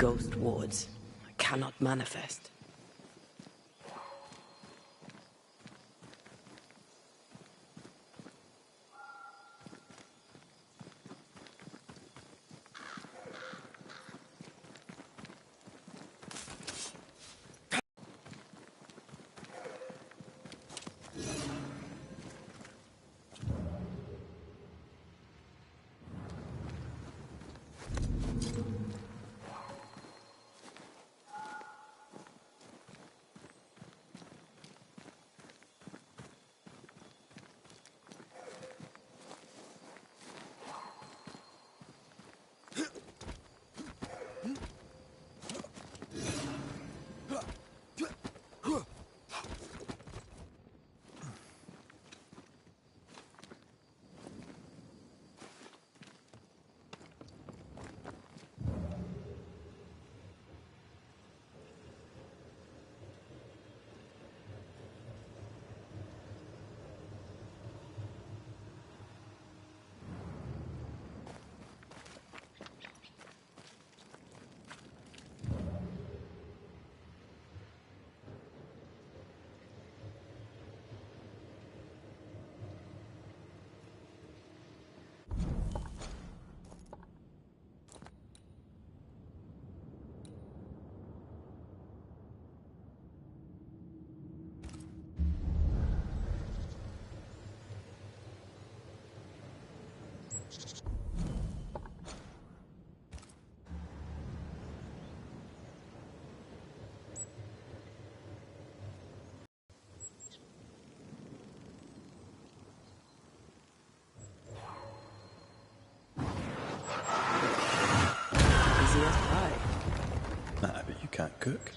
Ghost wards. I cannot manifest. Easy as pie. Nah, but you can't cook.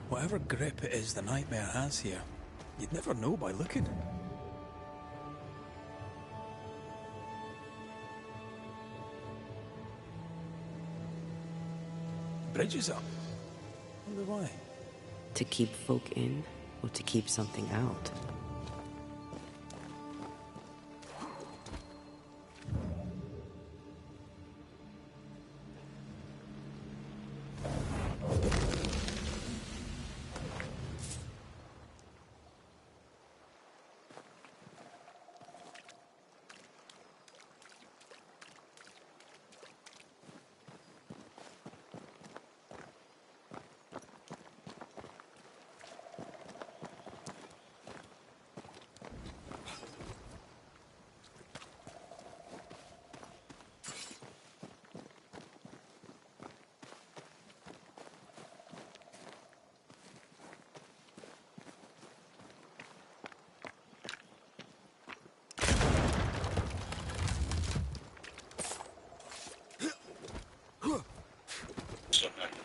Whatever grip it is the nightmare has here, you'd never know by looking. Bridge is up. Wonder why. To keep folk in, or to keep something out?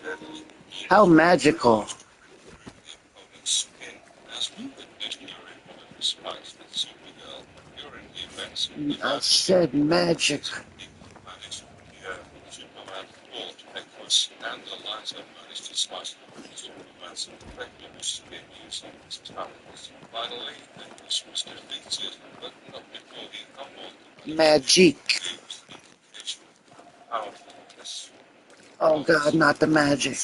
deadly. How magical. Skin as we witnessed during one of his fights with Supergirl. During the events of the I last said magic. people managed Superman fought Equus and the latter managed to smash Superman's incredible skin using his talents. Finally, Equus was defeated, but not before he humbled the Magic. indication how powerful this Oh God, not the magic.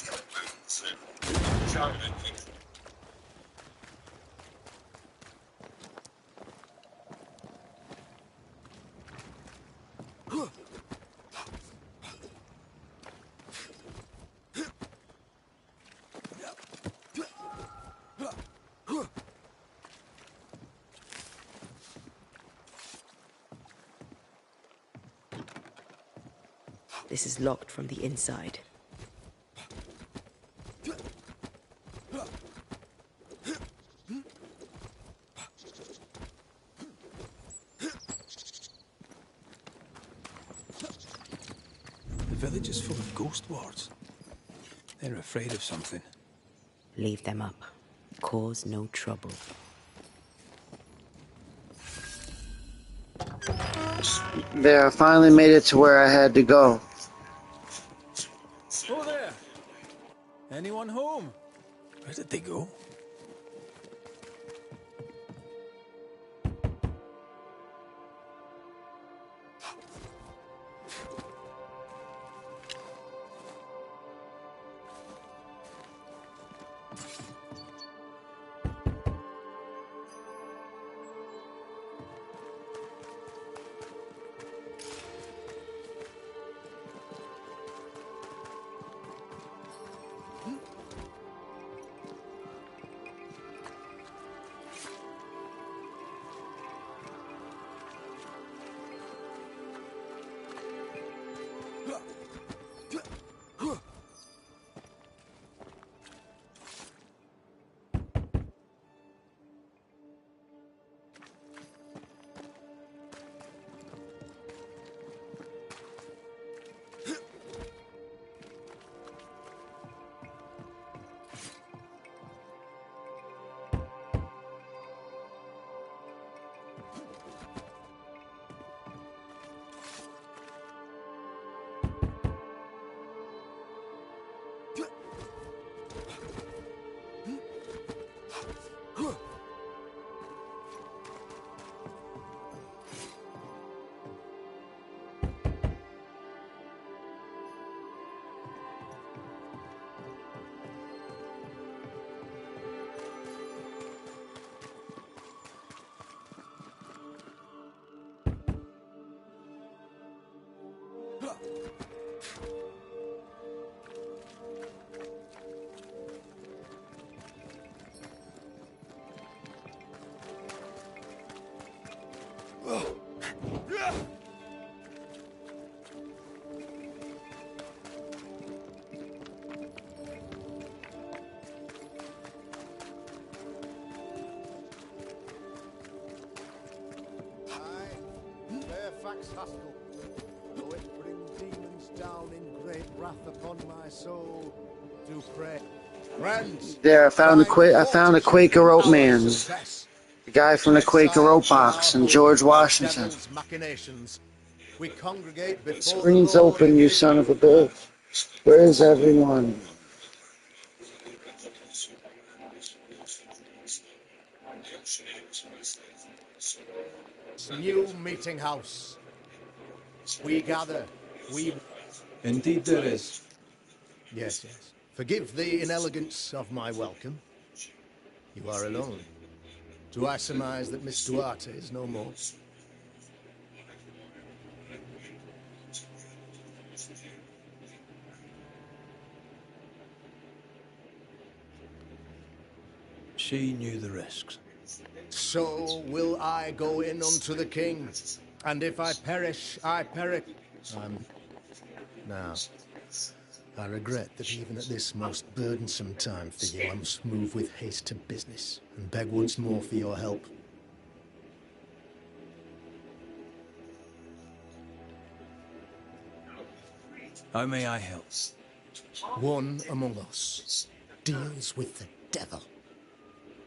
China. This is locked from the inside. The village is full of ghost wards. They're afraid of something. Leave them up. Cause no trouble. There, I finally made it to where I had to go. Oh there! Anyone home? Where did they go? Haskell. Though it bring demons down in great wrath upon my soul, do pray. Friends, There, I found a Quaker Oat man. The guy from the Quaker Oat box in George Washington. We congregate before Screen's open, you son of a bitch. Where is everyone? New meeting house. We gather. We. Indeed there is. Yes, yes. Forgive the inelegance of my welcome. You are alone. Do I surmise that Miss Duarte is no more? She knew the risks. So will I go in unto the king, and if I perish, I perish. Now, I regret that even at this most burdensome time for you, I must move with haste to business, and beg once more for your help. How may I help? One among us deals with the devil.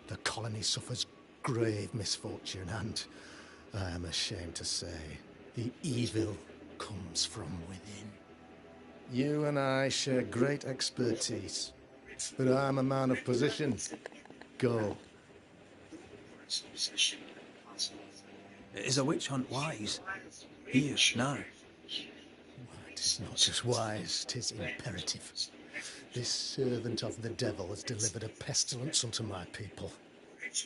The colony suffers grave misfortune and, I am ashamed to say, the evil comes from within. You and I share great expertise, but I'm a man of position. Go. Is a witch hunt wise? Here, now. Tis not just wise, 'tis imperative. This servant of the devil has delivered a pestilence unto my people.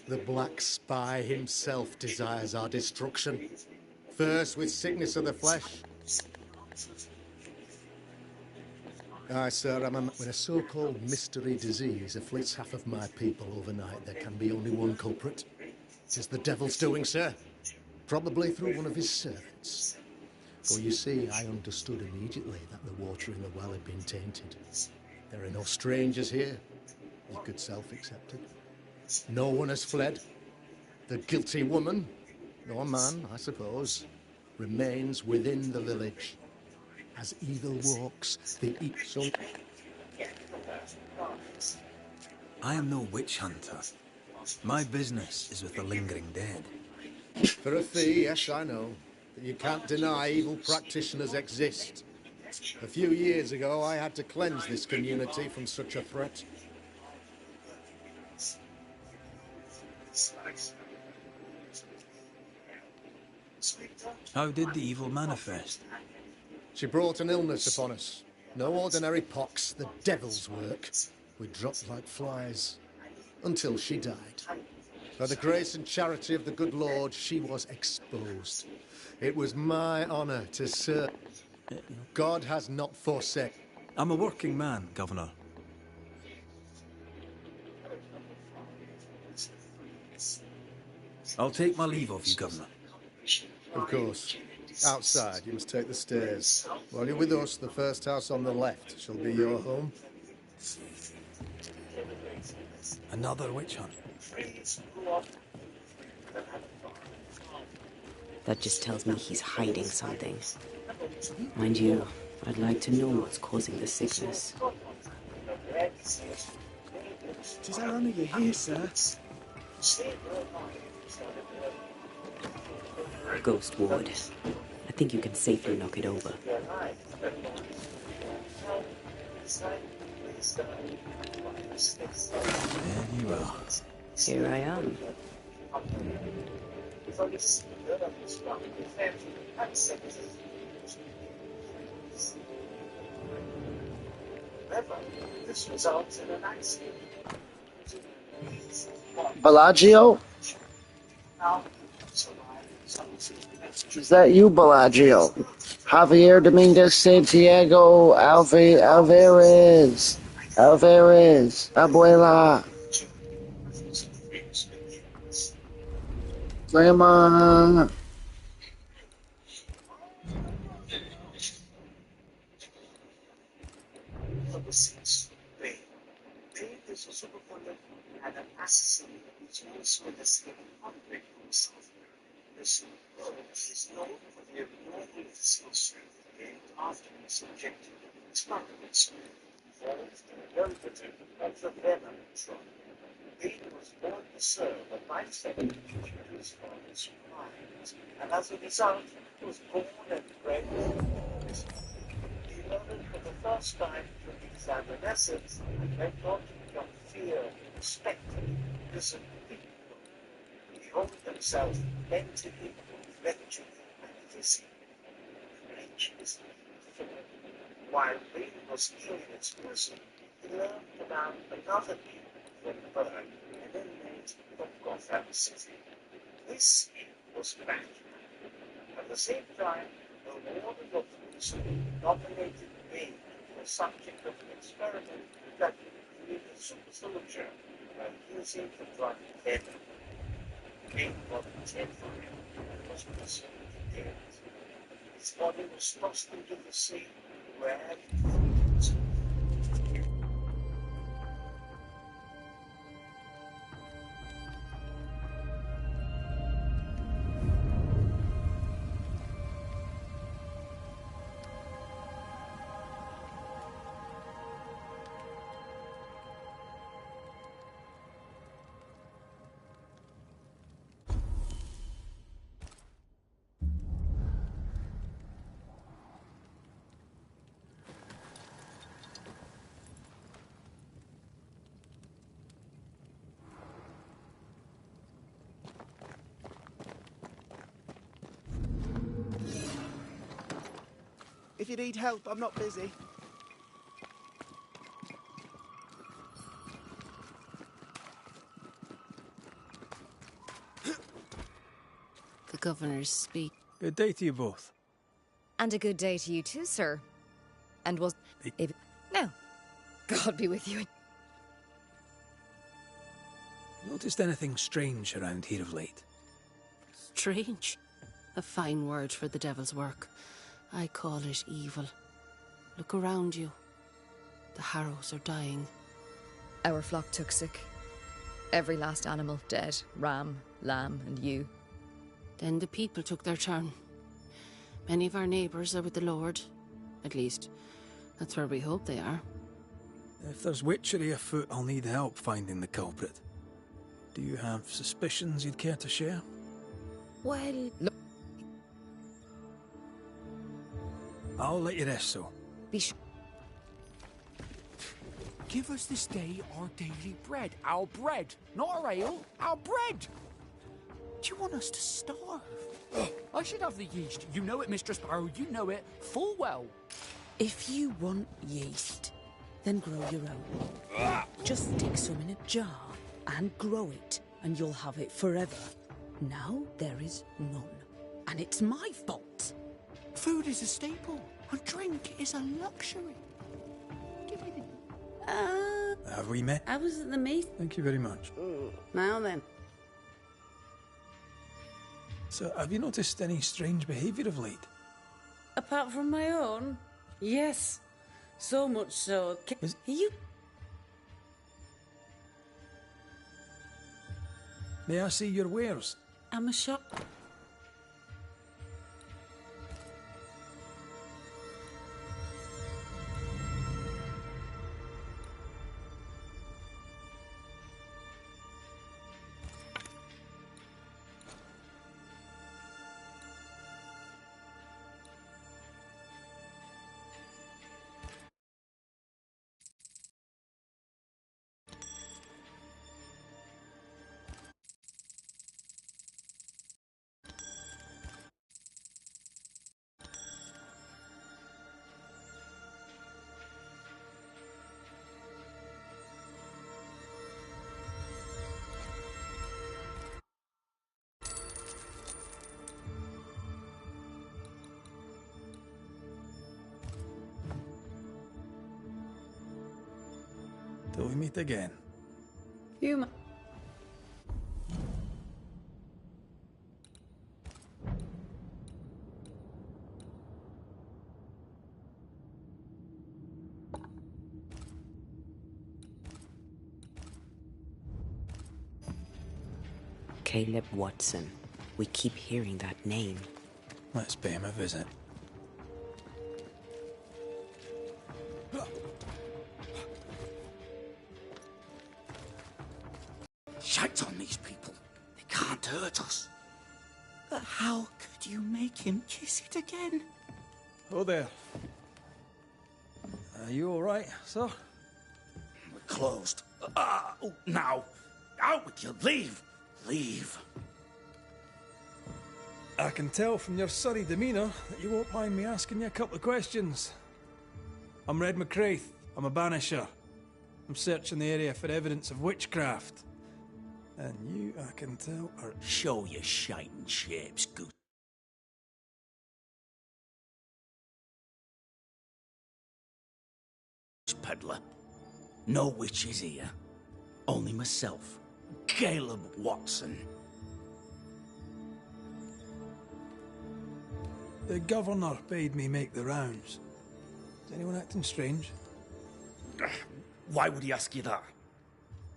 The black spy himself desires our destruction. First with sickness of the flesh. Aye, sir, when a so-called mystery disease afflicts half of my people overnight, there can be only one culprit. 'Tis the devil's doing, sir. Probably through one of his servants. For you see, I understood immediately that the water in the well had been tainted. There are no strangers here. You could self-accept it. No one has fled. The guilty woman, or man, I suppose, remains within the village. As evil walks, the evil... I am no witch hunter. My business is with the lingering dead. For a fee, yes, I know. But you can't deny evil practitioners exist. A few years ago, I had to cleanse this community from such a threat. How did the evil manifest? She brought an illness upon us. No ordinary pox, the devil's work. We dropped like flies. Until she died. By the grace and charity of the good Lord, she was exposed. It was my honor to serve. God has not forsaken. I'm a working man, Governor. I'll take my leave of you, Governor. Of course. Outside, you must take the stairs. While you're with us, the first house on the left shall be your home. Another witch hunt. That just tells me he's hiding something. Mind you, I'd like to know what's causing the sickness. Tis our honour you're here, sir. Ghost Ward. I think you can safely knock it over. There you are. Here I am. Bellagio? Is that you, Bellagio? Javier Dominguez Santiago Alvarez. Abuela. Grandma. And as a result, he was born and bred. He learned for the first time during his adolescence and went on to become feared, respected, listened to people. He honed himself mentally, intellectually, and physically. Rich is fear. While Ray was ill in his prison, he learned about another people from Bern, an inmate from Gotham City. This was Batman. At the same time, the warden of prison nominated Wayne for the subject of an experiment that would create a super soldier by using the drug venom. Wayne got terrified and was presumed dead. His body was tossed into the sea, where he floated. If you need help, I'm not busy. The governor's speech. Good day to you both. And a good day to you too, sir. And was... No. God be with you. Noticed anything strange around here of late? Strange. A fine word for the devil's work. I call it evil. Look around you. The harrows are dying. Our flock took sick. Every last animal dead. Ram, lamb, and ewe. Then the people took their turn. Many of our neighbours are with the Lord. At least, that's where we hope they are. If there's witchery afoot, I'll need help finding the culprit. Do you have suspicions you'd care to share? Well, look... I'll let you rest, so. Be sure... Give us this day our daily bread. Our bread, not our ale, our bread! Do you want us to starve? I should have the yeast. You know it, Mistress Sparrow, you know it full well. If you want yeast, then grow your own. Just stick some in a jar and grow it, and you'll have it forever. Now there is none, and it's my fault. Food is a staple, and drink is a luxury. Give me the... Have we met? I was at the meet. Thank you very much. Now then. So, have you noticed any strange behaviour of late? Apart from my own? Yes. So much so. You... May I see your wares? I'm a shop... Till we meet again. You... Caleb Watson. We keep hearing that name. Let's pay him a visit. Shite on these people. They can't hurt us. But how could you make him kiss it again? Oh there. Are you all right, sir? We're closed. Now. Out with you. Leave. Leave. I can tell from your surly demeanour that you won't mind me asking you a couple of questions. I'm Red McCraith. I'm a banisher. I'm searching the area for evidence of witchcraft. And you, I can tell, are... Show your shining shapes, goose. Peddler. No witches here. Only myself, Caleb Watson. The governor bade me make the rounds. Is anyone acting strange? Why would he ask you that?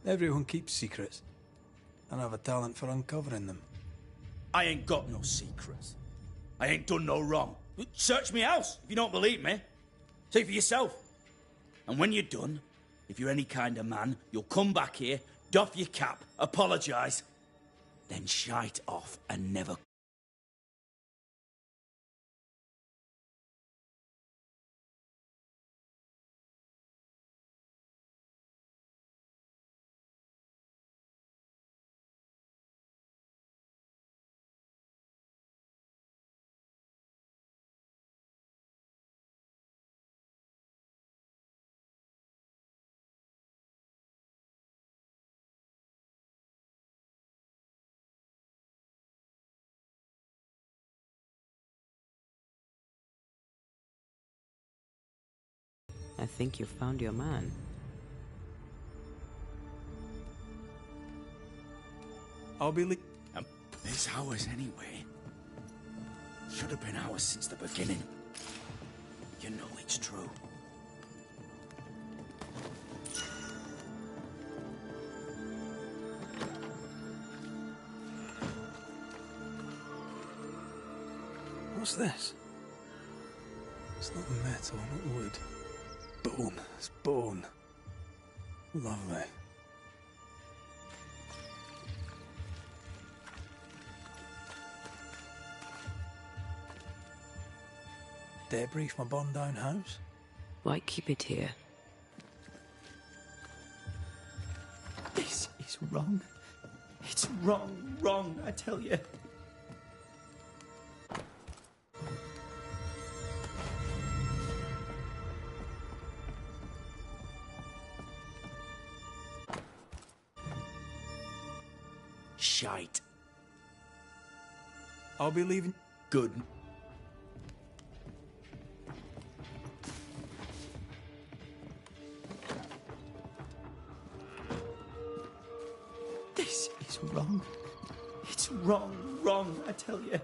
Everyone keeps secrets. And I have a talent for uncovering them. I ain't got no secrets. I ain't done no wrong. Search me house if you don't believe me. See for yourself. And when you're done, if you're any kind of man, you'll come back here, doff your cap, apologise, then shite off and never I think you found your man. I'll be It's ours anyway. Should have been ours since the beginning. You know it's true. What's this? It's not metal, not wood. Bone. It's bone. Lovely. Debris from a burned down house? Why keep it here? This is wrong. It's wrong, I tell you. Shite. I'll be leaving. Good. This is wrong. It's wrong, I tell you.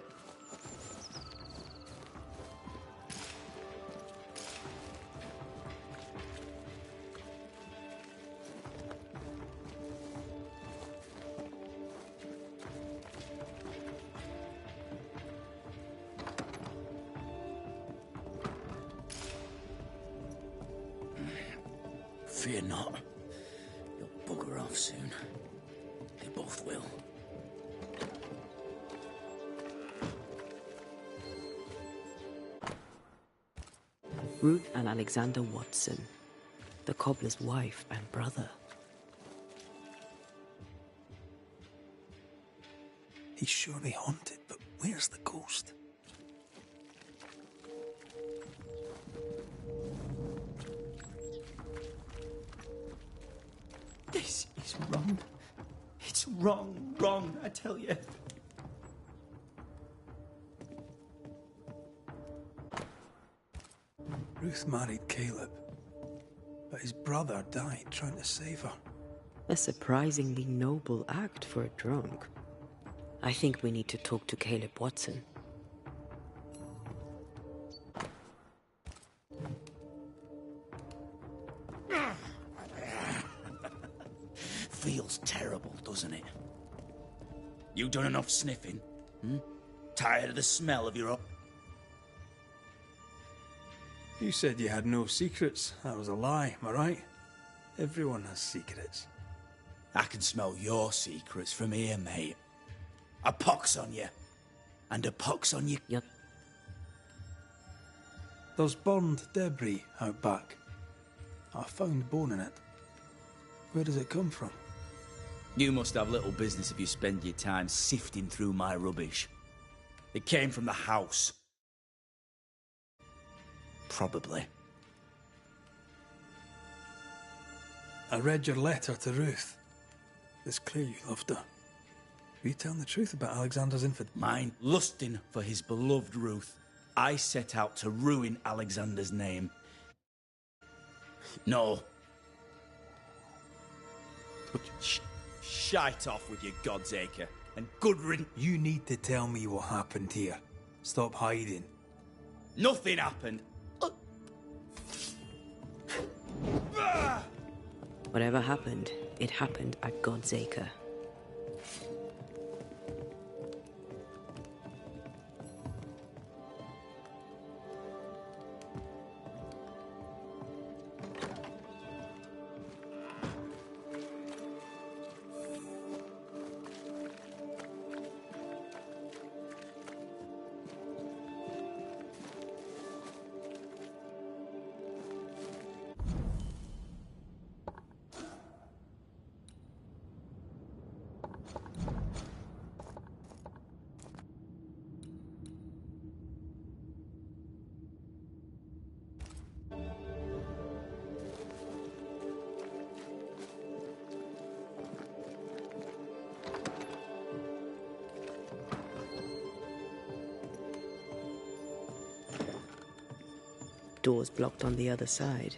Fear not. You'll bugger off soon. They both will. Ruth and Alexander Watson, the cobbler's wife and brother. He's surely haunted, but where's the ghost? This is wrong. It's wrong, I tell you. Ruth married Caleb, but his brother died trying to save her. A surprisingly noble act for a drunk. I think we need to talk to Caleb Watson. Feels terrible, doesn't it? You done enough sniffing? Tired of the smell of your own? You said you had no secrets. That was a lie, am I right? Everyone has secrets. I can smell your secrets from here, mate. A pox on you. And a pox on you. There's burned debris out back. I found bone in it. Where does it come from? You must have little business if you spend your time sifting through my rubbish. It came from the house. Probably. I read your letter to Ruth. It's clear you loved her. Are you telling the truth about Alexander's infidelity? Mine, lusting for his beloved Ruth. I set out to ruin Alexander's name. No. Shite off with your Godsacre, and good riddance. You need to tell me what happened here. Stop hiding. Nothing happened. Whatever happened, it happened at Godsacre. Doors blocked on the other side.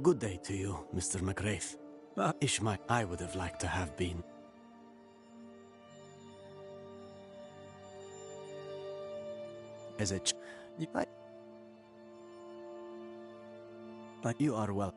Good day to you, Mr. McGrath. Ishmael, I would have liked to have been. As a you are well.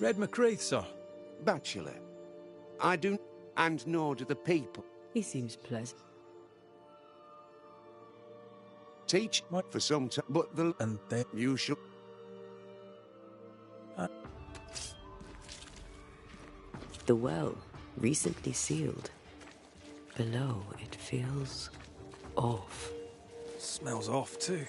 Red McCraith, sir. Bachelor. I do, and nor do the people. He seems pleasant. Teach for some time, but the... And then... You should... The well, recently sealed. Below, it feels off. Smells off, too.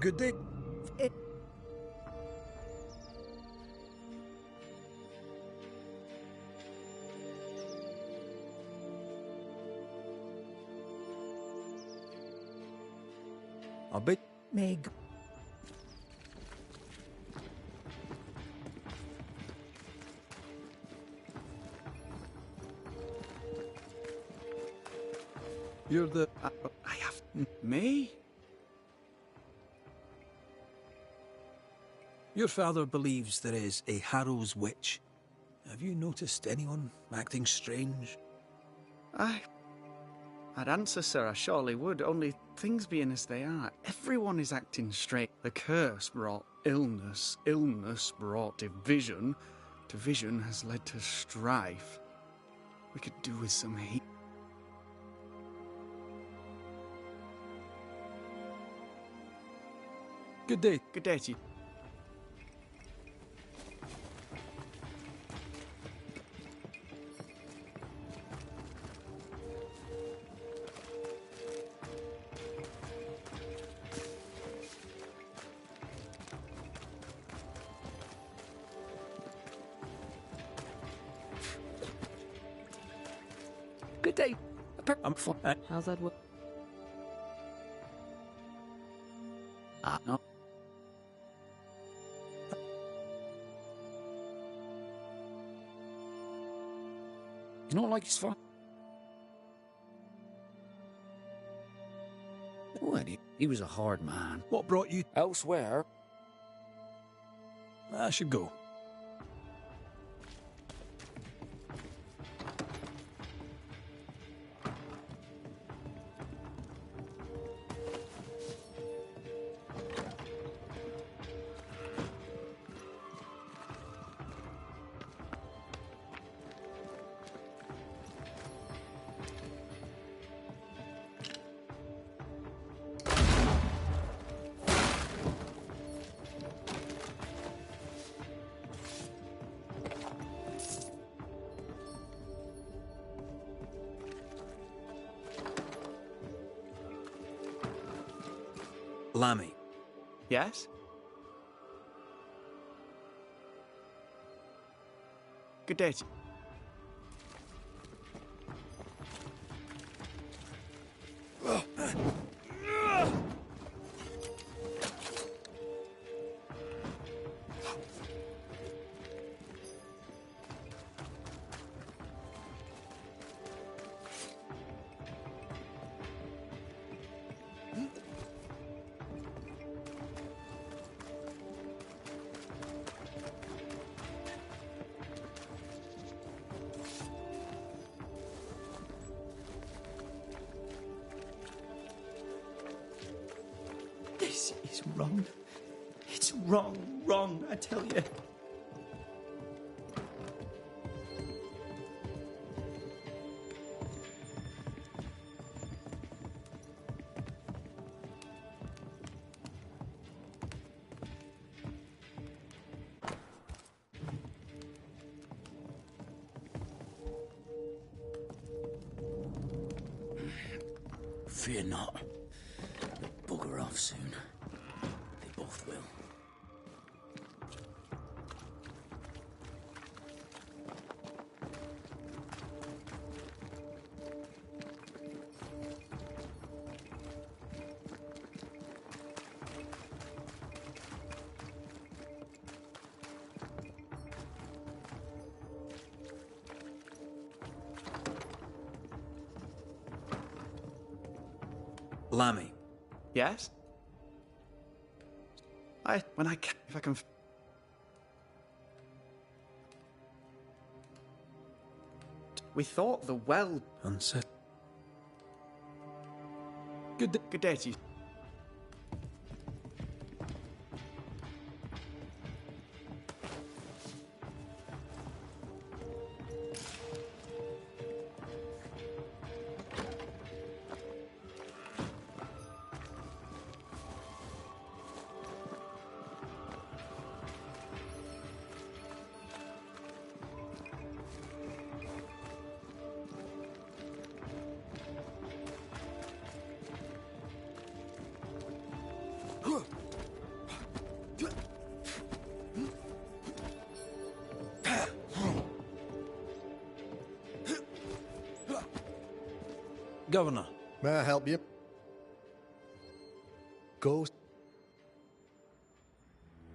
Good day. A bit. Meg. You're the... I have... Me? Your father believes there is a Harrow's witch. Have you noticed anyone acting strange? I'd answer, sir, I surely would, only things being as they are, everyone is acting straight. The curse brought illness, illness brought division, division has led to strife. We could do with some heat. Good day. Good day to you. Good day. I'm fine. How's that work? No. You know, like it's fun. Well, he was a hard man. What brought you elsewhere? I should go. Lammy. Yes? Good day to you. This is wrong. It's wrong, I tell you. Fear not. They'll bugger off soon. They both will. Lammy. Yes? When I can, if I can... We thought the well... Unset. Good day to you. Governor. May I help you? Go.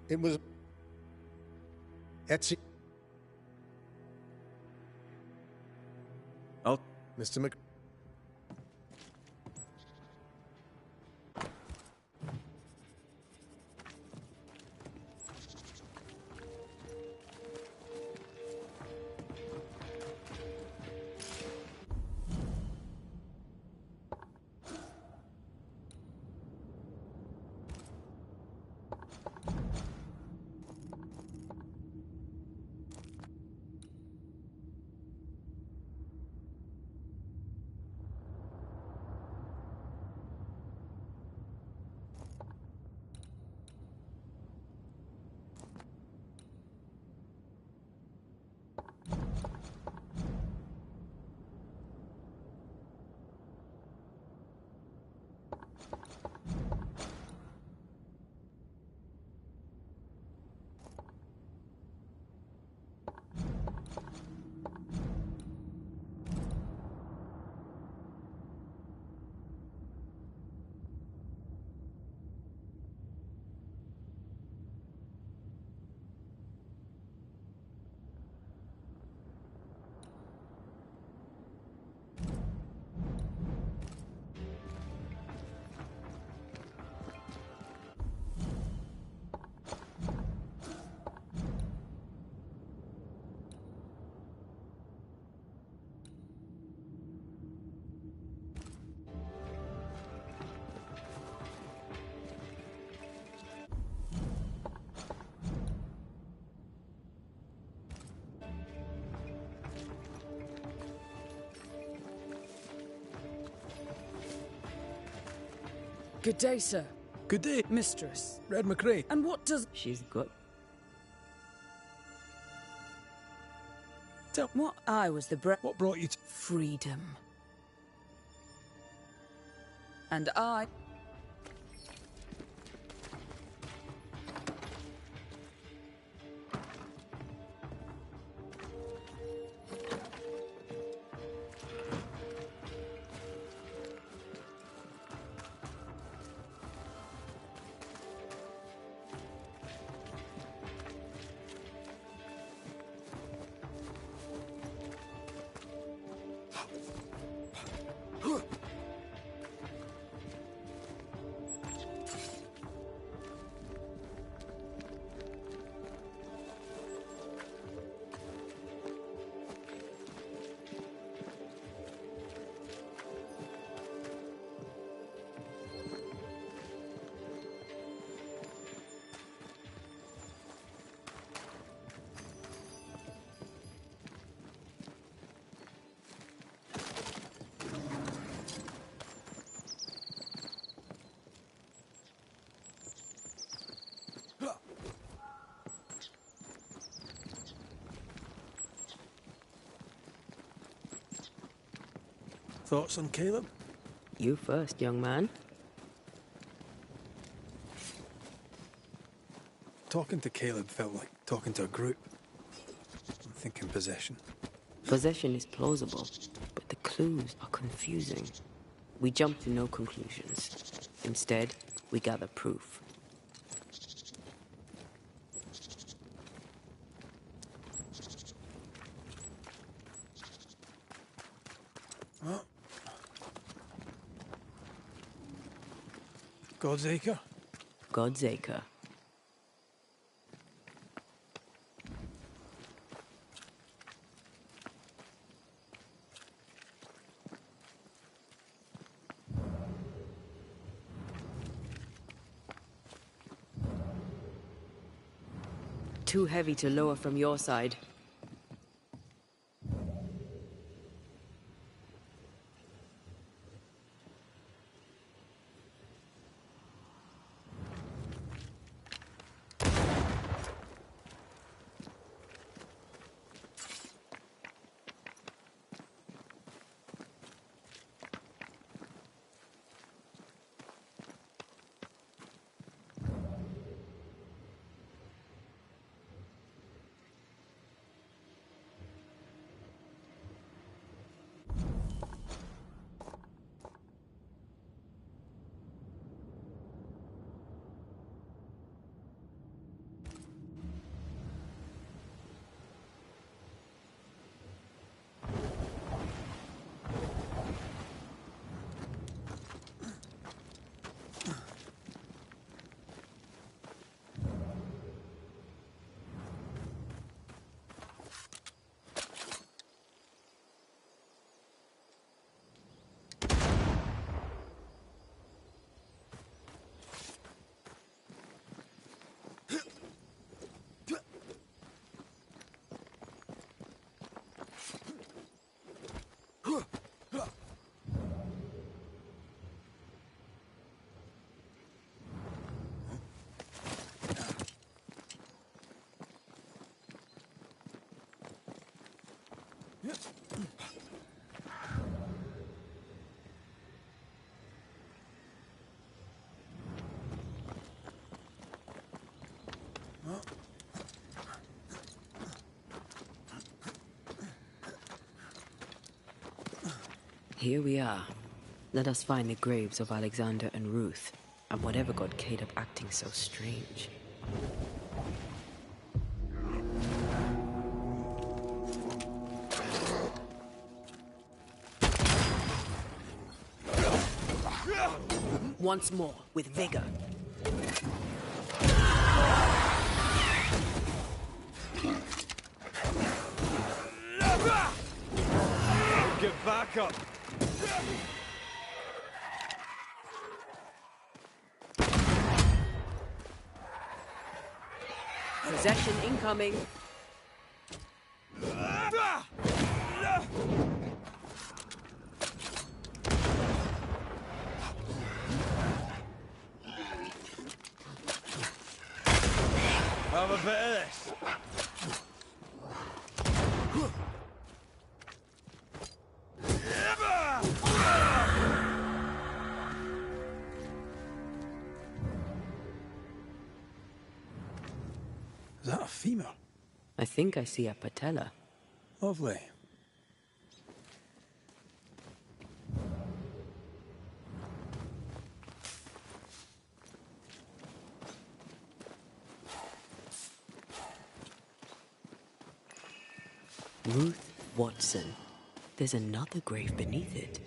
It was... Etsy. Oh. Mr. Mc... Good day, sir. Good day, Mistress. Red McRae. And what does... She's good. Tell what I was the What brought you to... Freedom. And I... Thoughts on Caleb? You first, young man. Talking to Caleb felt like talking to a group. I'm thinking possession. Possession is plausible, but the clues are confusing. We jump to no conclusions. Instead, we gather proof. Oh. God's Acre? God's Acre. Too heavy to lower from your side. Here we are. Let us find the graves of Alexander and Ruth, and whatever got Caleb acting so strange. Once more, with vigor. Get back up! Possession incoming. Have a bit of this. Is that a femur? I think I see a patella. Lovely. Ruth Watson. There's another grave beneath it.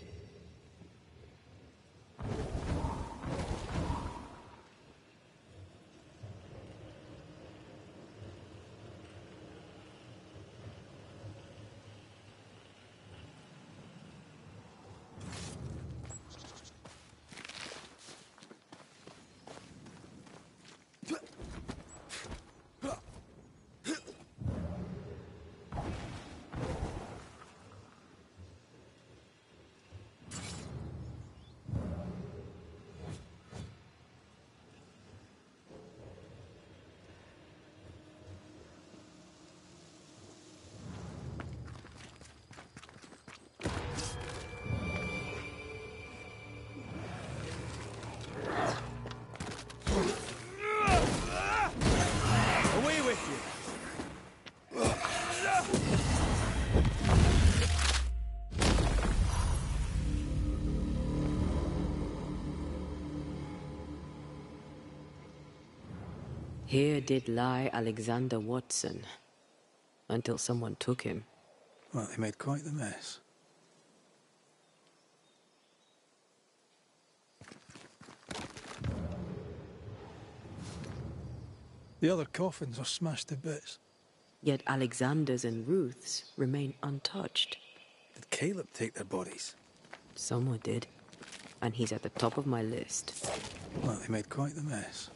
Here did lie Alexander Watson, until someone took him. Well, they made quite the mess. The other coffins are smashed to bits. Yet Alexander's and Ruth's remain untouched. Did Caleb take their bodies? Someone did, and he's at the top of my list. Well, they made quite the mess.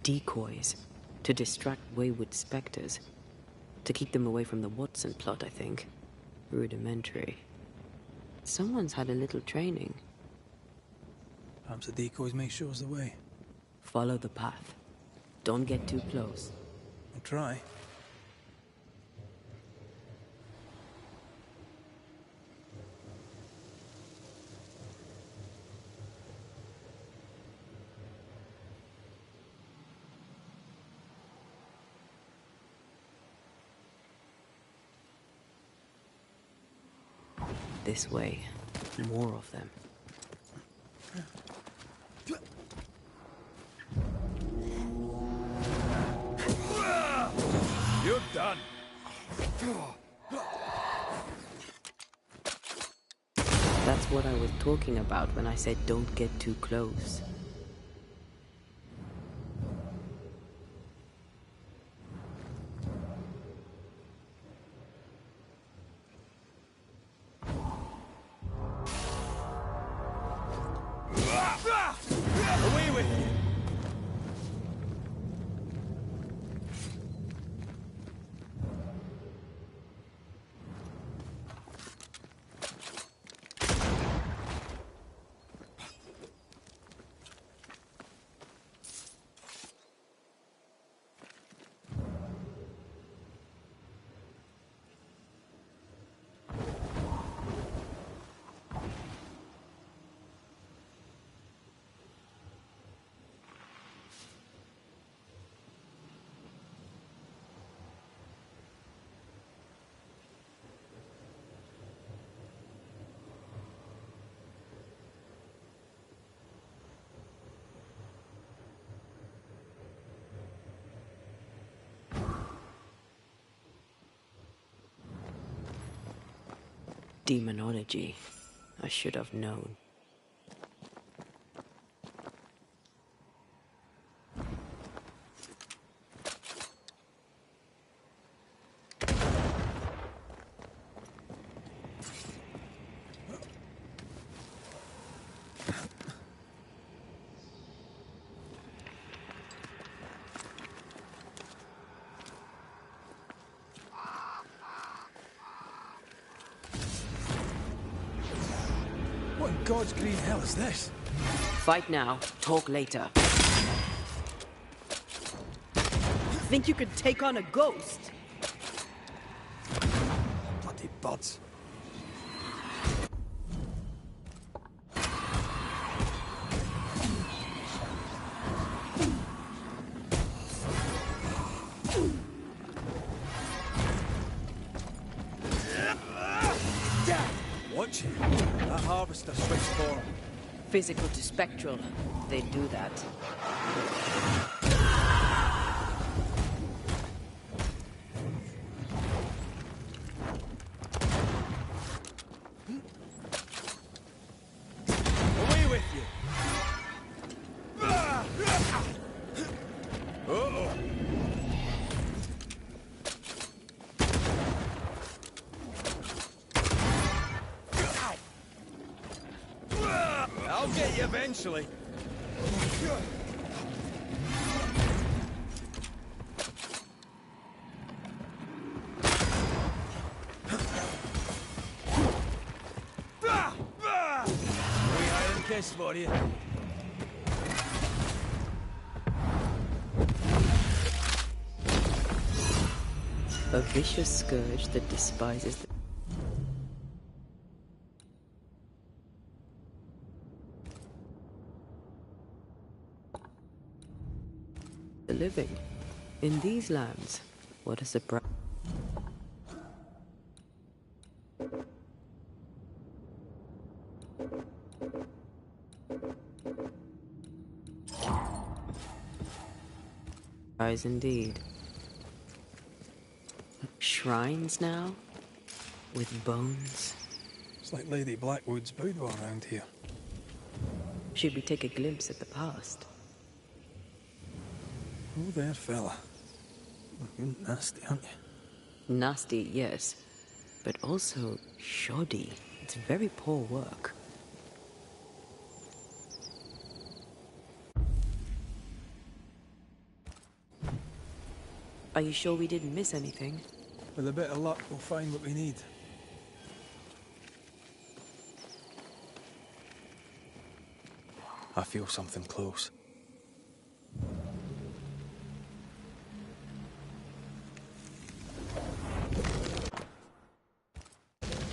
Decoys, to distract wayward specters. To keep them away from the Watson plot, I think. Rudimentary. Someone's had a little training. Perhaps the decoys may show us the way. Follow the path. Don't get too close. I'll try. This way. More of them. You're done. That's what I was talking about when I said don't get too close. Away with you! Demonology. I should have known. What in God's green hell is this? Fight now, talk later. Think you could take on a ghost? Bloody buds. Watch it. That harvester switched form. Physical to spectral. They do that. Away with you! Uh-oh. get you eventually. We hide and kiss for you. A vicious scourge that despises the living. In these lands, what a surprise. Surprise indeed. Shrines now? With bones? It's like Lady Blackwood's boudoir around here. Should we take a glimpse at the past? Oh there, fella. You're nasty, aren't you? Nasty, yes. But also shoddy. It's very poor work. Are you sure we didn't miss anything? With a bit of luck, we'll find what we need. I feel something close.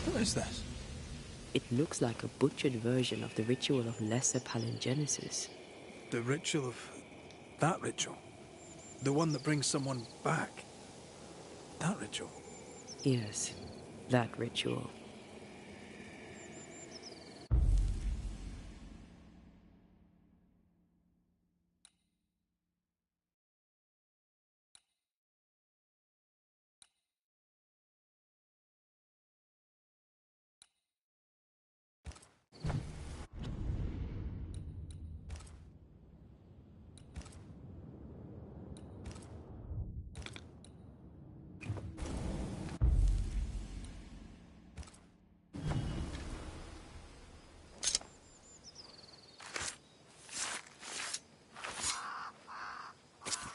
What is this? It looks like a butchered version of the ritual of Lesser Palingenesis. The ritual of... that ritual? The one that brings someone back? That ritual? Yes, that ritual.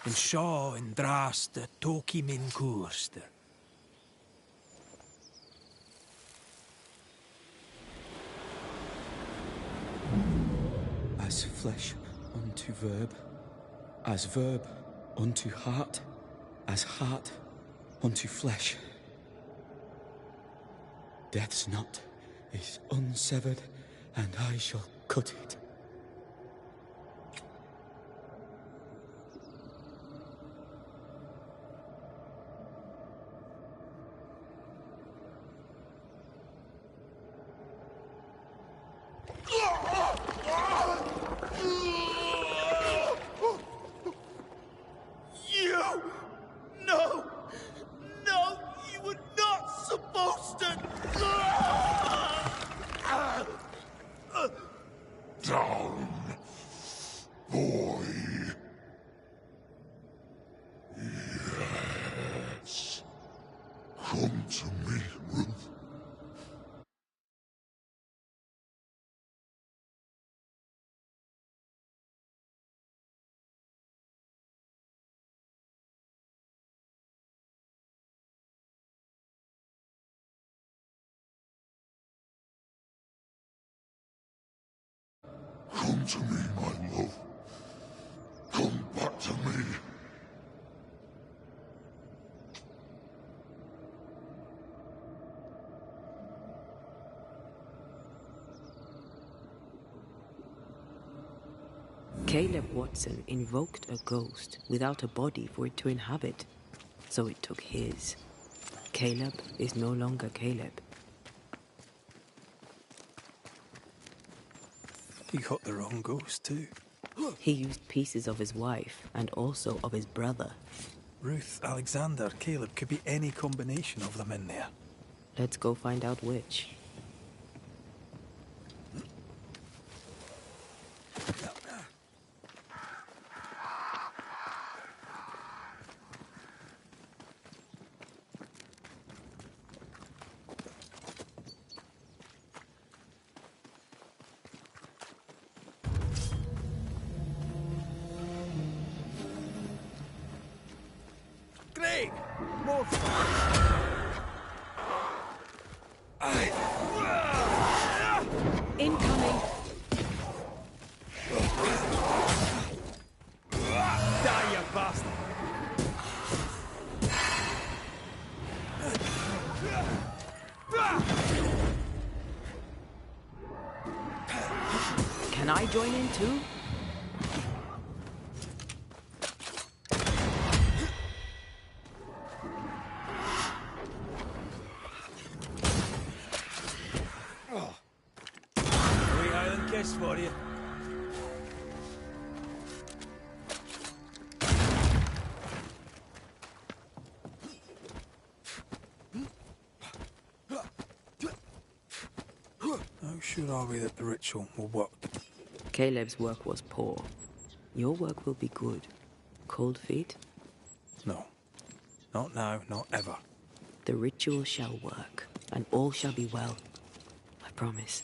En seo en draste toki min koerster. As flesh unto verb, as verb unto heart, as heart unto flesh. Death's knot is unsevered, and I shall cut it. You! No! No! You were not supposed to! Down, boy. Yes. Come to me, Ruth. Come to me, my love. Come back to me. Caleb Watson invoked a ghost without a body for it to inhabit, so it took his. Caleb is no longer Caleb. He got the wrong ghost too. He used pieces of his wife and also of his brother. Ruth, Alexander, Caleb, could be any combination of them in there. Let's go find out which. Hey! More fun! Incoming! Die, you bastard! Can I join in too? Wee Highland kiss for you. How sure are we that the ritual will work? Caleb's work was poor. Your work will be good. Cold feet? No. Not now, not ever. The ritual shall work, and all shall be well. I promise.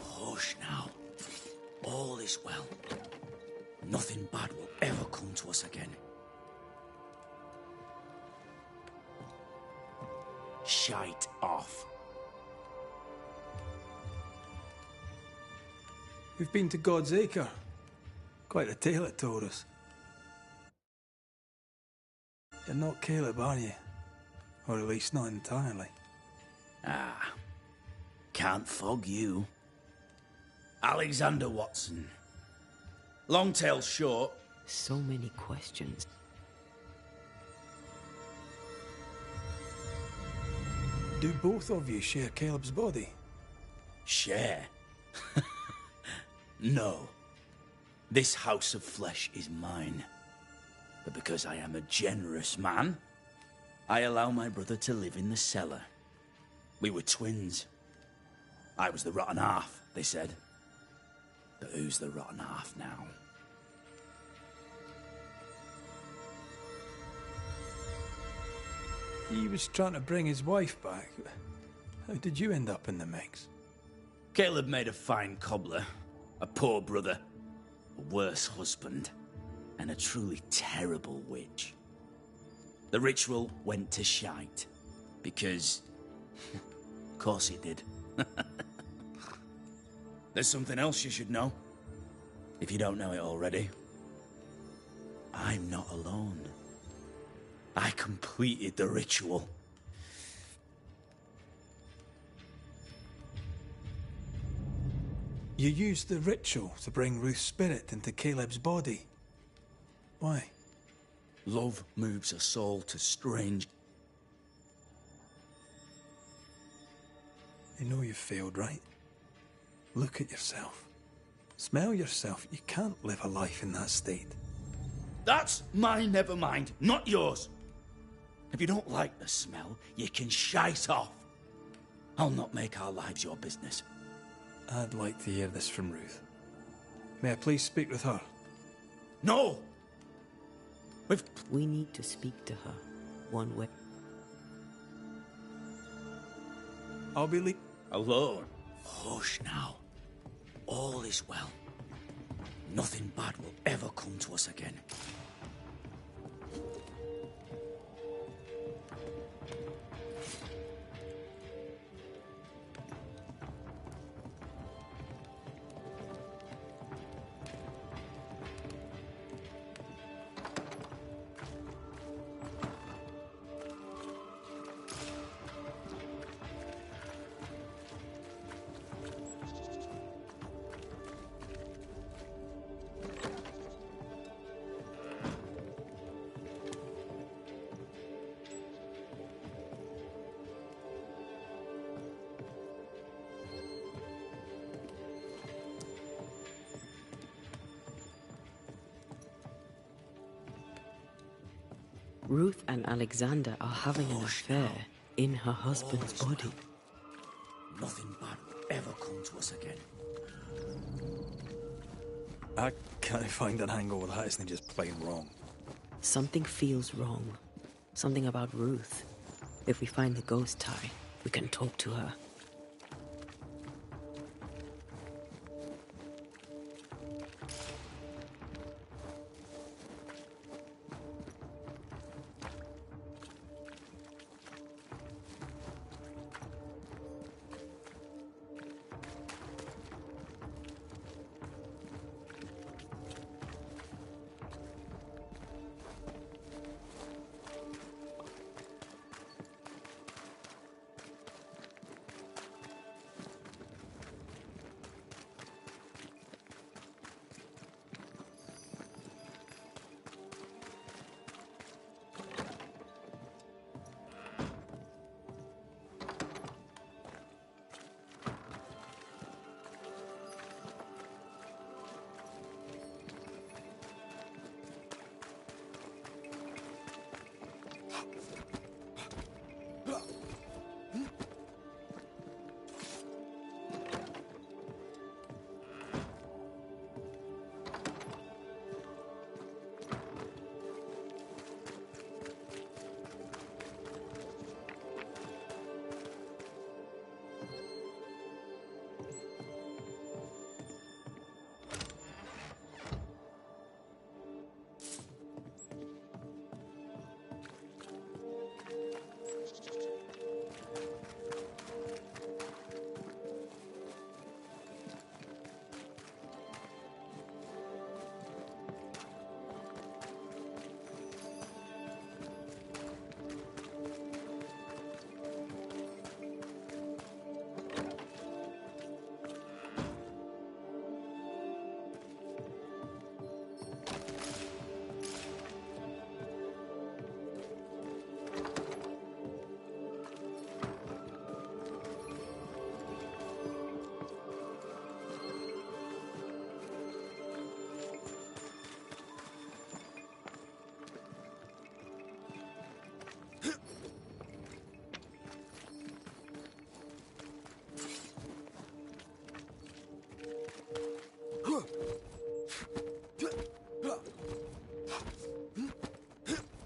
Hush now. All is well. Nothing bad will ever come to us again. Shite off. We've been to God's Acre. Quite a tale it told us. You're not Caleb, are you? Or at least not entirely. Ah, can't fog you. Alexander Watson. Long tale short. So many questions. Do both of you share Caleb's body? Share? No. This house of flesh is mine. But because I am a generous man, I allow my brother to live in the cellar. We were twins. I was the rotten half, they said. But who's the rotten half now? He was trying to bring his wife back. How did you end up in the mix? Caleb made a fine cobbler, a poor brother, a worse husband, and a truly terrible witch. The ritual went to shite, because... of course it did. There's something else you should know, if you don't know it already. I'm not alone. I completed the ritual. You used the ritual to bring Ruth's spirit into Caleb's body. Why? Love moves a soul to strange... You know you've failed, right? Look at yourself. Smell yourself. You can't live a life in that state. That's my nevermind, not yours. If you don't like the smell, you can shite off. I'll not make our lives your business. I'd like to hear this from Ruth. May I please speak with her? No! We need to speak to her. One way. I'll be alone. Hush now. All is well. Nothing bad will ever come to us again. Ruth and Alexander are having an affair in her husband's body. Nothing bad will ever come to us again. I can't find an angle with that, isn't it just plain wrong? Something feels wrong. Something about Ruth. If we find the ghost tie, we can talk to her.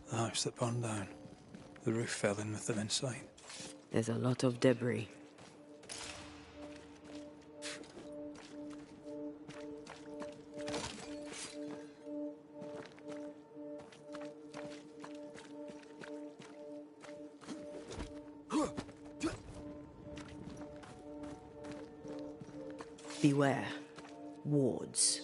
The house that burned down. The roof fell in with them inside. There's a lot of debris. Beware. Wards.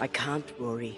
I can't worry.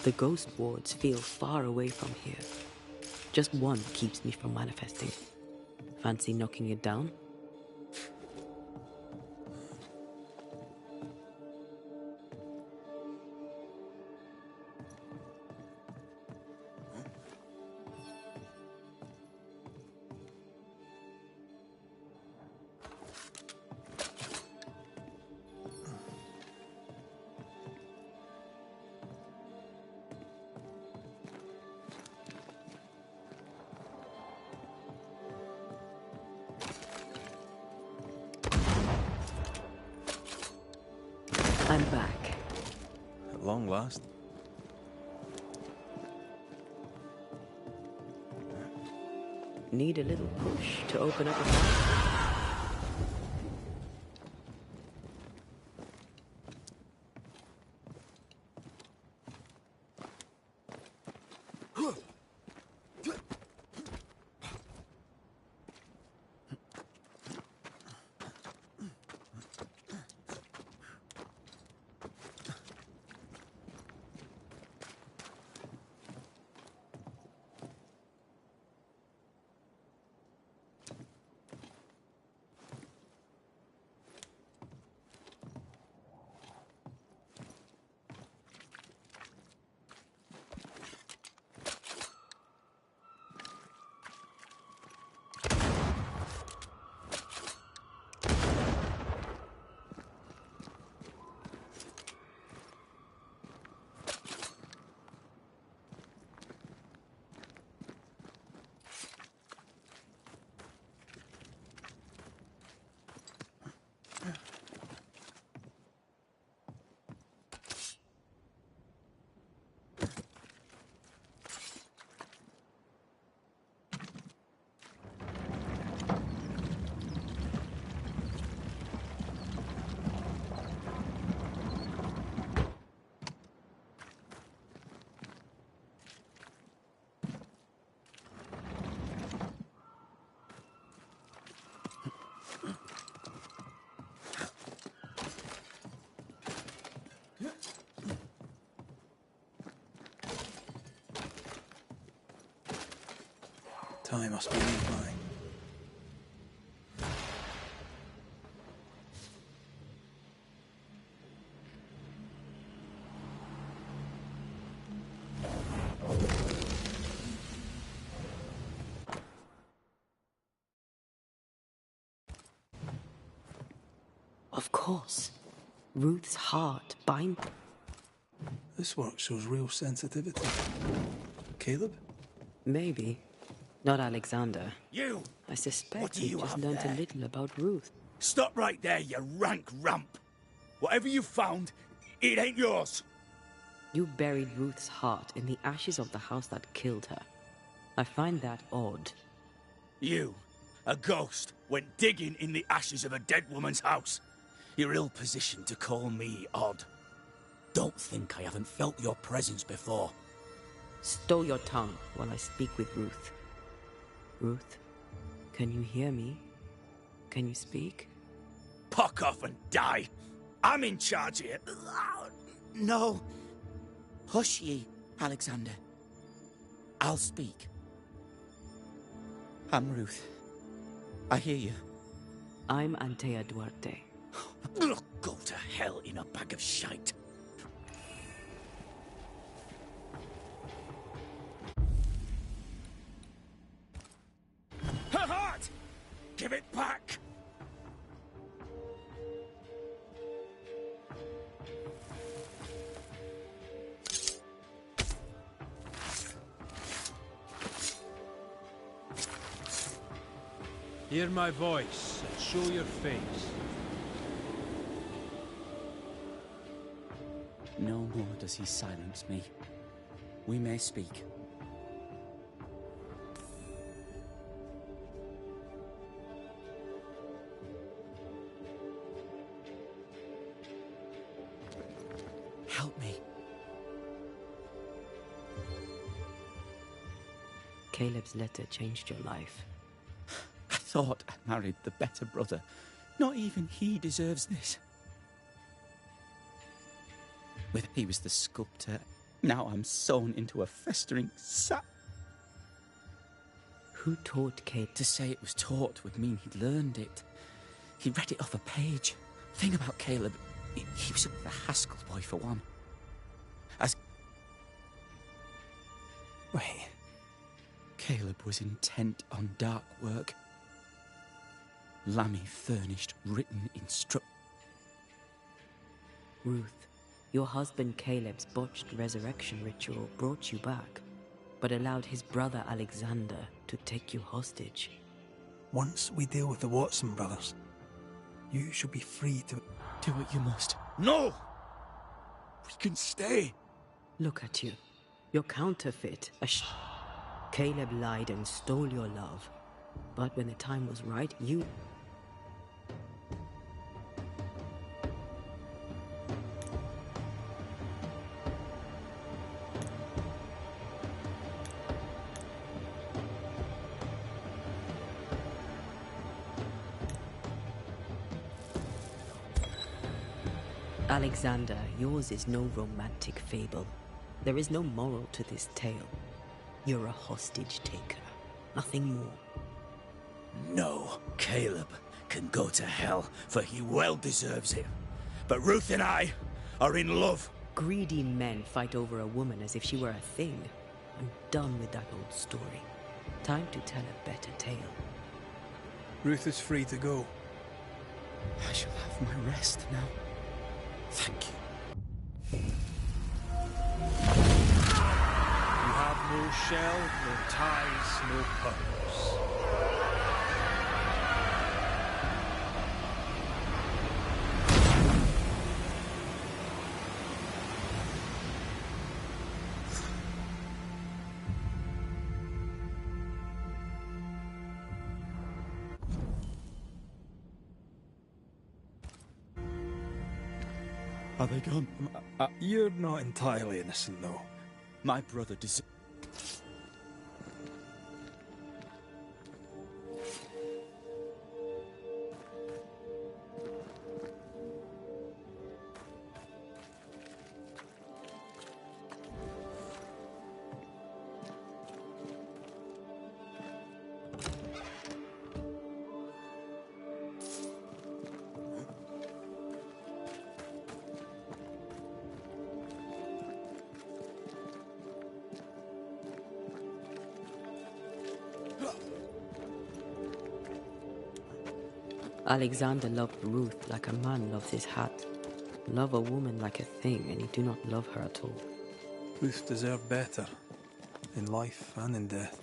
The ghost wards feel far away from here. Just one keeps me from manifesting. Fancy knocking it down? I'm back. At long last. Need a little push to open up a fire? Time must be nearby. Of course. Ruth's heart bind. This work shows real sensitivity. Caleb? Maybe. Not Alexander. You! I suspect What do he you just have learned there? a little about Ruth. Stop right there, you rank rump! Whatever you found, it ain't yours! You buried Ruth's heart in the ashes of the house that killed her. I find that odd. You, a ghost, went digging in the ashes of a dead woman's house. You're ill-positioned to call me odd. Don't think I haven't felt your presence before. Stow your tongue while I speak with Ruth. Ruth, can you hear me? Can you speak? Puck off and die! I'm in charge here. No. Hush ye, Alexander. I'll speak. I'm Ruth. I hear you. I'm Antea Duarte. Go to hell in a bag of shite. Her heart! Give it back! Hear my voice and show your face. No more does he silence me. We may speak. Help me. Caleb's letter changed your life. I thought I married the better brother. Not even he deserves this. Whether he was the sculptor Now I'm sewn into a festering sap. Who taught Caleb? To say it was taught would mean he'd learned it. He read it off a page. Thing about Caleb, he was a Haskell boy for one. Wait. Caleb was intent on dark work. Lammy furnished written Ruth, your husband Caleb's botched resurrection ritual brought you back, but allowed his brother Alexander to take you hostage. Once we deal with the Watson brothers, you should be free to do what you must. No! We can stay. Look at you. You're counterfeit. Caleb lied and stole your love. But when the time was right, you... Alexander, yours is no romantic fable. There is no moral to this tale. You're a hostage taker, nothing more. No, Caleb can go to hell, for he well deserves it. But Ruth and I are in love. Greedy men fight over a woman as if she were a thing. I'm done with that old story. Time to tell a better tale. Ruth is free to go. I shall have my rest now. Thank you. You have no shell, no ties, no purpose. Are they gone? You're not entirely innocent, though. My brother deserves... Alexander loved Ruth like a man loves his hat. Love a woman like a thing, and he do not love her at all. Ruth deserved better, in life and in death.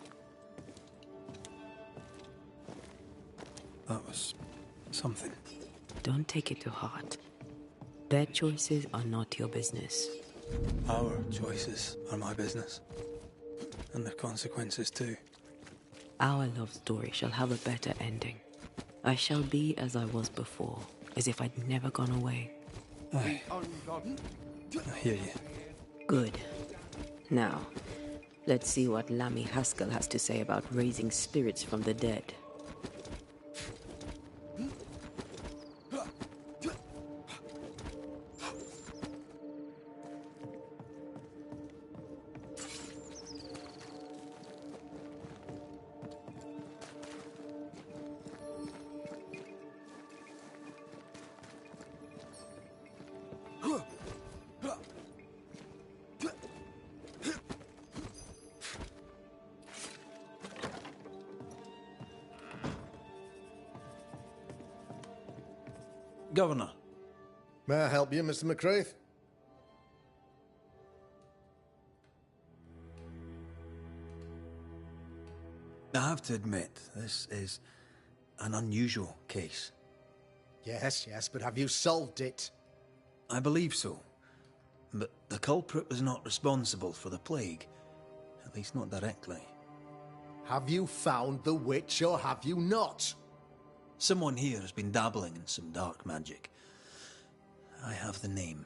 That was something. Don't take it to heart. Their choices are not your business. Our choices are my business. And their consequences too. Our love story shall have a better ending. I shall be as I was before, as if I'd never gone away. Aye. I hear you. Good. Now, let's see what Lammy Haskell has to say about raising spirits from the dead. Governor. May I help you, Mr. McCraith? I have to admit, this is an unusual case. Yes, but have you solved it? I believe so. But the culprit was not responsible for the plague. At least not directly. Have you found the witch or have you not? Someone here has been dabbling in some dark magic. I have the name.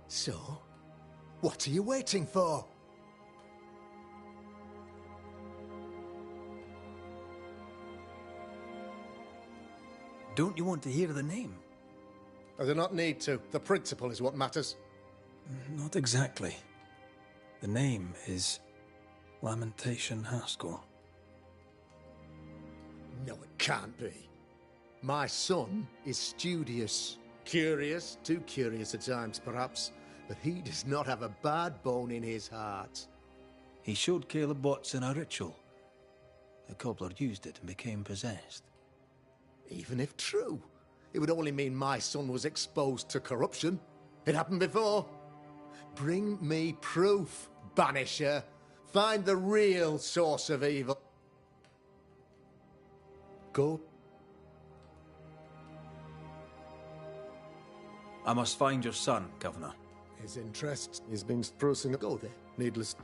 So? What are you waiting for? Don't you want to hear the name? I do not need to. The principle is what matters. Not exactly. The name is Lamentation Haskell. No, it can't be. My son is studious. Curious, too curious at times perhaps, but he does not have a bad bone in his heart. He showed Caleb Watson a ritual. The cobbler used it and became possessed. Even if true, it would only mean my son was exposed to corruption. It happened before. Bring me proof, Banisher. Find the real source of evil. Go. I must find your son, Governor. His interest is being sprucing. Go there. Needless.